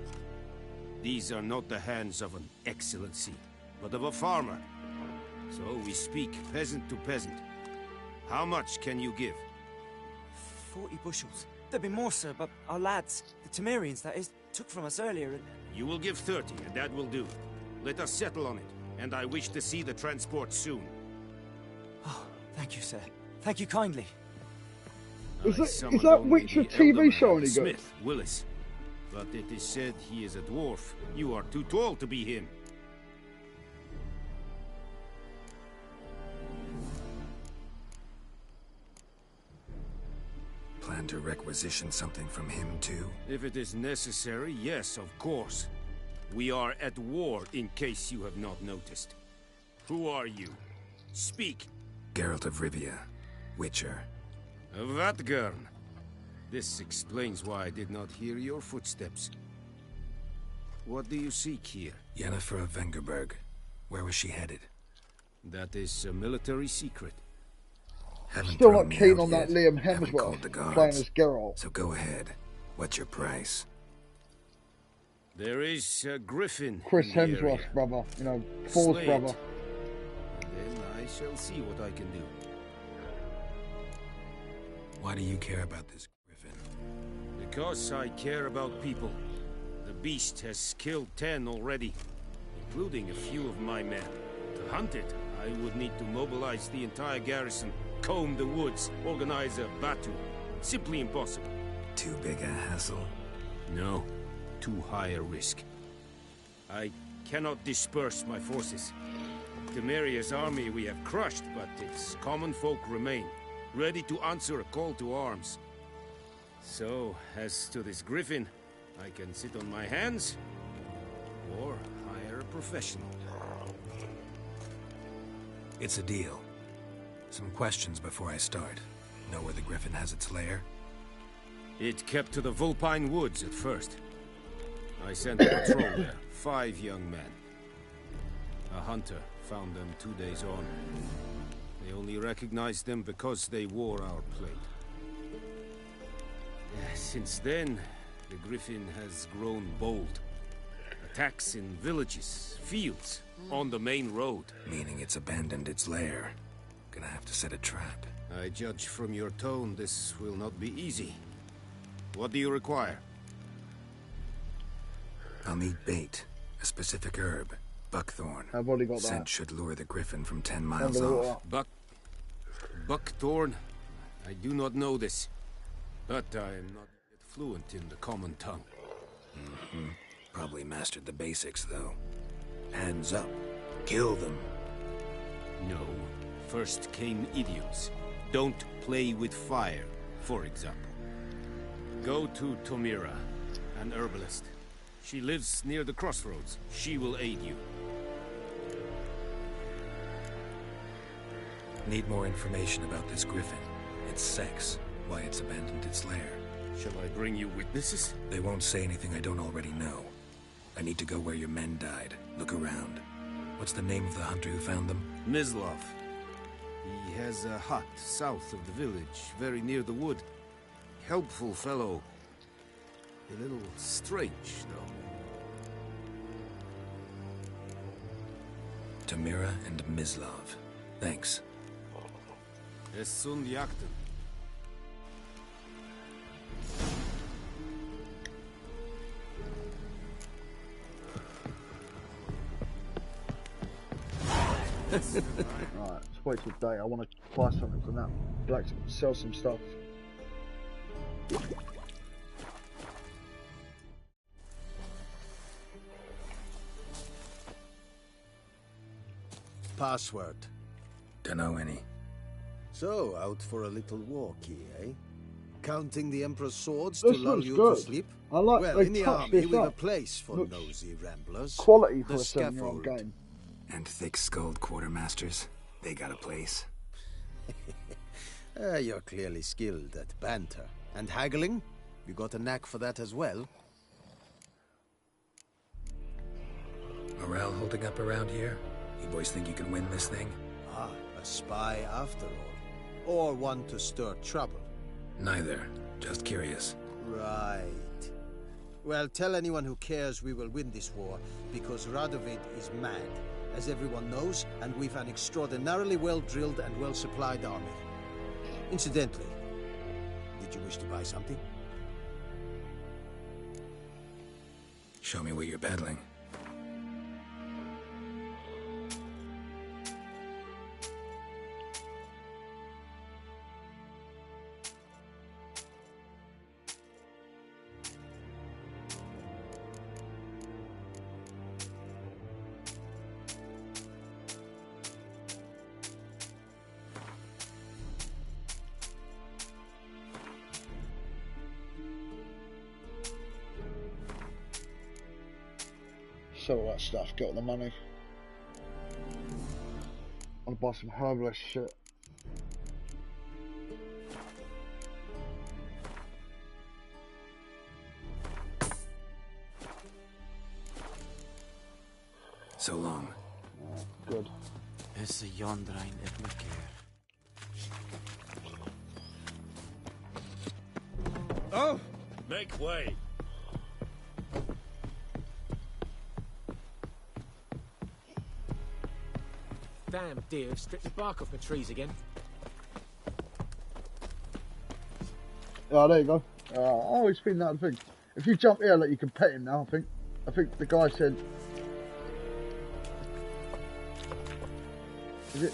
These are not the hands of an excellency, but of a farmer. So we speak peasant to peasant. How much can you give? 40 bushels. There'd be more, sir, but our lads, the Temerians, that is, took from us earlier and... You will give 30, and that will do. Let us settle on it, and I wish to see the transport soon. Oh, thank you, sir. Thank you kindly. Is that Witcher TV show any good? Smith, Willis. But it is said he is a dwarf. You are too tall to be him. Plan to requisition something from him, too? If it is necessary, yes, of course. We are at war, in case you have not noticed. Who are you? Speak. Geralt of Rivia, Witcher. Vatgern. This explains why I did not hear your footsteps. What do you seek here? Yennefer of Vengerberg. Where was she headed? That is a military secret. Still not keen on that Liam Hemsworth playing as Geralt. So go ahead. What's your price? There is a griffin. Chris in the Hemsworth's area. brother, you know, Thor's Slay it. brother. Then I shall see what I can do. Why do you care about this griffin? Because I care about people. The beast has killed 10 already, including a few of my men. To hunt it, I would need to mobilize the entire garrison, comb the woods, organize a batu. Simply impossible. Too big a hassle? No, too high a risk. I cannot disperse my forces. Temeria's army we have crushed, but its common folk remain, ready to answer a call to arms. So, as to this griffin, I can sit on my hands, or hire a professional. It's a deal. Some questions before I start. Know where the griffin has its lair? It kept to the Vulpine Woods at first. I sent a patrol there, 5 young men. A hunter found them 2 days on. They only recognized them because they wore our plate. Since then, the griffin has grown bold. Attacks in villages, fields, on the main road. Meaning it's abandoned its lair. Gonna have to set a trap. I judge from your tone this will not be easy. What do you require? I'll need bait, a specific herb, Buckthorn. I've already got Scent that. should lure the griffin from 10 miles Under the off. water. Buckthorn? I do not know this, but I am not yet fluent in the common tongue. Mm-hmm. Probably mastered the basics, though. Hands up. Kill them. No. First came idioms. Don't play with fire, for example. Go to Tomira, an herbalist. She lives near the crossroads. She will aid you. Need more information about this griffin. Its sex, why it's abandoned its lair. Shall I bring you witnesses? They won't say anything I don't already know. I need to go where your men died. Look around. What's the name of the hunter who found them? Mislav. He has a hut south of the village, very near the wood. Helpful fellow. A little strange, though. Tomira and Mislav. Thanks. Es sunt jagten. Right, let's wait till day. I want to buy something from that blacksmith, sell some stuff. Password. Dunno any. So, out for a little walkie, eh? Counting the Emperor's swords This to lull looks you good. to sleep? I like well, they in the touched army, this we've a up. place for Looks nosy ramblers. Quality for The a 7-year-old scaffold. game. And thick-skulled quartermasters. They got a place. You're clearly skilled at banter. And haggling? You got a knack for that as well? Morale holding up around here? You boys think you can win this thing? Ah, a spy after all. Or one to stir trouble. Neither. Just curious. Right. Well, tell anyone who cares we will win this war, because Radovid is mad, as everyone knows, and we've an extraordinarily well-drilled and well-supplied army. Incidentally, did you wish to buy something? Show me what you're peddling. Sell all that stuff, get all the money. I want to buy some herbalist shit. So long. Good. Is the yonder ain't it me care. Oh! Make way! Damn deer, stripped the bark off the trees again. Oh, there you go. I always think that thing. If you jump here, like you can pet him now. I think the guy said. Is it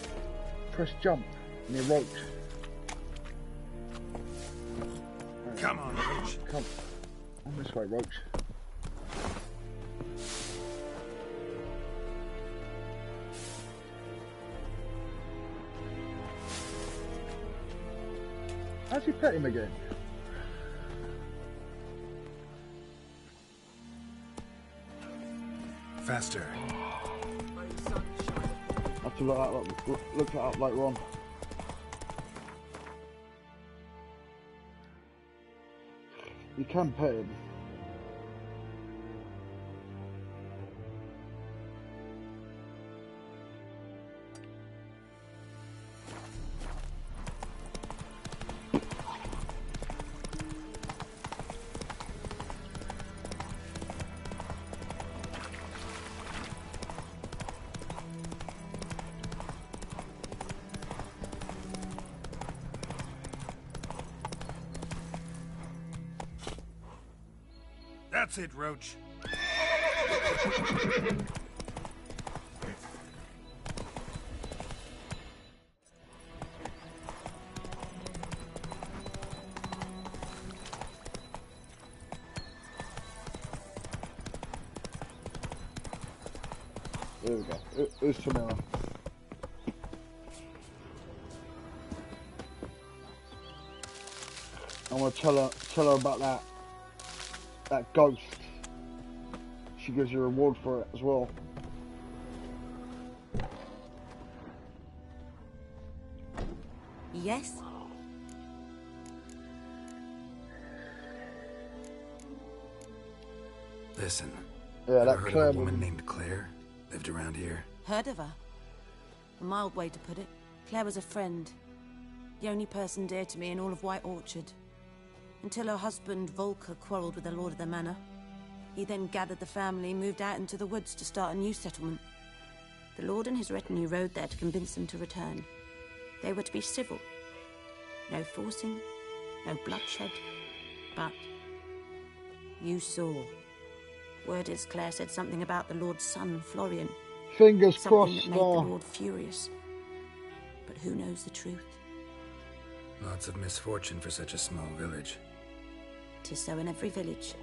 press jump near Roach? Come on, Roach. Come on this way, Roach. How's he pet him again? Faster. I have to look that up later on. You can pet him. That's it, Roach. Here we go. Who's Tamara? I want to tell her about that ghost. She gives you a reward for it as well. Yes? Listen. Yeah, ever that heard Claire of a woman woman. named Claire? Lived around here? Heard of her? A mild way to put it. Claire was a friend. The only person dear to me in all of White Orchard. Until her husband, Volker, quarreled with the lord of the manor. He then gathered the family and moved out into the woods to start a new settlement. The lord and his retinue rode there to convince them to return. They were to be civil. No forcing, no bloodshed. But you saw. Word is Claire said something about the lord's son, Florian. Fingers Something crossed. that made the lord furious. But who knows the truth? Lots of misfortune for such a small village. 'Tis so in every village.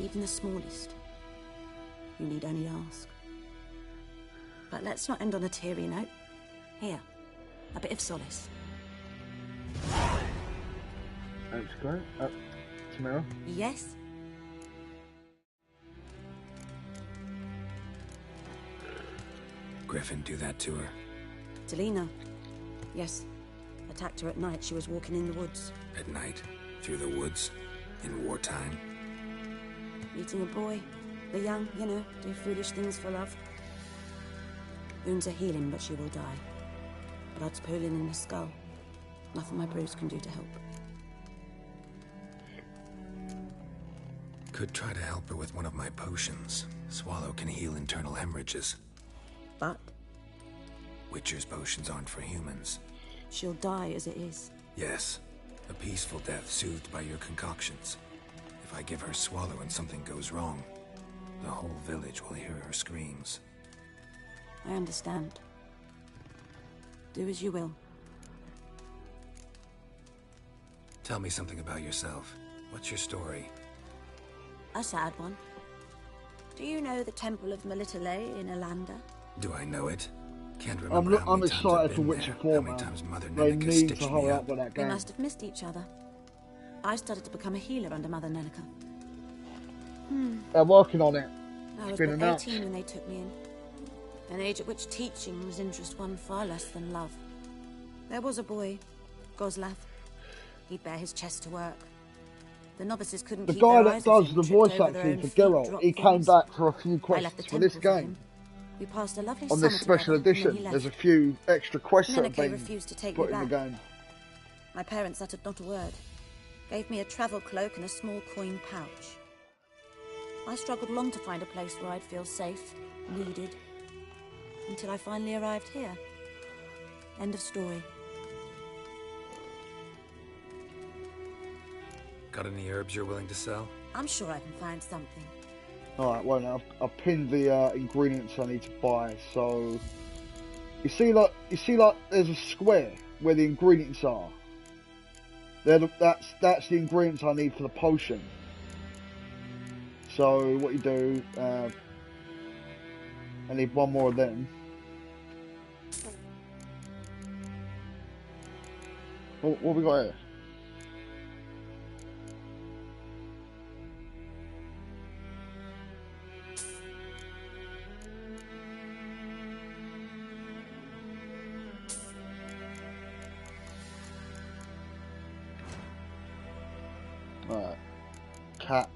Even the smallest. You need only ask. But let's not end on a teary note. Here, a bit of solace. Thanks, Claire. Tamara? Yes? Griffin do that to her? Delina. Yes. Attacked her at night. She was walking in the woods. At night? Through the woods? In wartime? Meeting a boy. The young, you know, do foolish things for love. Wounds are healing, but she will die. Blood's pooling in the skull. Nothing my brews can do to help. Could try to help her with one of my potions. Swallow can heal internal hemorrhages. But? Witcher's potions aren't for humans. She'll die as it is. Yes. A peaceful death soothed by your concoctions. If I give her Swallow and something goes wrong, the whole village will hear her screams. I understand. Do as you will. Tell me something about yourself. What's your story? A sad one. Do you know the Temple of Melitele in Alanda? Do I know it? Can't remember how I'm many times excited I've for been Witcher there, 4, how many man. times Mother They Nenneker need stitched to me hurry up. up with that We game. must have missed each other. I started to become a healer under Mother Nenneker. They're working on it. I It's was been but announced. 18 when they took me in. An age at which teaching was interest one far less than love. There was a boy, Goslav. He'd bear his chest to work. The novices couldn't The keep guy their that eyes off does him, the tripped voice over their acting own for feet, Geralt, dropped he came things. back for a few I left the quests for this temple for game. him. We passed a lovely On summer this special together, and then he edition, left. there's a few extra quests that have Nenneker been refused to take put me in the back. game. My parents uttered not a word. Gave me a travel cloak and a small coin pouch. I struggled long to find a place where I'd feel safe, needed, until I finally arrived here. End of story. Got any herbs you're willing to sell? I'm sure I can find something. Alright, well now, I've pinned the ingredients I need to buy, so... You see like there's a square where the ingredients are. That's the ingredients I need for the potion. So what you do, I need one more of them. What we got here? Alright. Cat.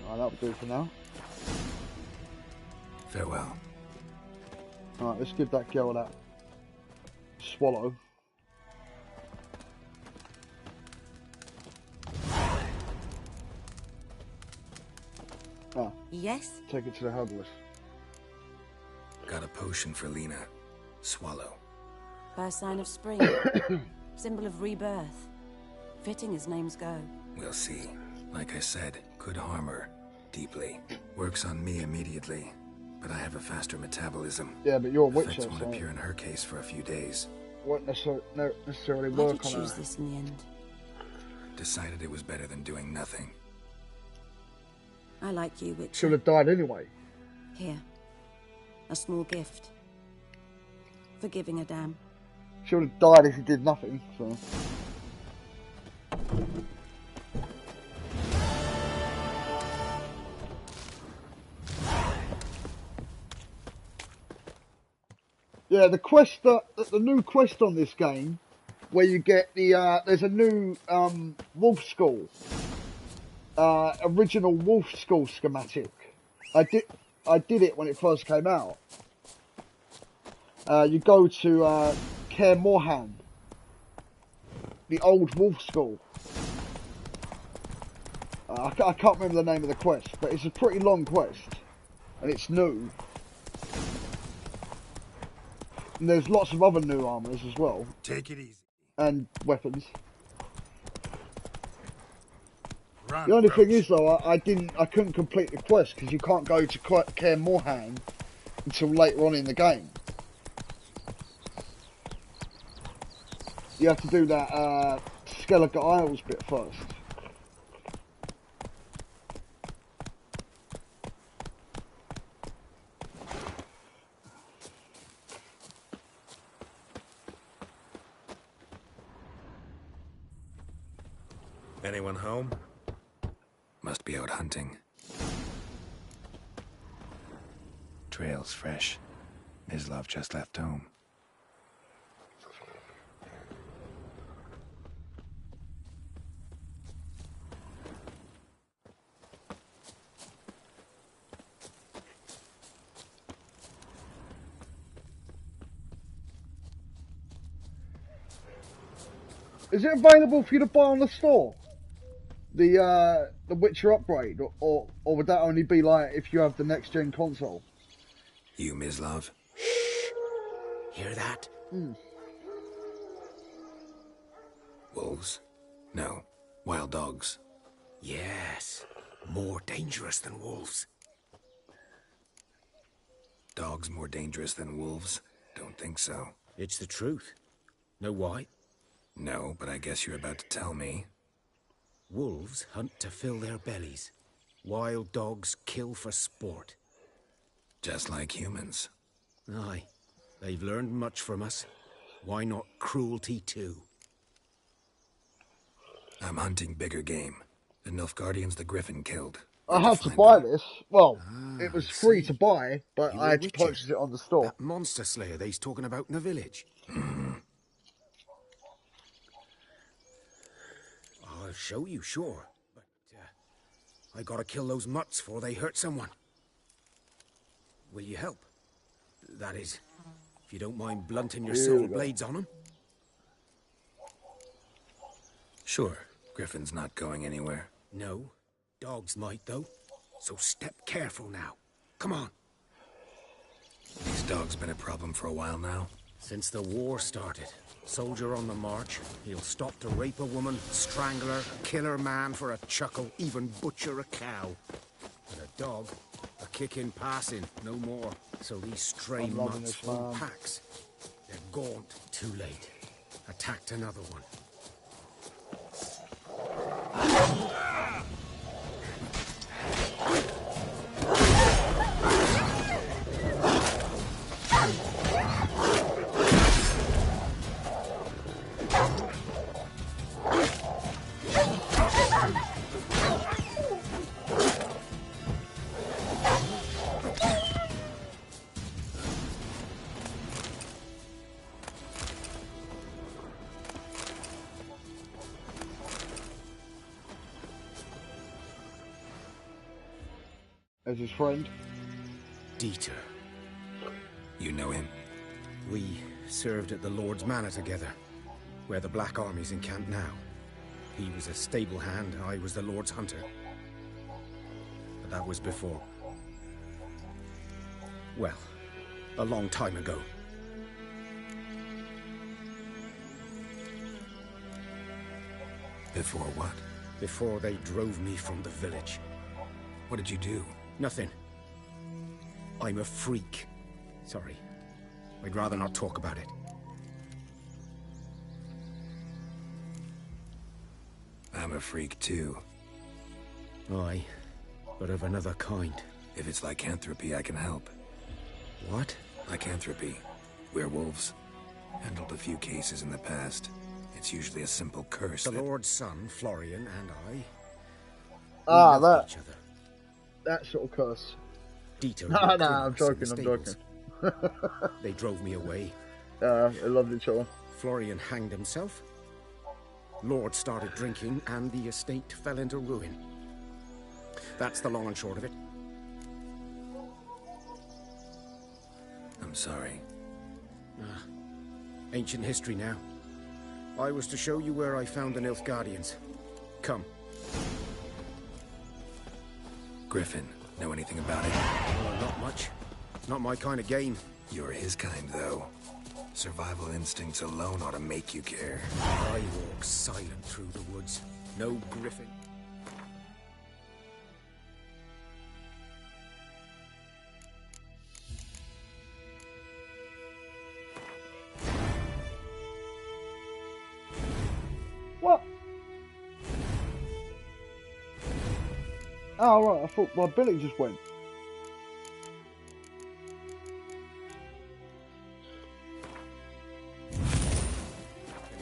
That'll do for now. Farewell. Alright, let's give that girl that swallow. Ah, Yes? take it to the herbalist. Got a potion for Lena. Swallow. First sign of spring. Symbol of rebirth. Fitting as names go. We'll see. Like I said, could harm her. Deeply. Works on me immediately, but I have a faster metabolism. Yeah, but you're a witcher, Effects won't so appear in her case for a few days. won't necessarily Why work did you on choose her. this in the end? Decided it was better than doing nothing. I like you, Witcher. She would have died anyway. Here. A small gift. For giving a damn. She would have died if he did nothing, so. Yeah, the quest, the new quest on this game, where you get the, there's a new, wolf skull. Original wolf skull schematic. I did it when it first came out. You go to, Kaer Morhen. The old wolf skull. I can't remember the name of the quest, but it's a pretty long quest. And it's new. And there's lots of other new armors as well. Take it easy. And weapons. Run, The only Roach. thing is though, I couldn't complete the quest because you can't go to Kaer Morhen until later on in the game. You have to do that Skellige Isles bit first. Anyone home? Must be out hunting. Trail's fresh. Mislav just left home. Is it available for you to buy on the store? The Witcher upgrade, or would that only be like if you have the next gen console? You, Mislav? Hear that? Wolves? No. Wild dogs. Yes. More dangerous than wolves. Dogs more dangerous than wolves? Don't think so. It's the truth. Know why? No, but I guess you're about to tell me. Wolves hunt to fill their bellies. Wild dogs kill for sport. Just like humans. Aye. They've learned much from us. Why not cruelty too? I'm hunting bigger game. The Nilfgaardians the Griffin killed. I had to buy this. Well, it was free to buy, but You I were had to Witcher. purchase it on the store. That monster slayer they's talking about in the village. I'll show you, sure. But I gotta kill those mutts before they hurt someone. Will you help? That is, if you don't mind blunting your Here silver we go. blades on them. Sure. Griffin's not going anywhere. No. Dogs might, though. So step careful now. Come on. These dogs been a problem for a while now. Since the war started, soldier on the march, he'll stop to rape a woman, strangle her, kill her man for a chuckle, even butcher a cow. But a dog, a kick in passing, no more. So these stray I'm loving mutts this, form man. packs. They're gaunt, too late. Attacked another one. As his friend. Dieter. You know him? We served at the Lord's Manor together, where the Black Army's encamped now. He was a stable hand, I was the Lord's hunter. But that was before. Well, a long time ago. Before what? Before they drove me from the village. What did you do? Nothing. I'm a freak. Sorry. I'd rather not talk about it. I'm a freak too. Aye, but of another kind. If it's lycanthropy, I can help. What? Lycanthropy. Werewolves. Handled a few cases in the past. It's usually a simple curse. The Lord's son, Florian, and I... that sort of curse. Dieter. No, I'm joking, I'm joking. They drove me away. I loved each other. Florian hanged himself. Lord started drinking, and the estate fell into ruin. That's the long and short of it. I'm sorry. Ancient history now. I was to show you where I found the Nilfgaardians. Come. Griffin, know anything about it? Well, not much. It's not my kind of game. You're his kind, though. Survival instincts alone ought to make you care. I walk silent through the woods. No Griffin. What? Oh, right, I thought my Billy just went.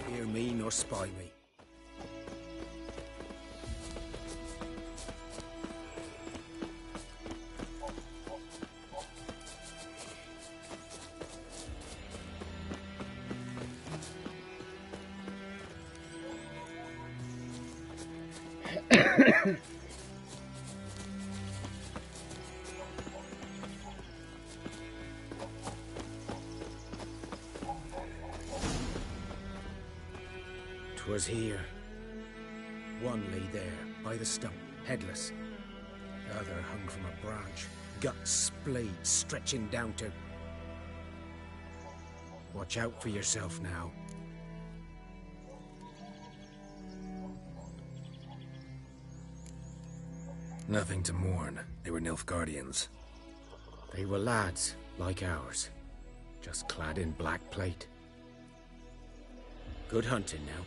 Hear me nor spy me. Was here. One lay there, by the stump, headless. The other hung from a branch, guts splayed, stretching down to... Watch out for yourself now. Nothing to mourn. They were Nilfgaardians. They were lads, like ours. Just clad in black plate. Good hunting now.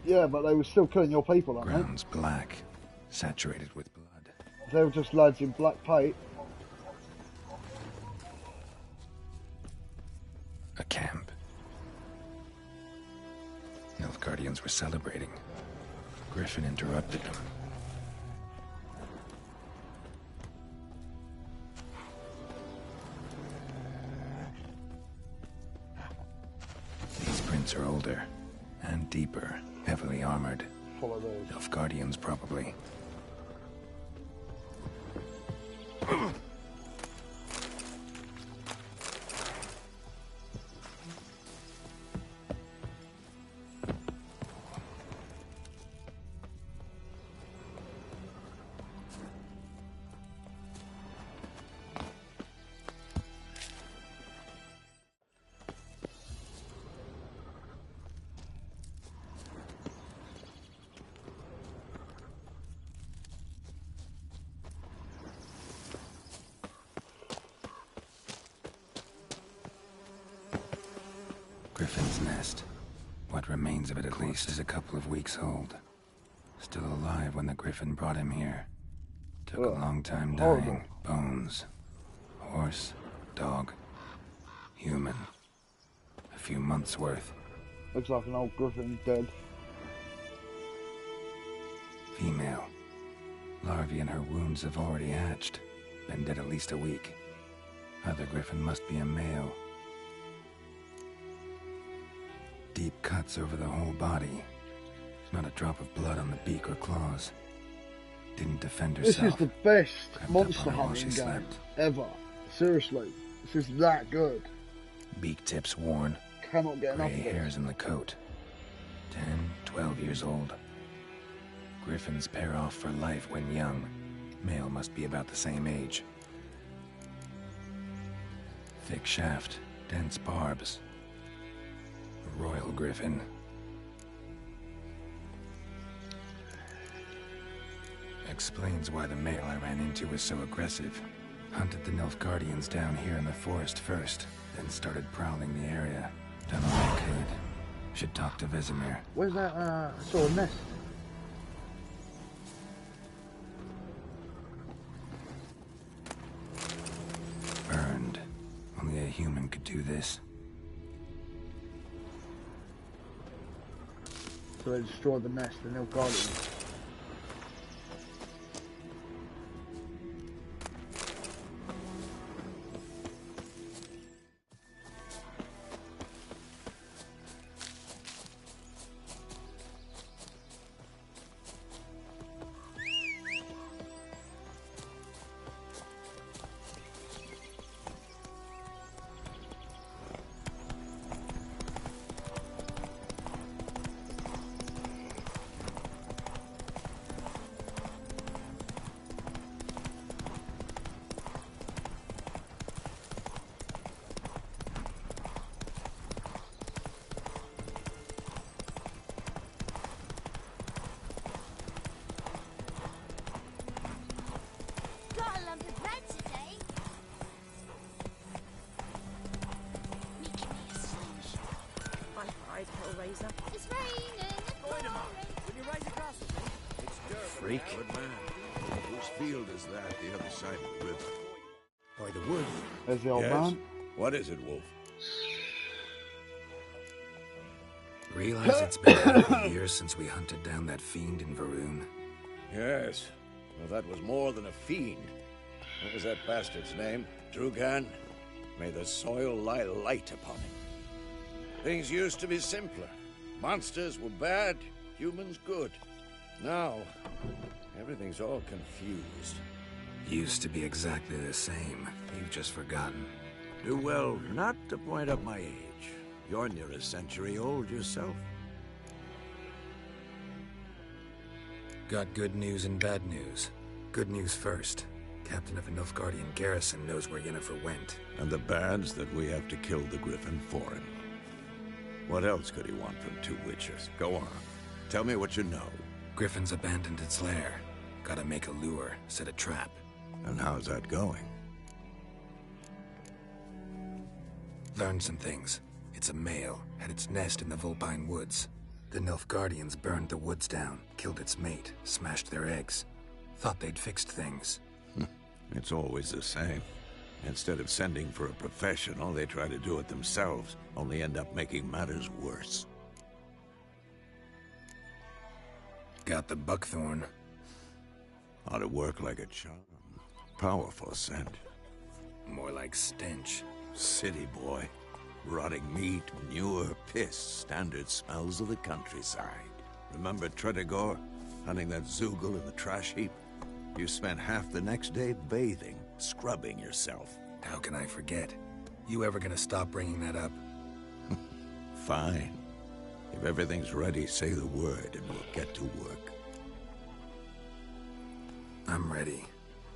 Yeah, but they were still killing your people, aren't Ground's black, saturated with blood. they? They were just lads in black plate. A camp. Nilfgaardians were celebrating. Griffin interrupted them. These prints are older and deeper, heavily armored. Follow those. Nilfgaardians, probably. Griffin's nest. What remains of it, at least, is a couple of weeks old. Still alive when the Griffin brought him here. Took a long time dying. Bones. Horse. Dog. Human. A few months' worth. Looks like an old Griffin dead. Female. Larvae in her wounds have already hatched. Been dead at least a week. Other Griffin must be a male. Deep cuts over the whole body. Not a drop of blood on the beak or claws. Didn't defend herself. This is the best Crept monster up on her while hunting she game slept. ever. Seriously, this is that good. Beak tips worn. Cannot get enough Gray of it. hairs in the coat. 10, 12 years old. Griffins pair off for life when young. Male must be about the same age. Thick shaft, dense barbs. A royal griffin. explains why the male I ran into was so aggressive. Hunted the Nilfgaardians down here in the forest first, then started prowling the area. Done all I could. Should talk to Vesemir. Where's that, I saw a nest. Burned. Only a human could do this. So they destroyed the nest, the Nilfgaardians. It's raining. Will you rise across with me? It's Dermot. Freak. Good man. Whose field is that, the other side of the river? By the wood. There's the old Yes. man. What is it, Wolf? Realize it's been half a year since we hunted down that fiend in Varun. Yes. Well, that was more than a fiend. What was that bastard's name? Drugan? May the soil lie light upon him. Things used to be simpler. Monsters were bad, humans good. Now, everything's all confused. Used to be exactly the same. You've just forgotten. Do well not to point up my age. You're near a century old yourself. Got good news and bad news. Good news first. Captain of a Nilfgaardian garrison knows where Yennefer went. And the bad's that we have to kill the Griffin for him. What else could he want from two witchers? Go on. Tell me what you know. Griffin's abandoned its lair. Gotta make a lure, set a trap. And how's that going? Learned some things. It's a male, had its nest in the Vulpine Woods. The Nilfgaardians burned the woods down, killed its mate, smashed their eggs. Thought they'd fixed things. It's always the same. Instead of sending for a professional, they try to do it themselves, only end up making matters worse. Got the buckthorn. Ought to work like a charm. Powerful scent. More like stench. City boy. Rotting meat, manure, piss, standard smells of the countryside. Remember Tretogor? Hunting that Zoogle in the trash heap? You spent half the next day bathing, scrubbing yourself. How can I forget? You ever gonna stop bringing that up? Fine. If everything's ready, say the word and we'll get to work. I'm ready.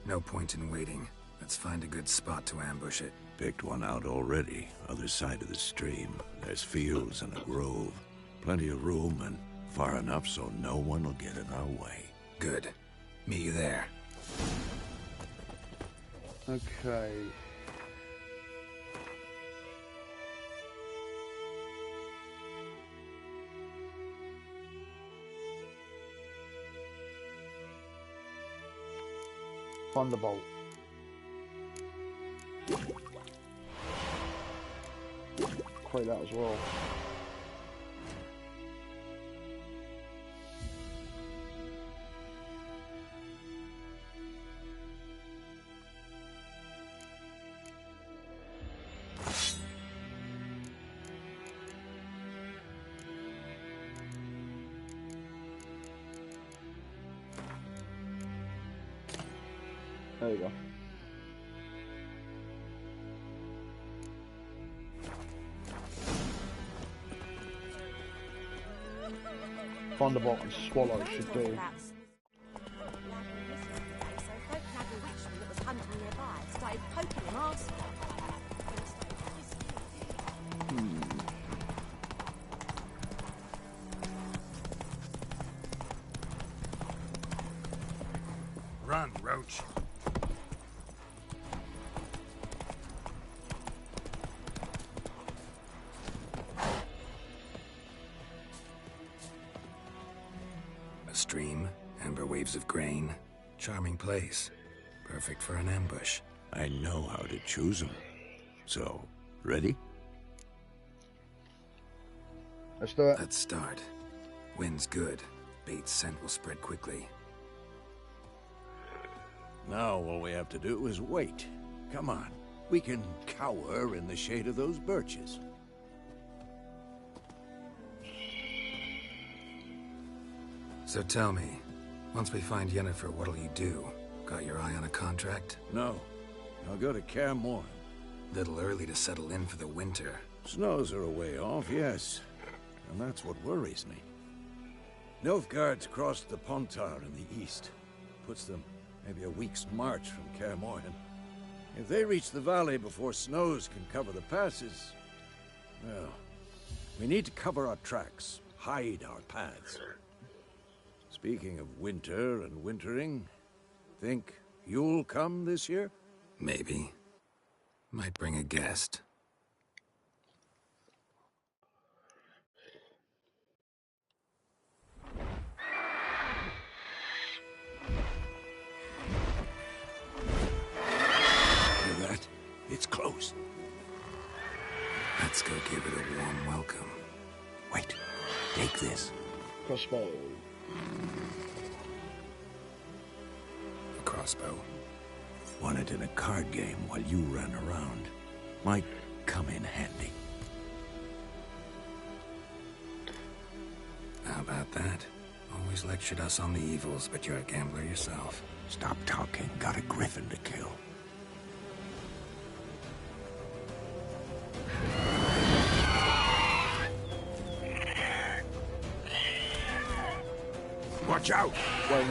No point in waiting. Let's find a good spot to ambush it. Picked one out already, other side of the stream. There's fields and a grove. Plenty of room and far enough so no one will get in our way. Good. Meet you there. Okay. Thunderbolt. Play that as well. There you go. Thunderbolt and Swallow should do. So folk nabbed a witchman that was hunting nearby, started poking him, asking. done, Roach. A stream, amber waves of grain. Charming place. Perfect for an ambush. I know how to choose them. So, ready? Let's do it. Let's start. Wind's good. Bait's scent will spread quickly. Now all we have to do is wait. Come on. We can cower in the shade of those birches. So tell me, once we find Yennefer, what'll you do? Got your eye on a contract? No. I'll go to Kaer Morhen. Little early to settle in for the winter. Snows are a way off, yes. And that's what worries me. Nilfgaard's crossed the Pontar in the east. Puts them maybe a week's march from Kaer Morhen. If they reach the valley before snows can cover the passes, well, we need to cover our tracks, hide our paths. Speaking of winter and wintering, think you'll come this year? Maybe. Might bring a guest. Hear that? It's close. Let's go give it a warm welcome. Wait, take this. Crossbow. A crossbow. Won it in a card game while you ran around. Might come in handy. How about that? Always lectured us on the evils, but you're a gambler yourself. Stop talking. Got a griffin to kill. Watch out! Wait,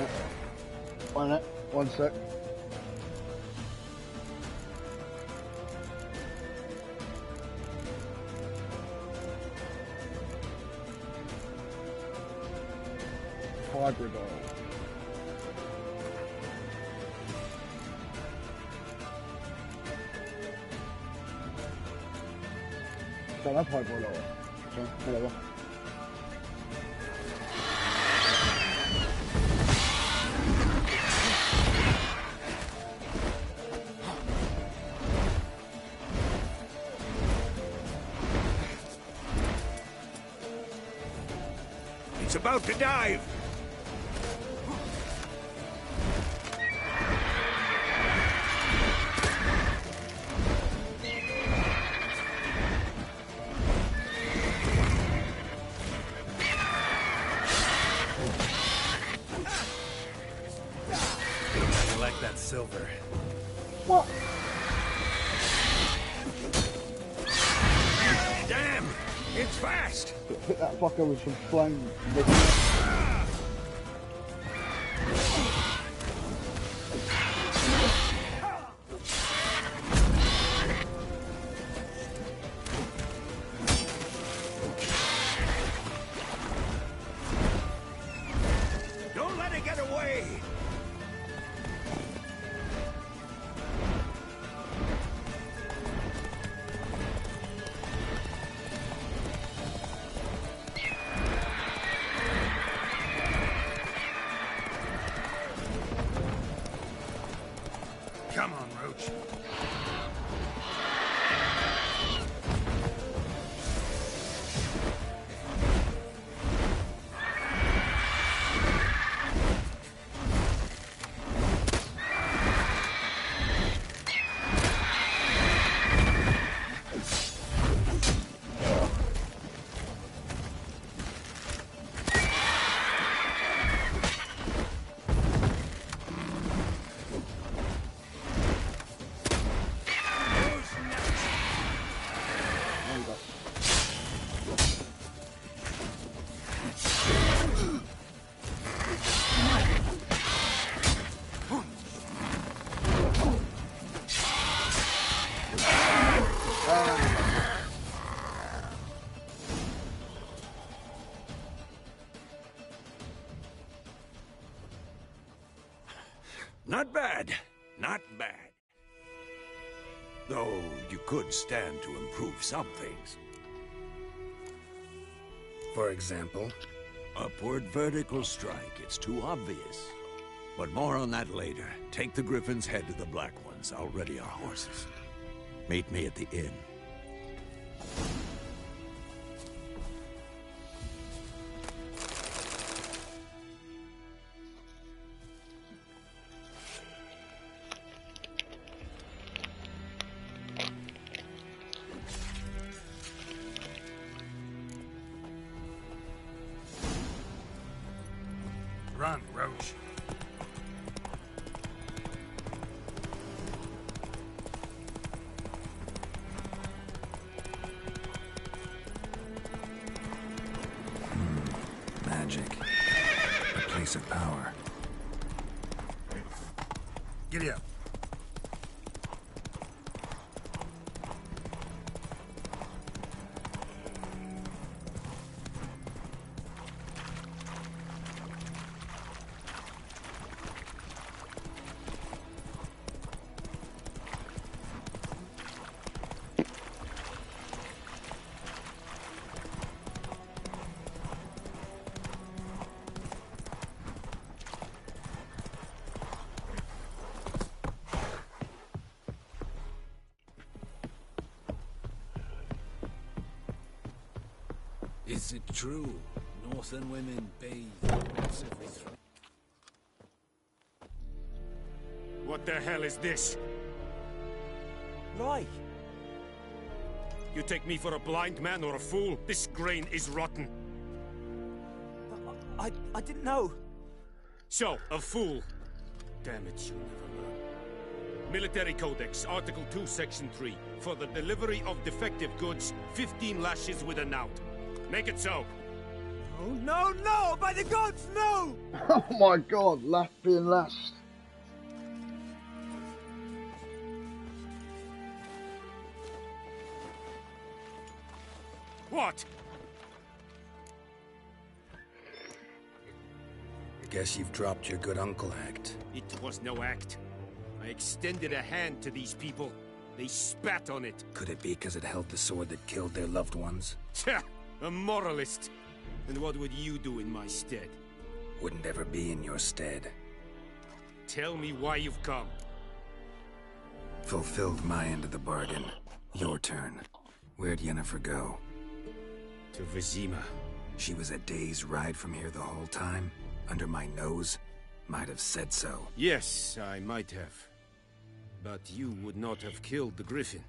one sec. Hybrid oil. Don't have hybrid oil. So, whatever. It's about to dive! I like that silver. What? Damn! It's fast! Hit that fucker with some flame. Don't let it get away! Not bad. Not bad. Though you could stand to improve some things. For example? Upward vertical strike. It's too obvious. But more on that later. Take the Griffin's head to the Black Ones. I'll ready our horses. Meet me at the inn. Run, Roach. Magic. A place of power. Giddy up. Is it true? Northern women bathe once every 3. What the hell is this? Roy! You take me for a blind man or a fool? This grain is rotten. I didn't know. So, a fool. Damn it, you'll never learn. Military Codex, Article 2, Section 3. For the delivery of defective goods, 15 lashes with a knout. Make it so. Oh, no, no! By the gods, no! Oh my god, left being lashed. What? Guess you've dropped your good uncle act. It was no act. I extended a hand to these people. They spat on it. Could it be because it held the sword that killed their loved ones? Tja! A moralist. And what would you do in my stead? Wouldn't ever be in your stead. Tell me why you've come. Fulfilled my end of the bargain. Your turn. Where'd Yennefer go? To Vizima. She was a day's ride from here the whole time? Under my nose? Might have said so. Yes, I might have. But you would not have killed the Griffin.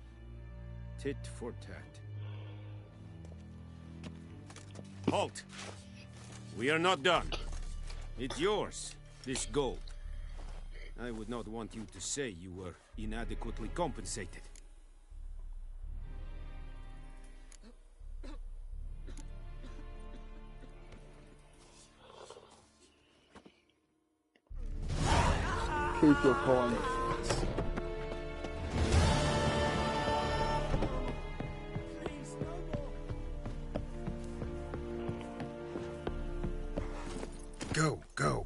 Tit for tat. Halt! We are not done. It's yours, this gold. I would not want you to say you were inadequately compensated. Keep your coin. Go, go.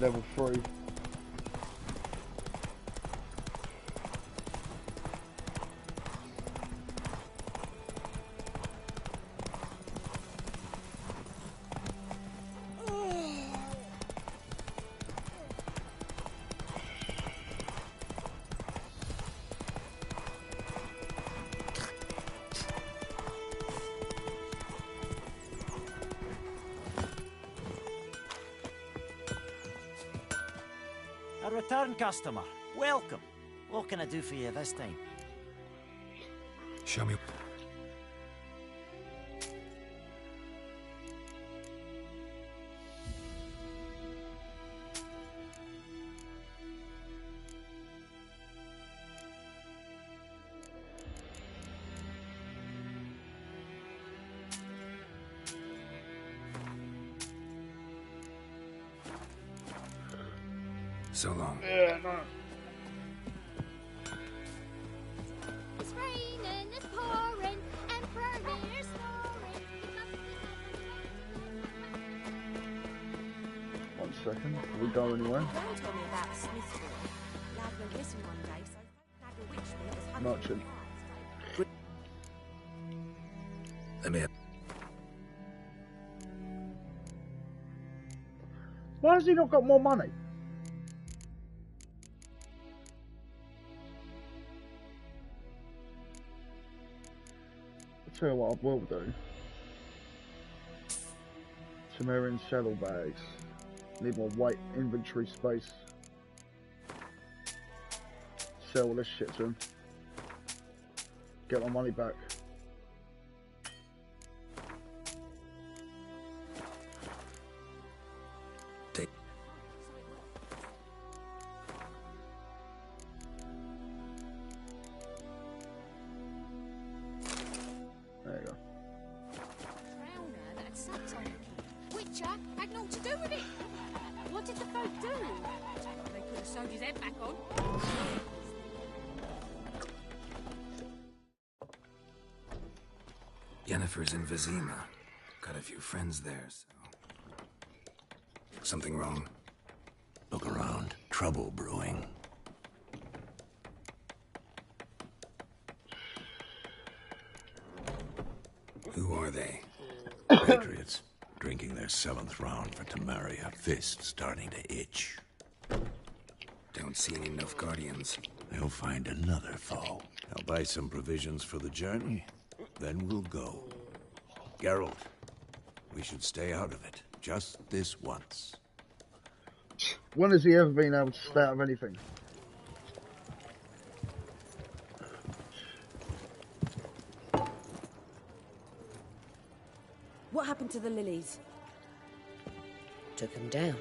Level 3. A return customer. Welcome. What can I do for you this time? Show me. So long. Yeah, no. It's raining, it's pouring, Emperor Lear's snoring. 1 second. Can we go anywhere? Gran told me about a Smith's boy. Lad went missing one day, so nabbed a witchman that was hunting Merchant. Let me. Why has he not got more money? I'll tell you what I will do. Sumerian saddlebags. Need more weight inventory space. Sell all this shit to him. Get my money back. There you go. Drowner that sucked on the kid. Witcher had naught to do with it. What did the folk do? They could have sewed his head back on. Yennefer's in Vizima. Got a few friends there, so... Something wrong? Look around. Trouble brewing. Who are they? Patriots. Drinking their 7th round for Temeria. Fist starting to itch. Don't see any Nilfgaardians. They'll find another foe. I'll buy some provisions for the journey. Then we'll go. Geralt, we should stay out of it. Just this once. When has he ever been able to stay out of anything? What happened to the lilies? Took them down.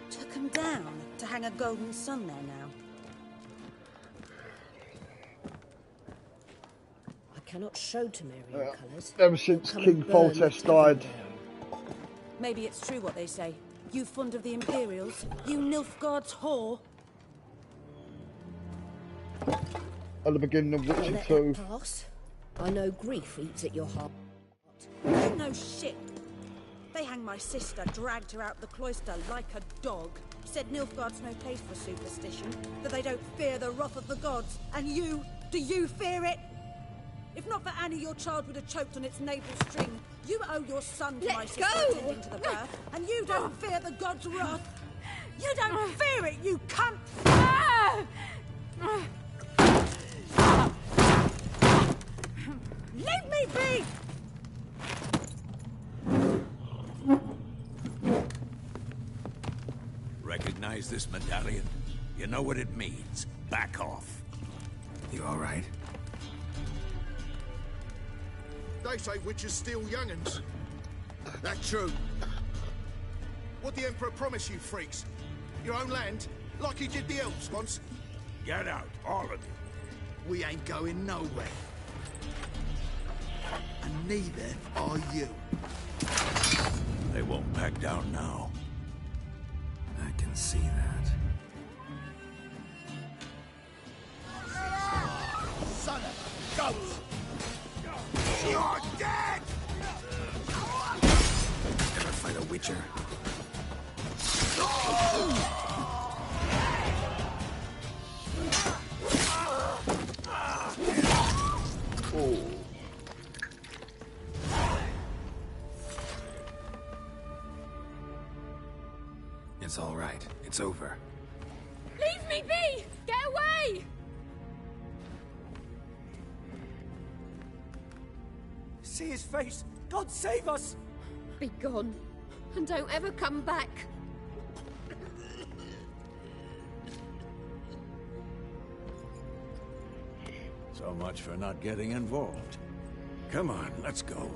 Took them down to hang a golden sun there now. I cannot show Temerian colours. Ever since Come King and burn the Foltest tavern died. down. Maybe it's true what they say. You fond of the Imperials? You Nilfgaard's whore? At the beginning of I'll Witcher let 2. that pass. I know grief eats at your heart. You know shit. They hanged my sister, dragged her out the cloister like a dog. Said Nilfgaard's no place for superstition, that they don't fear the wrath of the gods. And you, do you fear it? If not for Annie, your child would have choked on its navel string. You owe your son to my sister attending to the birth, and you don't fear the gods' wrath. You don't fear it, you cunt! Leave me be! Recognize this medallion? You know what it means. Back off. You all right? They say witches steal young'uns. That's true. What the Emperor promise you, freaks? Your own land? Like he did the elves once? Get out, all of you. We ain't going nowhere. And neither are you. They won't back down now. I can see that. Son of a goat! You're dead! Ever fight a Witcher? It's all right. It's over. Leave me be! Get away! See his face! God save us! Be gone, and don't ever come back. So much for not getting involved. Come on, let's go.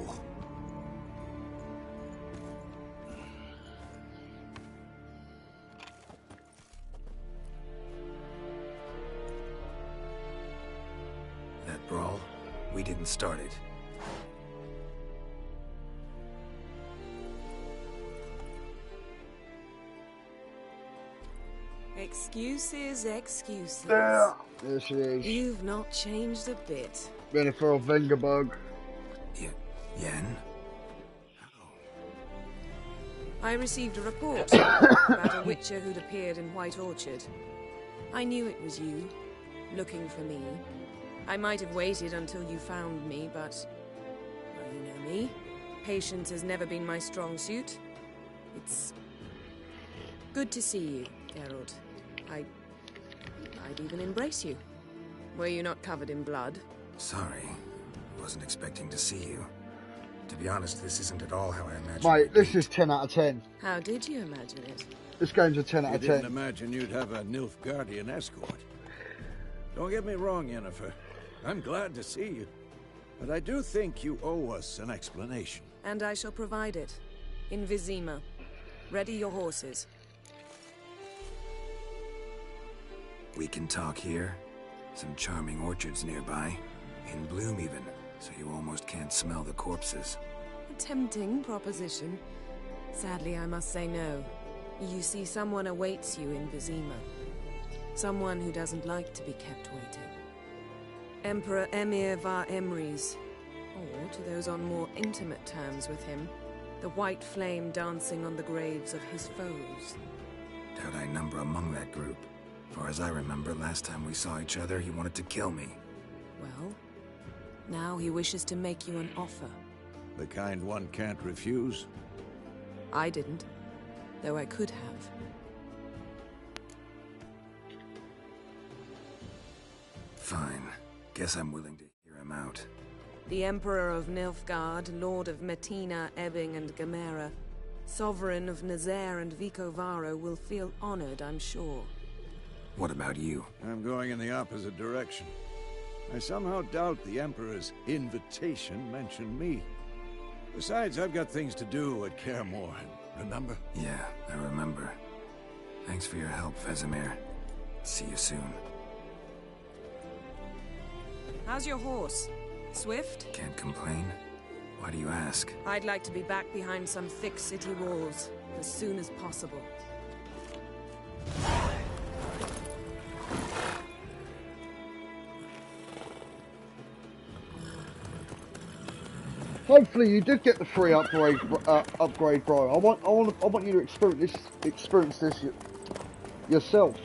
That brawl, we didn't start it. Excuses, excuses. There she is. You've not changed a bit. Jennifer of Vengerbug. Yen? I received a report about a witcher who'd appeared in White Orchard. I knew it was you, looking for me. I might have waited until you found me, but... well, you know me. Patience has never been my strong suit. It's... good to see you, Geralt. I'd even embrace you. Were you not covered in blood? Sorry. Wasn't expecting to see you. To be honest, this isn't at all how I imagined Mate, it. this is 10 out of 10. How did you imagine it? This game's a 10 out You of 10. didn't imagine you'd have a Nilfgaardian escort. Don't get me wrong, Yennefer. I'm glad to see you. But I do think you owe us an explanation. And I shall provide it. In Vizima. Ready your horses. We can talk here. Some charming orchards nearby. In bloom even, so you almost can't smell the corpses. A tempting proposition. Sadly, I must say no. You see, someone awaits you in Vizima. Someone who doesn't like to be kept waiting. Emperor Emir var Emrys. Or, to those on more intimate terms with him, the white flame dancing on the graves of his foes. Doubt I number among that group. Far as I remember, last time we saw each other, he wanted to kill me. Well, now he wishes to make you an offer. The kind one can't refuse? I didn't, though I could have. Fine. Guess I'm willing to hear him out. The Emperor of Nilfgaard, Lord of Metina, Ebbing, and Gamera, Sovereign of Nazaire and Vicovaro, will feel honored, I'm sure. What about you? I'm going in the opposite direction. I somehow doubt the Emperor's invitation mentioned me. Besides, I've got things to do at Kaer Morhen, remember? Yeah, I remember. Thanks for your help, Vesemir. See you soon. How's your horse? Swift? Can't complain. Why do you ask? I'd like to be back behind some thick city walls as soon as possible. Hopefully you did get the free upgrade, bro. I want you to experience this yourself.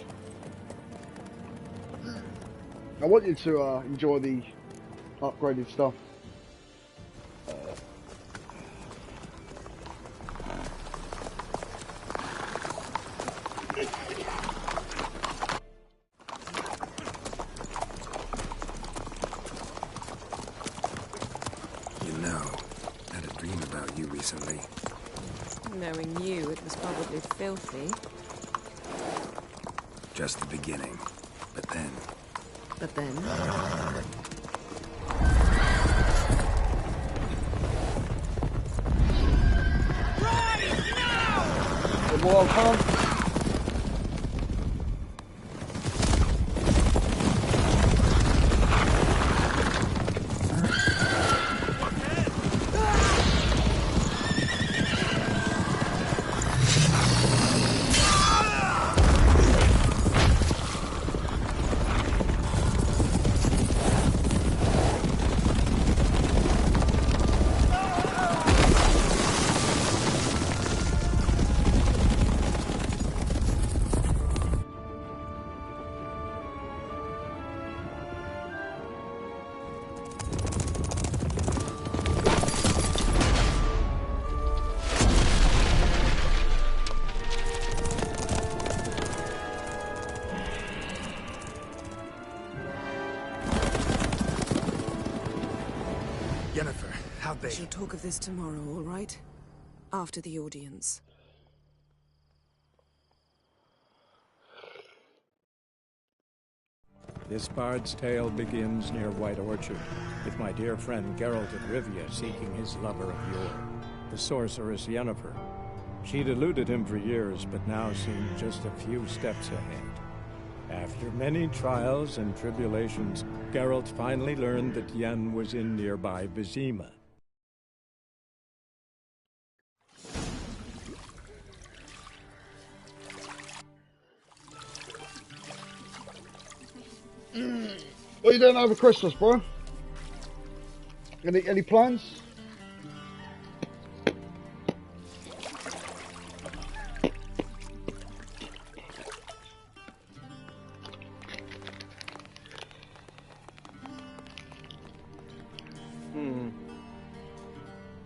I want you to enjoy the upgraded stuff. You know, I had a dream about you recently. Knowing you, it was probably filthy. Just the beginning. But then... But then... The wall comes. Yennefer, how'd they... We shall talk of this tomorrow, all right? After the audience. This bard's tale begins near White Orchard, with my dear friend Geralt of Rivia seeking his lover of yore, the sorceress Yennefer. She'd eluded him for years, but now seemed just a few steps ahead. After many trials and tribulations, Geralt finally learned that Yen was in nearby Vizima. What are you doing over Christmas, bro? Any plans?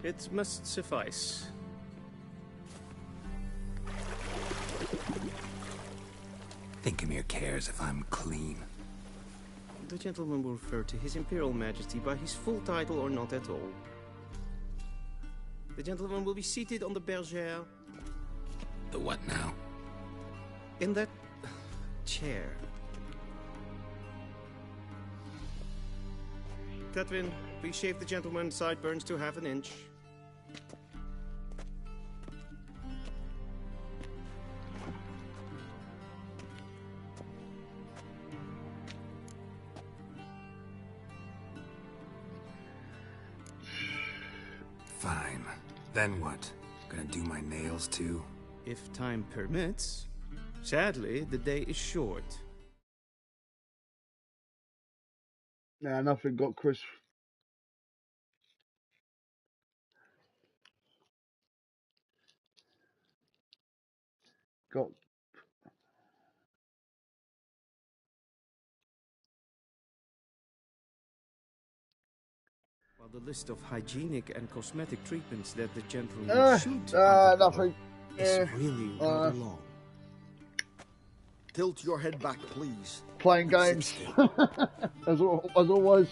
It must suffice. Thinkamere cares if I'm clean. The gentleman will refer to His Imperial Majesty by his full title or not at all. The gentleman will be seated on the bergère. The what now? In that chair. Catwin, please shave the gentleman's sideburns to half an inch. Fine. Then what? Gonna do my nails too? If time permits. Sadly, the day is short. Nah, nothing got Chris. Got. While the list of hygienic and cosmetic treatments that the gentleman should nothing. is really rather long. Tilt your head back, please. Playing games. as always.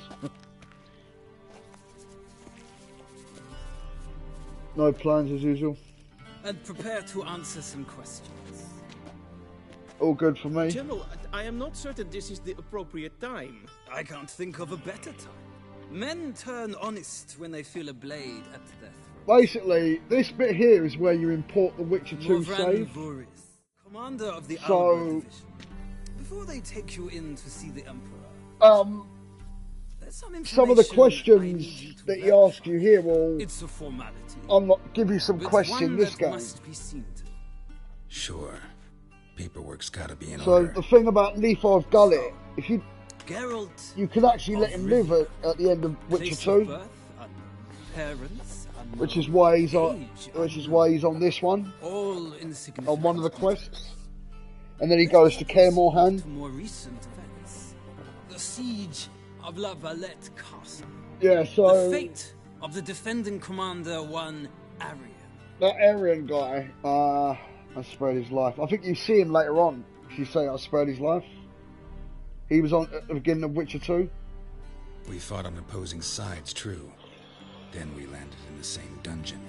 No plans as usual. And prepare to answer some questions. All good for me. General, I am not certain this is the appropriate time. I can't think of a better time. Men turn honest when they feel a blade at their throat. Basically, this bit here is where you import the Witcher 2 save. Voorhis, commander of the So, Albert Division. Before they take you in to see the Emperor, there's some of the questions that he asks you here will... It's a formality. I'm not give you some But questions in one this that game. must be seen to. Sure. Paperwork's gotta be in So order. the thing about Leafard Gullet, if you Geralt, you can actually let him live at the end of Witcher place 2, of birth, parents, which is why he's on this one, all insignificant. on one of the quests, and then he goes to Kaer Morhen. More recent events. The siege of La Valette Castle. Yeah, so The fate of the defending commander, one Arian. that Aryan guy, I spared his life. I think you see him later on. If you say I spared his life, he was on at the beginning of Witcher 2. We fought on opposing sides, true. Then we landed in the same dungeon.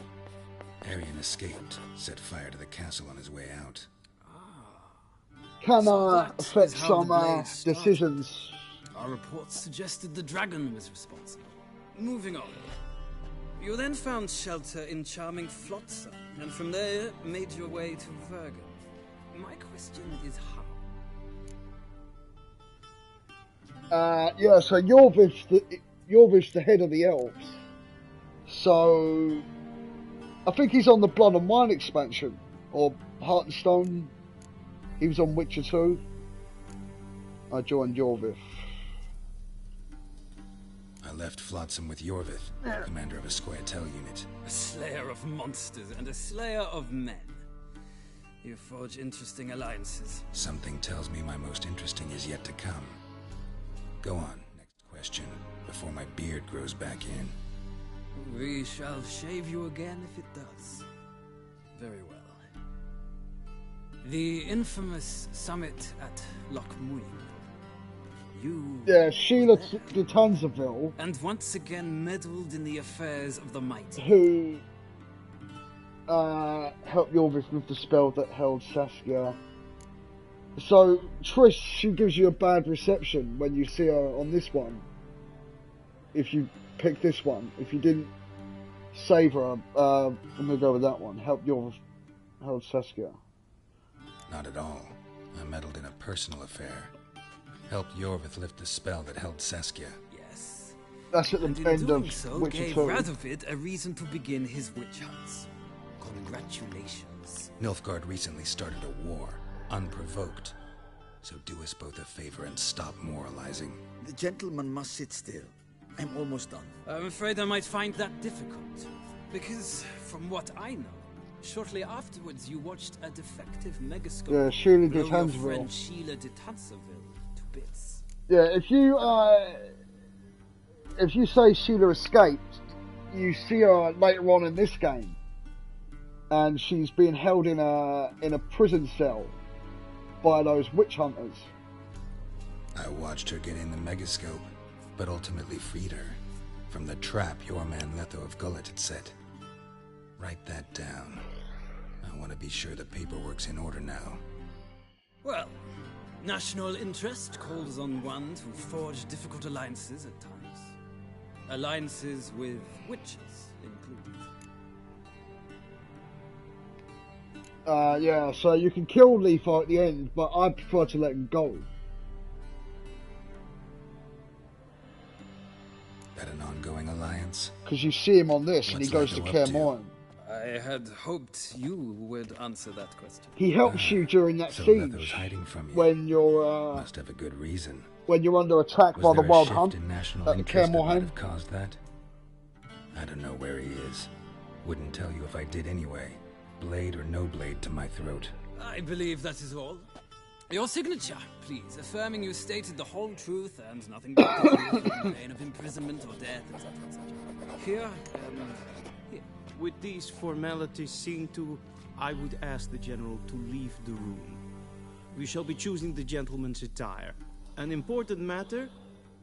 Arian escaped, set fire to the castle on his way out. Can that affect is how some the blade started. decisions. Our reports suggested the dragon was responsible. Moving on. You then found shelter in charming Flotsam, and from there made your way to Vergen. My question is how? Yeah, so Jorviv's the head of the elves. So I think he's on the Blood and Wine expansion, or Heart and Stone. He was on Witcher 2. I joined Jorviv. I left Flotsam with Jorvith, commander of a Scoia'tael unit. A slayer of monsters and a slayer of men. You forge interesting alliances. Something tells me my most interesting is yet to come. Go on, next question, before my beard grows back in. We shall shave you again if it does. Very well. The infamous summit at Loch Muin. you... Yeah, Sheila de Tanzaville. And once again meddled in the affairs of the mighty. Who helped Yorvith with the spell that held Saskia. So, Triss, she gives you a bad reception when you see her on this one. If you pick this one. If you didn't save her, I'm going to go with that one. Help Yorvith held Saskia. Not at all. I meddled in a personal affair. Helped Yorvith lift the spell that held Saskia. Yes. That's at the And end in doing of so, Witcher gave 2. Radovid a reason to begin his witch hunts. Congratulations. Nilfgaard recently started a war, unprovoked. So do us both a favor and stop moralizing. The gentleman must sit still. I'm almost done. I'm afraid I might find that difficult. Because, from what I know, shortly afterwards you watched a defective megascope Yeah, Sheila de blow your Tanzaville. friend Sheila de Tanzaville to bits. Yeah, if you say Sheila escaped, you see her later on in this game, and she's being held in a prison cell by those witch hunters. I watched her get in the megascope, but ultimately freed her from the trap your man Letho of Gullet had set. Write that down. I want to be sure the paperwork's in order now. Well, national interest calls on one to forge difficult alliances at times. Alliances with witches included. Yeah, so you can kill Leaf at the end, but I prefer to let him go. That an ongoing alliance? Because you see him on this, and he What's goes to Leto up Kaer to? Morhen. I had hoped you would answer that question. He helps you during that So siege Letho's hiding from you. when you're Must have a good reason. when you're under attack Was by the there a Wild shift Hunt in national at the Kaer interest that might Morhen. have caused that? I don't know where he is. Wouldn't tell you if I did anyway. Blade or no blade to my throat. I believe that is all. Your signature, please, affirming you stated the whole truth and nothing but the truth, in pain of imprisonment or death, etc., etc. Here, here. With these formalities seen to, I would ask the General to leave the room. We shall be choosing the gentleman's attire. An important matter,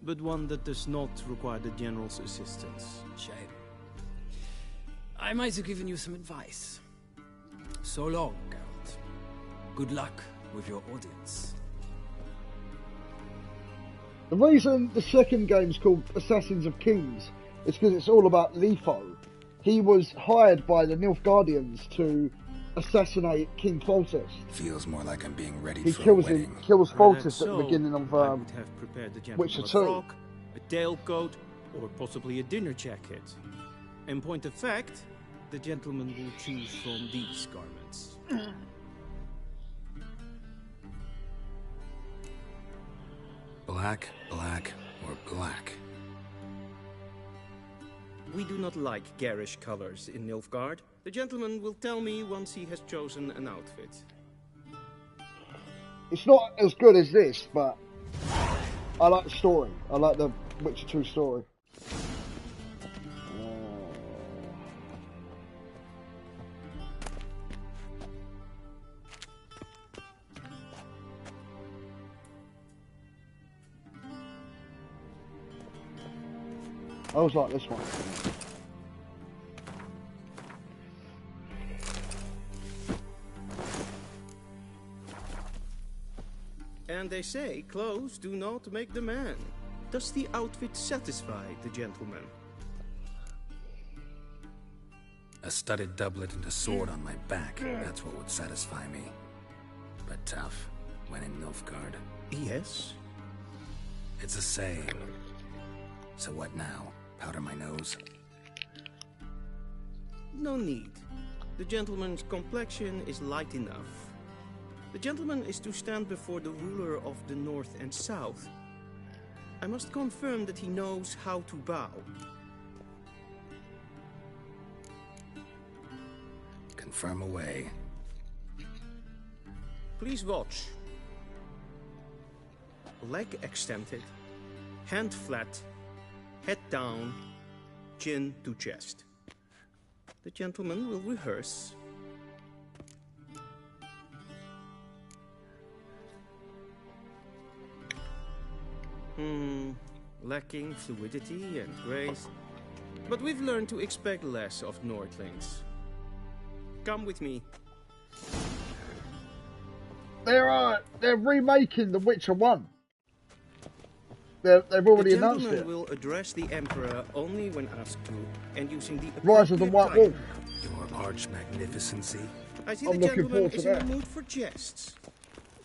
but one that does not require the General's assistance. Shame. I might have given you some advice. So long, Geralt. Good luck with your audience. The reason the second game's called Assassins of Kings is because it's all about Letho. He was hired by the Nilfgaardians to assassinate King Foltest. Feels more like I'm being ready He for kills a wedding. kills Were that Foltest at the so, beginning of I would have prepared the gentleman Witcher a 2. frock, a tailcoat, or possibly a dinner jacket. In point of fact, the gentleman will choose from these garments. Black, black, or black. We do not like garish colors in Nilfgaard. The gentleman will tell me once he has chosen an outfit. It's not as good as this, but I like the story. I like the Witcher 2 story. I always like this one. And they say clothes do not make the man. Does the outfit satisfy the gentleman? A studded doublet and a sword on my back. That's what would satisfy me. But tough, when in Nilfgaard. Yes. It's a saying. So what now? Powder my nose? No need. The gentleman's complexion is light enough. The gentleman is to stand before the ruler of the North and South. I must confirm that he knows how to bow. Confirm away. Please watch. Leg extended, hand flat, head down, chin to chest. The gentleman will rehearse. Lacking fluidity and grace. But we've learned to expect less of Nordlings. Come with me. They're remaking The Witcher 1. They've already announced it. The gentleman will address the Emperor only when asked to, and using the Rise of the White Wolf. Your arch magnificency. I see I'm the looking gentleman forward to is in that. the mood for jests.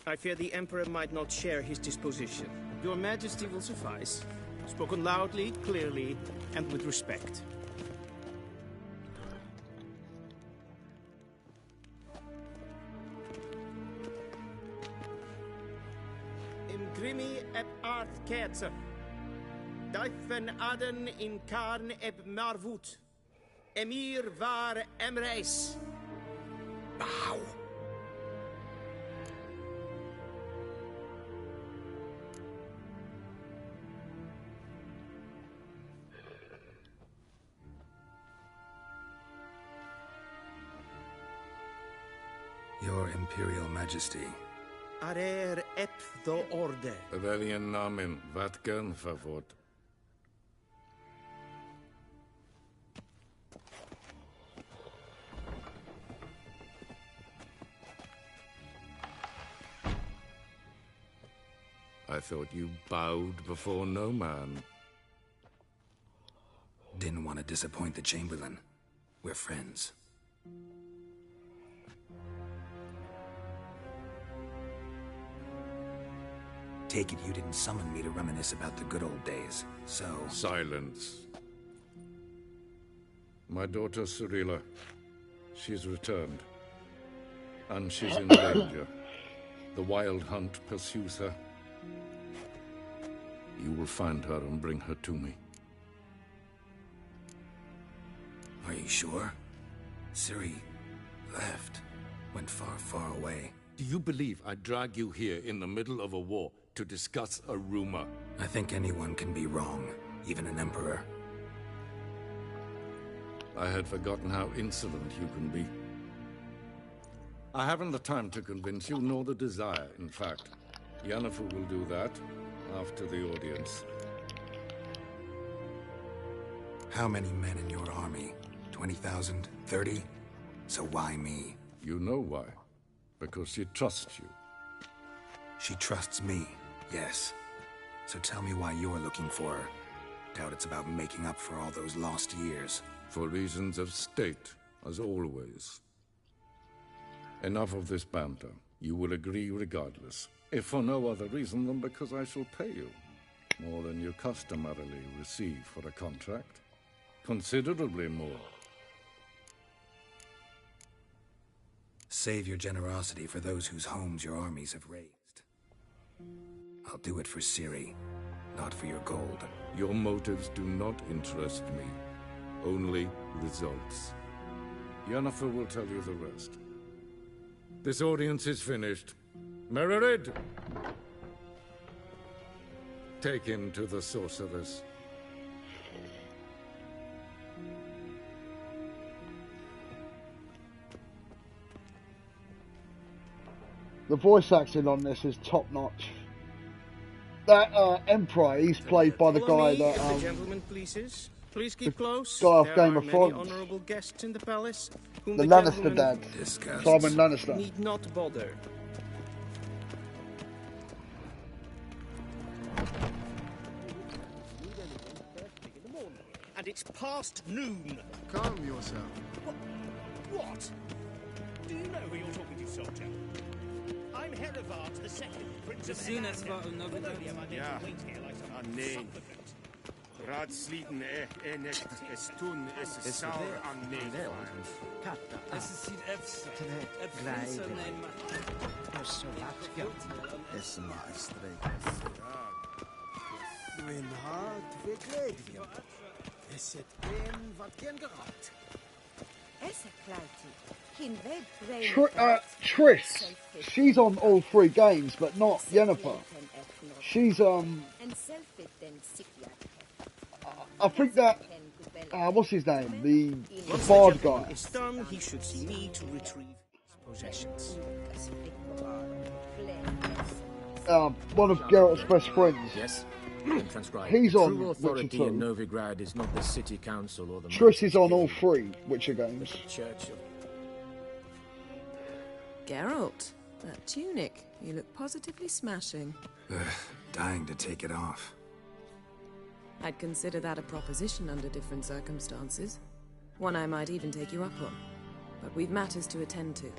I fear the Emperor might not share his disposition. Your Majesty will suffice. Spoken loudly, clearly, and with respect. Imgrimi eb art kerzer. Daifen aden in karn eb marvut. Emir var emreis. Bow. Your Imperial Majesty. Arer ep do orde. Welchen Namen? Wat gern verwort? I thought you bowed before no man. Didn't want to disappoint the Chamberlain. We're friends. Take it you didn't summon me to reminisce about the good old days, so... Silence. My daughter Cirilla. She's returned. And she's in danger. The Wild Hunt pursues her. You will find her and bring her to me. Are you sure? Ciri left. Went far, far away. Do you believe I drag you here in the middle of a war to discuss a rumor? I think anyone can be wrong, even an emperor. I had forgotten how insolent you can be. I haven't the time to convince you, nor the desire, in fact. Yennefer will do that after the audience. How many men in your army? 20,000? 30? So why me? You know why. Because she trusts you. She trusts me, yes. So tell me why you're looking for her. Doubt it's about making up for all those lost years. For reasons of state, as always. Enough of this banter. You will agree regardless. If for no other reason than because I shall pay you. More than you customarily receive for a contract. Considerably more. Save your generosity for those whose homes your armies have razed. I'll do it for Ciri, not for your gold. Your motives do not interest me. Only results. Yennefer will tell you the rest. This audience is finished. Mererid! Take him to the sorceress. The voice acting on this is top notch. That Emperor, he's played by the guy that the gentleman pleases. Please keep close. guy off There Game are of many Thrones. honorable guests in the palace whom The the Lannister gentleman dad, Disgust. Simon Lannister. need not bother. And it's past noon. Calm yourself. What? Do you know who you're talking to, soldier? I'm Herivard II, Prince of Gesehen, war another Ja, nee. Raadsleden nicht es tun, es ist sauer am Nehmen. Es ist hier Epsa. Mijn hart verkleed je. Es het een wat ken geraakt. Esse Clouty. Kin web Triss, she's on all three games, but not Yennefer. She's And selfit then Sikya. I think that what's his name? The bard guy. It's done. He should see me to retrieve his possessions. One of Geralt's best friends. Yes? And transcribe. He's on True Witcher authority 2. in Novigrad is not the city council or the Triss is on all 3 Witcher games. Church of... Geralt, that tunic. You look positively smashing. Dying to take it off. I'd consider that a proposition under different circumstances. One I might even take you up on. But we've matters to attend to.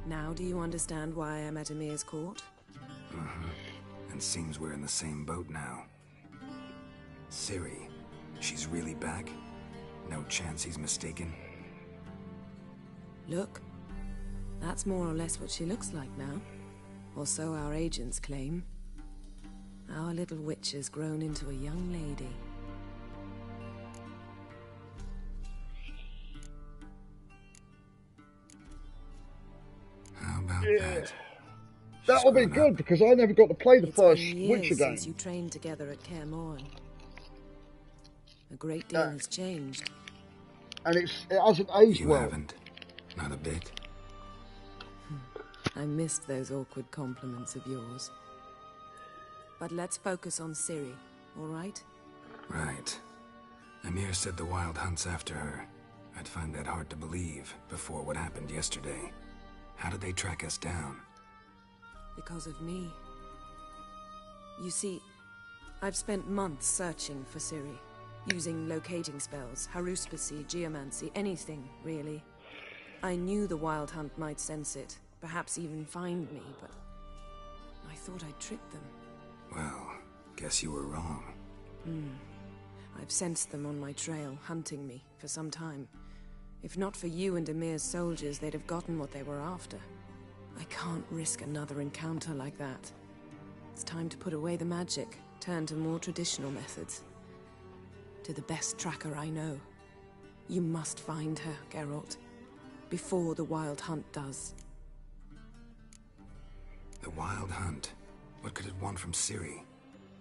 Now do you understand why I'm at Emir's court? And seems we're in the same boat now. Ciri, she's really back? No chance he's mistaken? Look, that's more or less what she looks like now. Or so our agents claim. Our little witch has grown into a young lady. How about that? That'll be good, because I never got to play the first Years Witcher game. since you trained together at Kaer Morhen. A great deal has changed. And it hasn't aged You well. haven't? Not a bit? I missed those awkward compliments of yours. But let's focus on Ciri, all right? Right. Emir said the Wild Hunt's after her. I'd find that hard to believe before what happened yesterday. How did they track us down? Because of me. You see, I've spent months searching for Ciri, using locating spells, haruspicy, geomancy, anything, really. I knew the Wild Hunt might sense it, perhaps even find me, but I thought I'd tricked them. Well, guess you were wrong. I've sensed them on my trail, hunting me, for some time. If not for you and Emir's soldiers, they'd have gotten what they were after. I can't risk another encounter like that. It's time to put away the magic, turn to more traditional methods. To the best tracker I know. You must find her, Geralt. Before the Wild Hunt does. The Wild Hunt? What could it want from Ciri?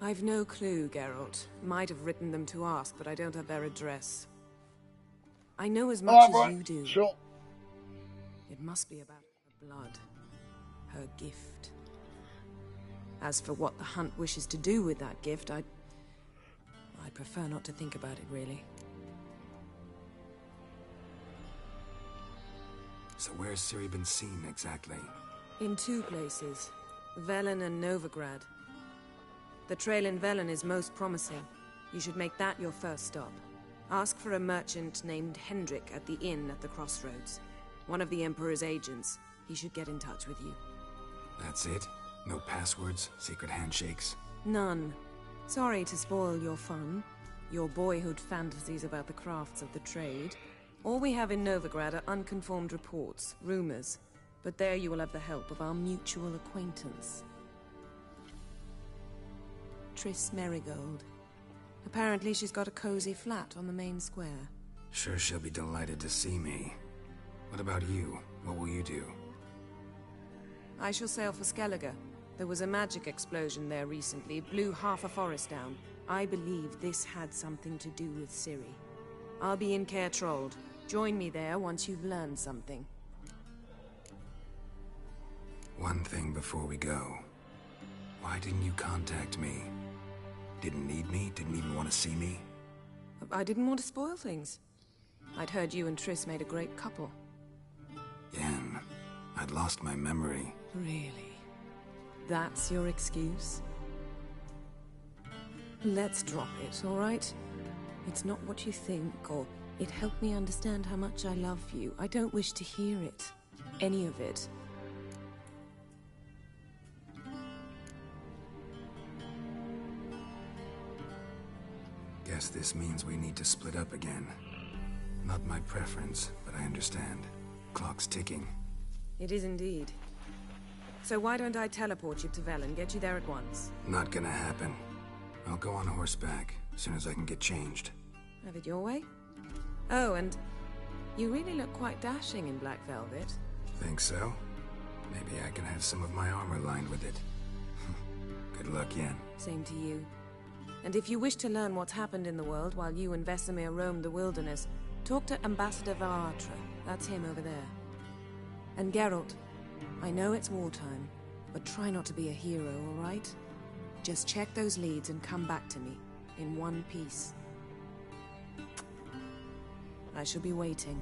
I've no clue, Geralt. Might have written them to ask, but I don't have their address. I know as much as you do. Sure. It must be about her blood. Her gift. As for what the Hunt wishes to do with that gift, I'd prefer not to think about it, really. So where's Ciri been seen, exactly? In 2 places. Velen and Novigrad. The trail in Velen is most promising. You should make that your first stop. Ask for a merchant named Hendrik at the inn at the crossroads. One of the Emperor's agents. He should get in touch with you. That's it? No passwords, secret handshakes? None. Sorry to spoil your fun, your boyhood fantasies about the crafts of the trade. All we have in Novigrad are unconfirmed reports, rumors. But there you will have the help of our mutual acquaintance. Triss Merigold. Apparently she's got a cozy flat on the main square. Sure she'll be delighted to see me. What about you? What will you do? I shall sail for Skellige. There was a magic explosion there recently, blew half a forest down. I believe this had something to do with Ciri. I'll be in Caer Trolde. Join me there once you've learned something. One thing before we go. Why didn't you contact me? Didn't need me? Didn't even want to see me? I didn't want to spoil things. I'd heard you and Triss made a great couple. Yen, I'd lost my memory. Really? That's your excuse? Let's drop it, all right? It's not what you think, or it helped me understand how much I love you. I don't wish to hear it. Any of it. Guess this means we need to split up again. Not my preference, but I understand. Clock's ticking. It is indeed. So why don't I teleport you to Velen, get you there at once? Not gonna happen. I'll go on horseback, as soon as I can get changed. Have it your way? Oh, and you really look quite dashing in black velvet. Think so? Maybe I can have some of my armor lined with it. Good luck, Yen. Same to you. And if you wish to learn what's happened in the world while you and Vesemir roamed the wilderness, talk to Ambassador Varatra. That's him over there. And Geralt, I know it's wartime, but try not to be a hero, all right? Just check those leads and come back to me, in one piece. I shall be waiting.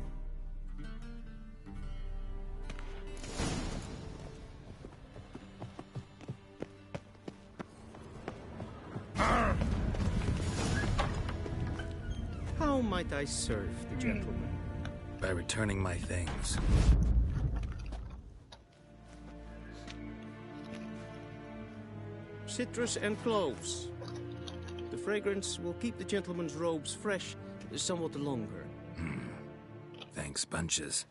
How might I serve the gentleman? By returning my things. Citrus and cloves. The fragrance will keep the gentleman's robes fresh somewhat longer. Thanks, bunches.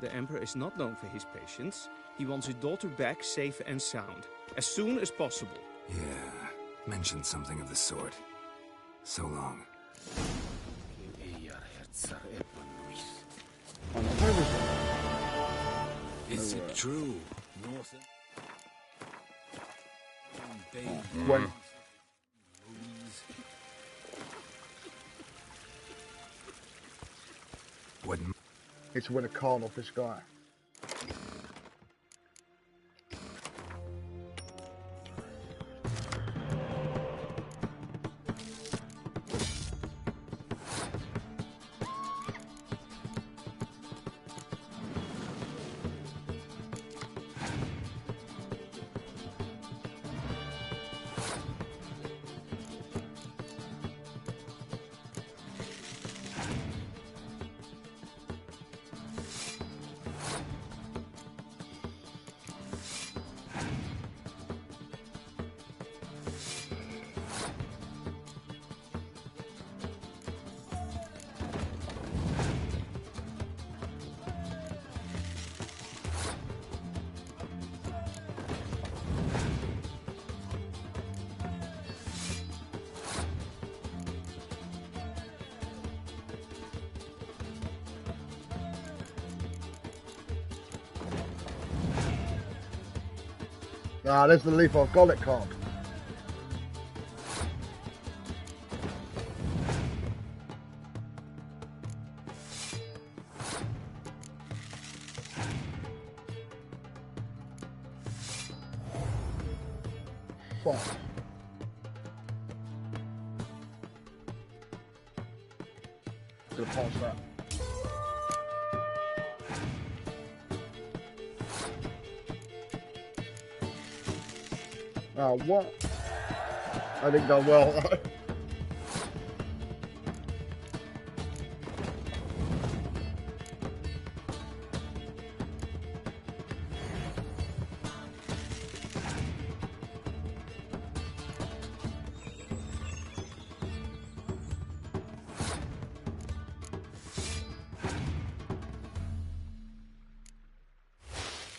The Emperor is not known for his patience. He wants his daughter back safe and sound, as soon as possible. Yeah, mentioned something of the sort. So long. Is it true? When it's win a card off this guy. Ah, there's the Leaf of Golic card. Fuck. Gonna pass that. Oh, what? I didn't go well.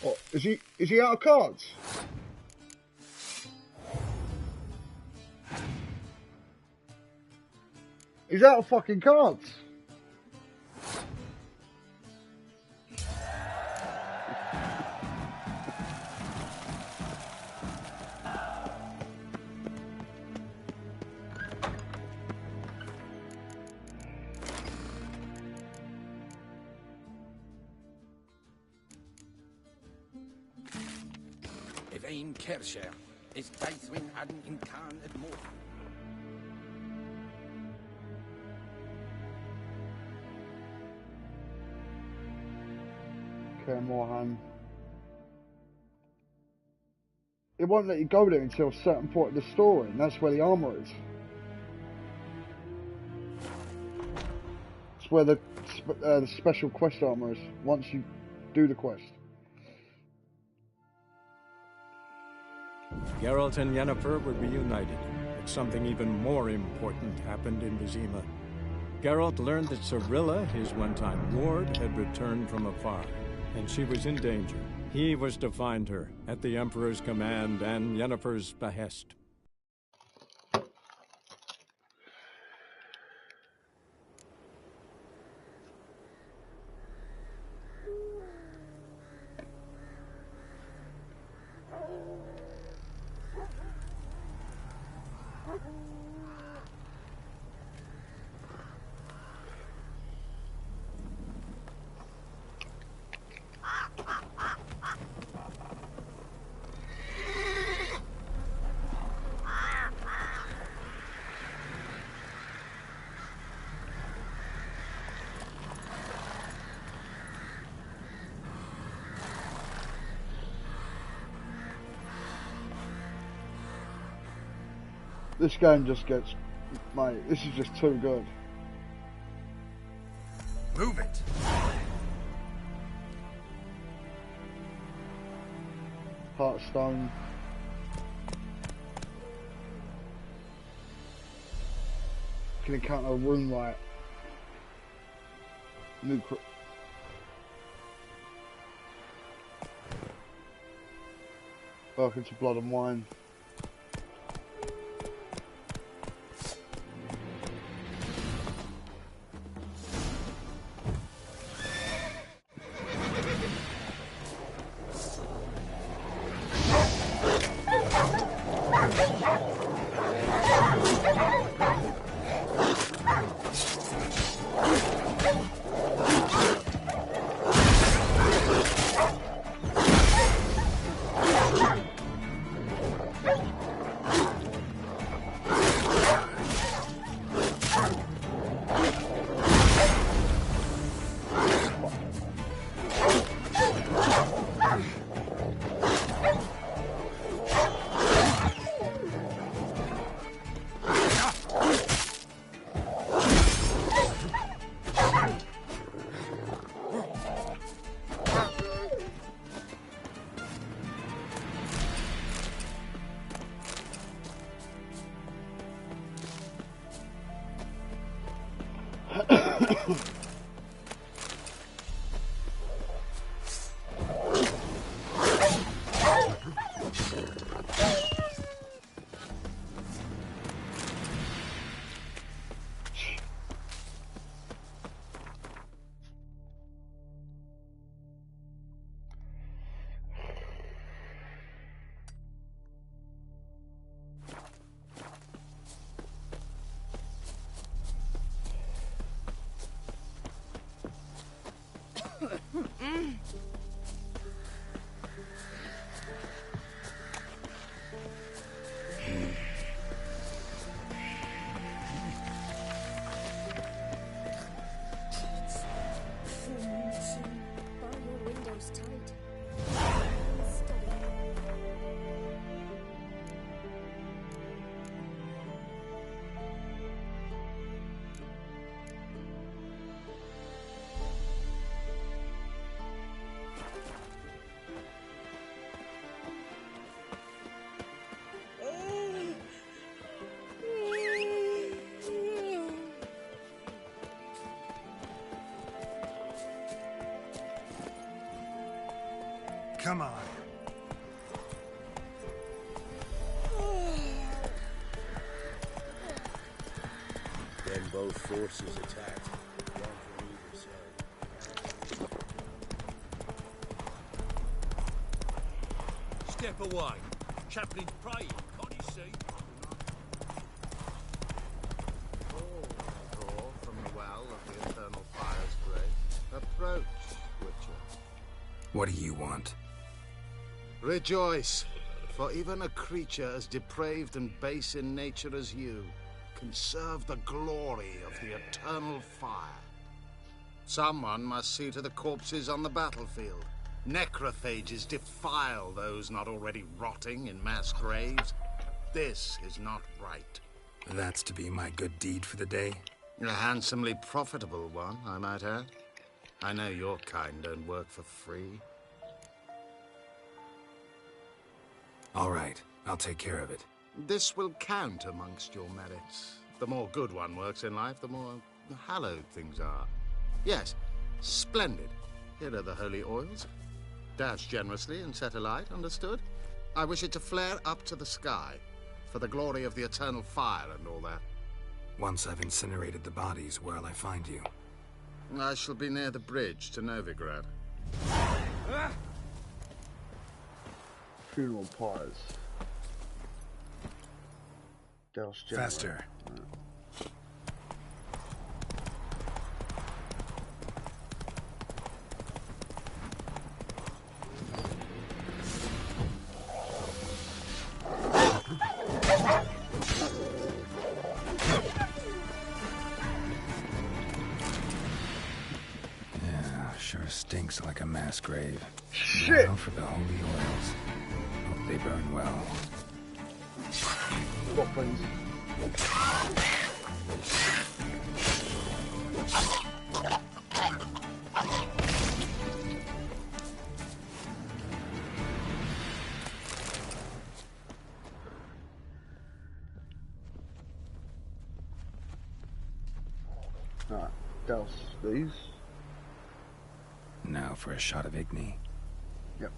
Oh, is he out of cards? He's out of fucking cards. Evain Kersher is Daithwin Adn in Khan at Moor. Morhan. It won't let you go there until a certain point of the story, and that's where the armor is. It's where the special quest armor is, once you do the quest. Geralt and Yennefer were reunited, but something even more important happened in Vizima. Geralt learned that Cirilla, his one-time ward, had returned from afar, and she was in danger. He was to find her, at the Emperor's command and Yennefer's behest. This game just gets, mate, this is just too good. Move it. Heartstone. Can encounter a rune right. New. Welcome to Blood and Wine. Come on. Then both forces attacked, one from either side. Step away. Chaplain's praying, can't you see? Draw from the well of the Eternal Fire's grave. Approach, Witcher. What do you want? Rejoice, for even a creature as depraved and base in nature as you can serve the glory of the Eternal Fire. Someone must see to the corpses on the battlefield. Necrophages defile those not already rotting in mass graves. This is not right. That's to be my good deed for the day? A handsomely profitable one, I might add. I know your kind don't work for free. All right, I'll take care of it. This will count amongst your merits. The more good one works in life, the more hallowed things are. Yes, splendid. Here are the holy oils. Dash generously and set alight, understood? I wish it to flare up to the sky, for the glory of the Eternal Fire and all that. Once I've incinerated the bodies, where'll I find you? I shall be near the bridge to Novigrad. Funeral pyres. Faster. Yeah, sure stinks like a mass grave. Shit! Now for the holy oils. Hope they burn well. What, please? Alright, douse these. Now for a shot of Igni. Yep.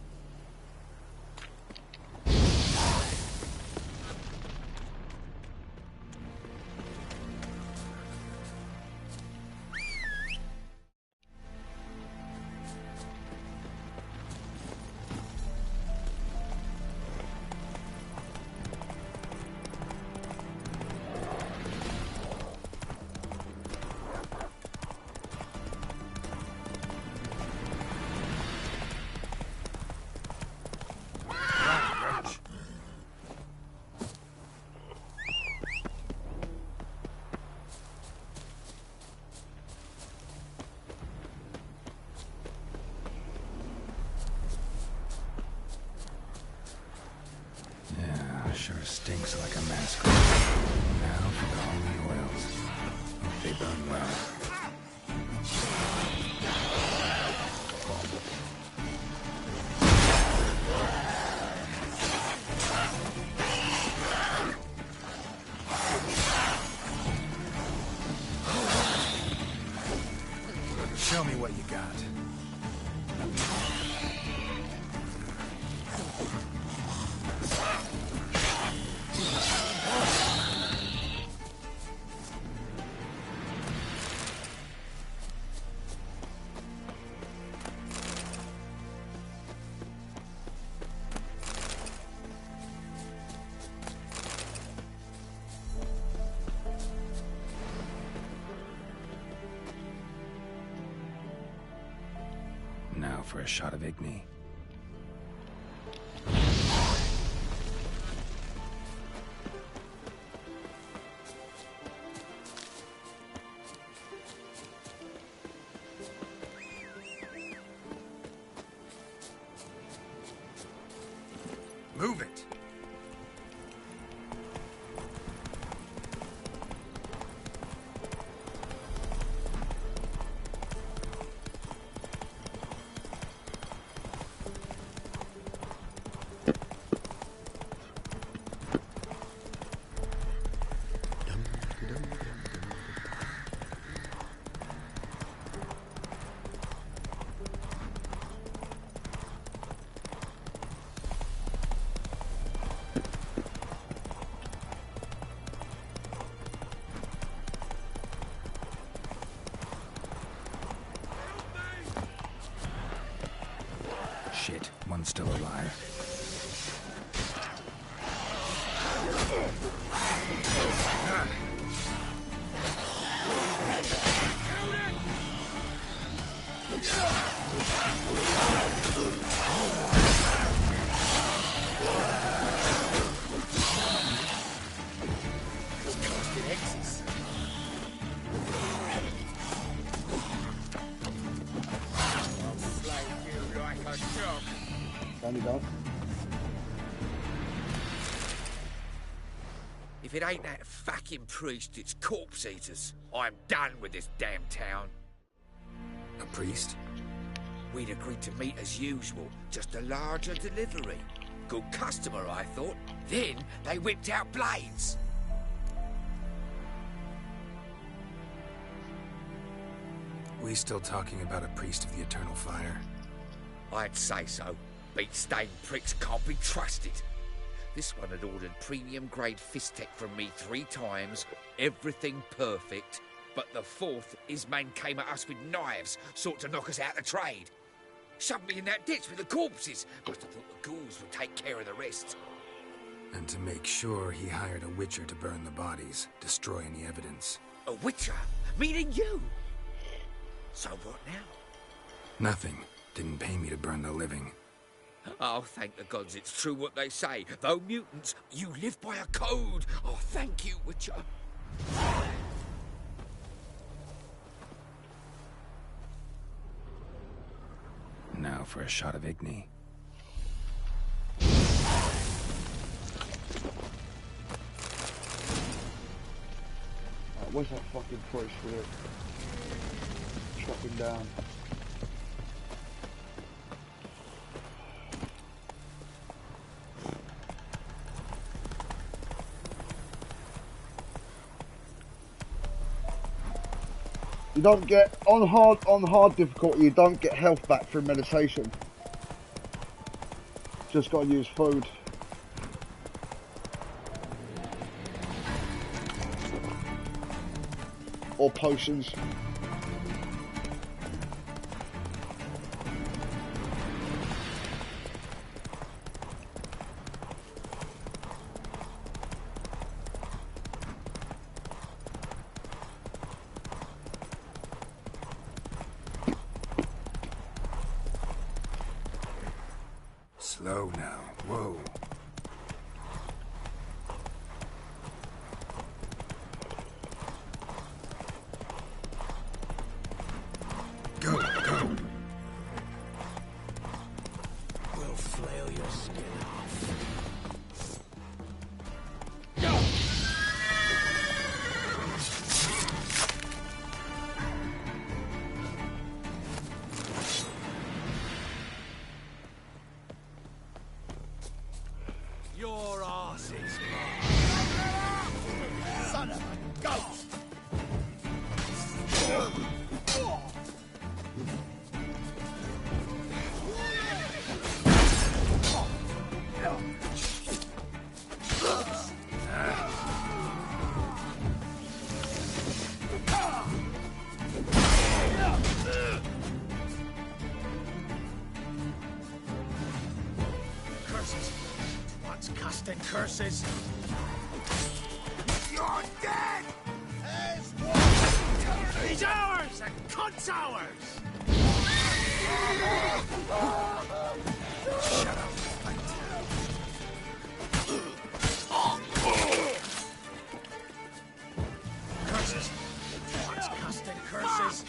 Sure stinks like a masquerade. Now for the holy oils. Hope they burn well. Show me what you got. Now for a shot of Igni. Move it! Shit, one's still alive. If it ain't that fucking priest, it's corpse eaters. I'm done with this damn town. A priest? We'd agreed to meet as usual, just a larger delivery. Good customer, I thought. Then they whipped out blades. We still talking about a priest of the Eternal Fire? I'd say so. Beat-stained pricks can't be trusted. This one had ordered premium-grade fist-tech from me 3 times, everything perfect, but the 4th, his men came at us with knives, sought to knock us out of trade. Shoved me in that ditch with the corpses. Must have thought the ghouls would take care of the rest. And to make sure, he hired a witcher to burn the bodies, destroy any evidence. A witcher? Meaning you? So what now? Nothing. Didn't pay me to burn the living. Oh, thank the gods it's true what they say. Though mutants, you live by a code. Oh, thank you, Witcher. Now for a shot of Igni. Where's that fucking priest here? Chop him down. You don't get on hard difficulty. You don't get health back through meditation. Just gotta use food. Or potions. Slow now. Whoa. Go, go. We'll flail your skin off. Your arse is mine. Son of a goat! Curses! What's casting curses? You're dead! As one! He's ours! And cunt's ours! Shut up! Curses! What's casting curses?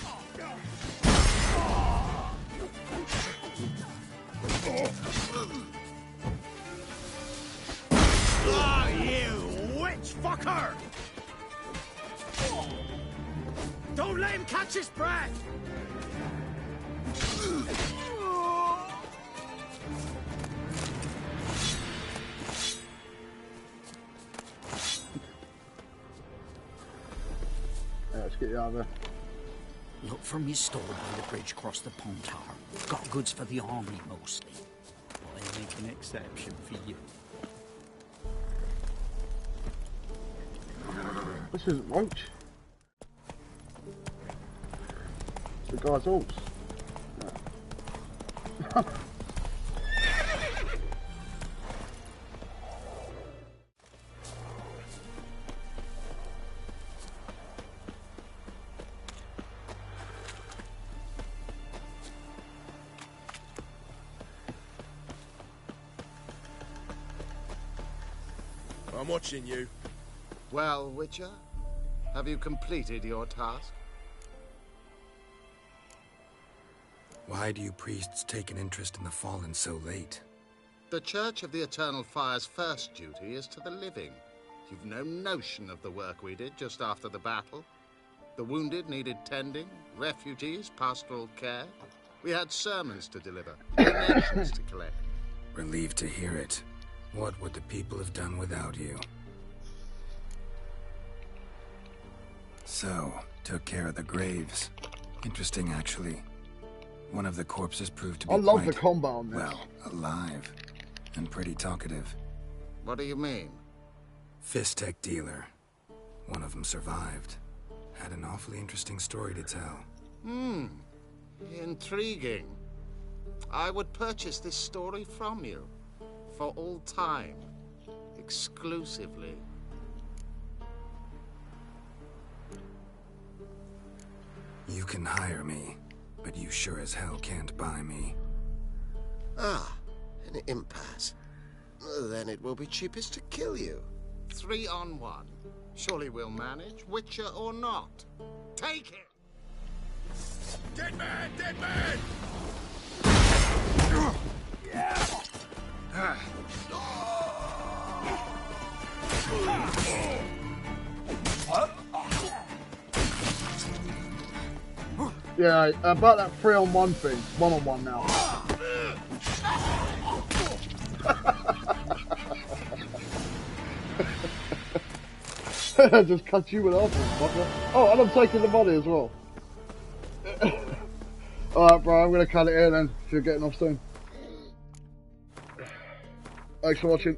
Ah, you witch fucker! Don't let him catch his breath! Let's get you out of there. Look for me store by the bridge across the pond tower. Got goods for the army mostly. I'll make an exception for you. This isn't Roach. The guy's horse. Yeah. I'm watching you. Well, Witcher, have you completed your task? Why do you priests take an interest in the fallen so late? The Church of the Eternal Fire's first duty is to the living. You've no notion of the work we did just after the battle. The wounded needed tending, refugees, pastoral care. We had sermons to deliver, donations to collect. Relieved to hear it. What would the people have done without you? So, took care of the graves. Interesting, actually. One of the corpses proved to be I love quite, the combo on this. well, alive. And pretty talkative. What do you mean? Fistech dealer. One of them survived. Had an awfully interesting story to tell. Intriguing. I would purchase this story from you. For all time. Exclusively. You can hire me, but you sure as hell can't buy me. Ah, an impasse. Then it will be cheapest to kill you. 3 on 1. Surely we'll manage, Witcher or not. Take it! Dead man! Dead man! Yeah, about that 3-on-1 thing. 1-on-1 now. I just cut you with off, fucker. Oh, and I'm taking the money as well. Alright, bro, I'm gonna cut it here then, if you're getting off soon. Thanks for watching.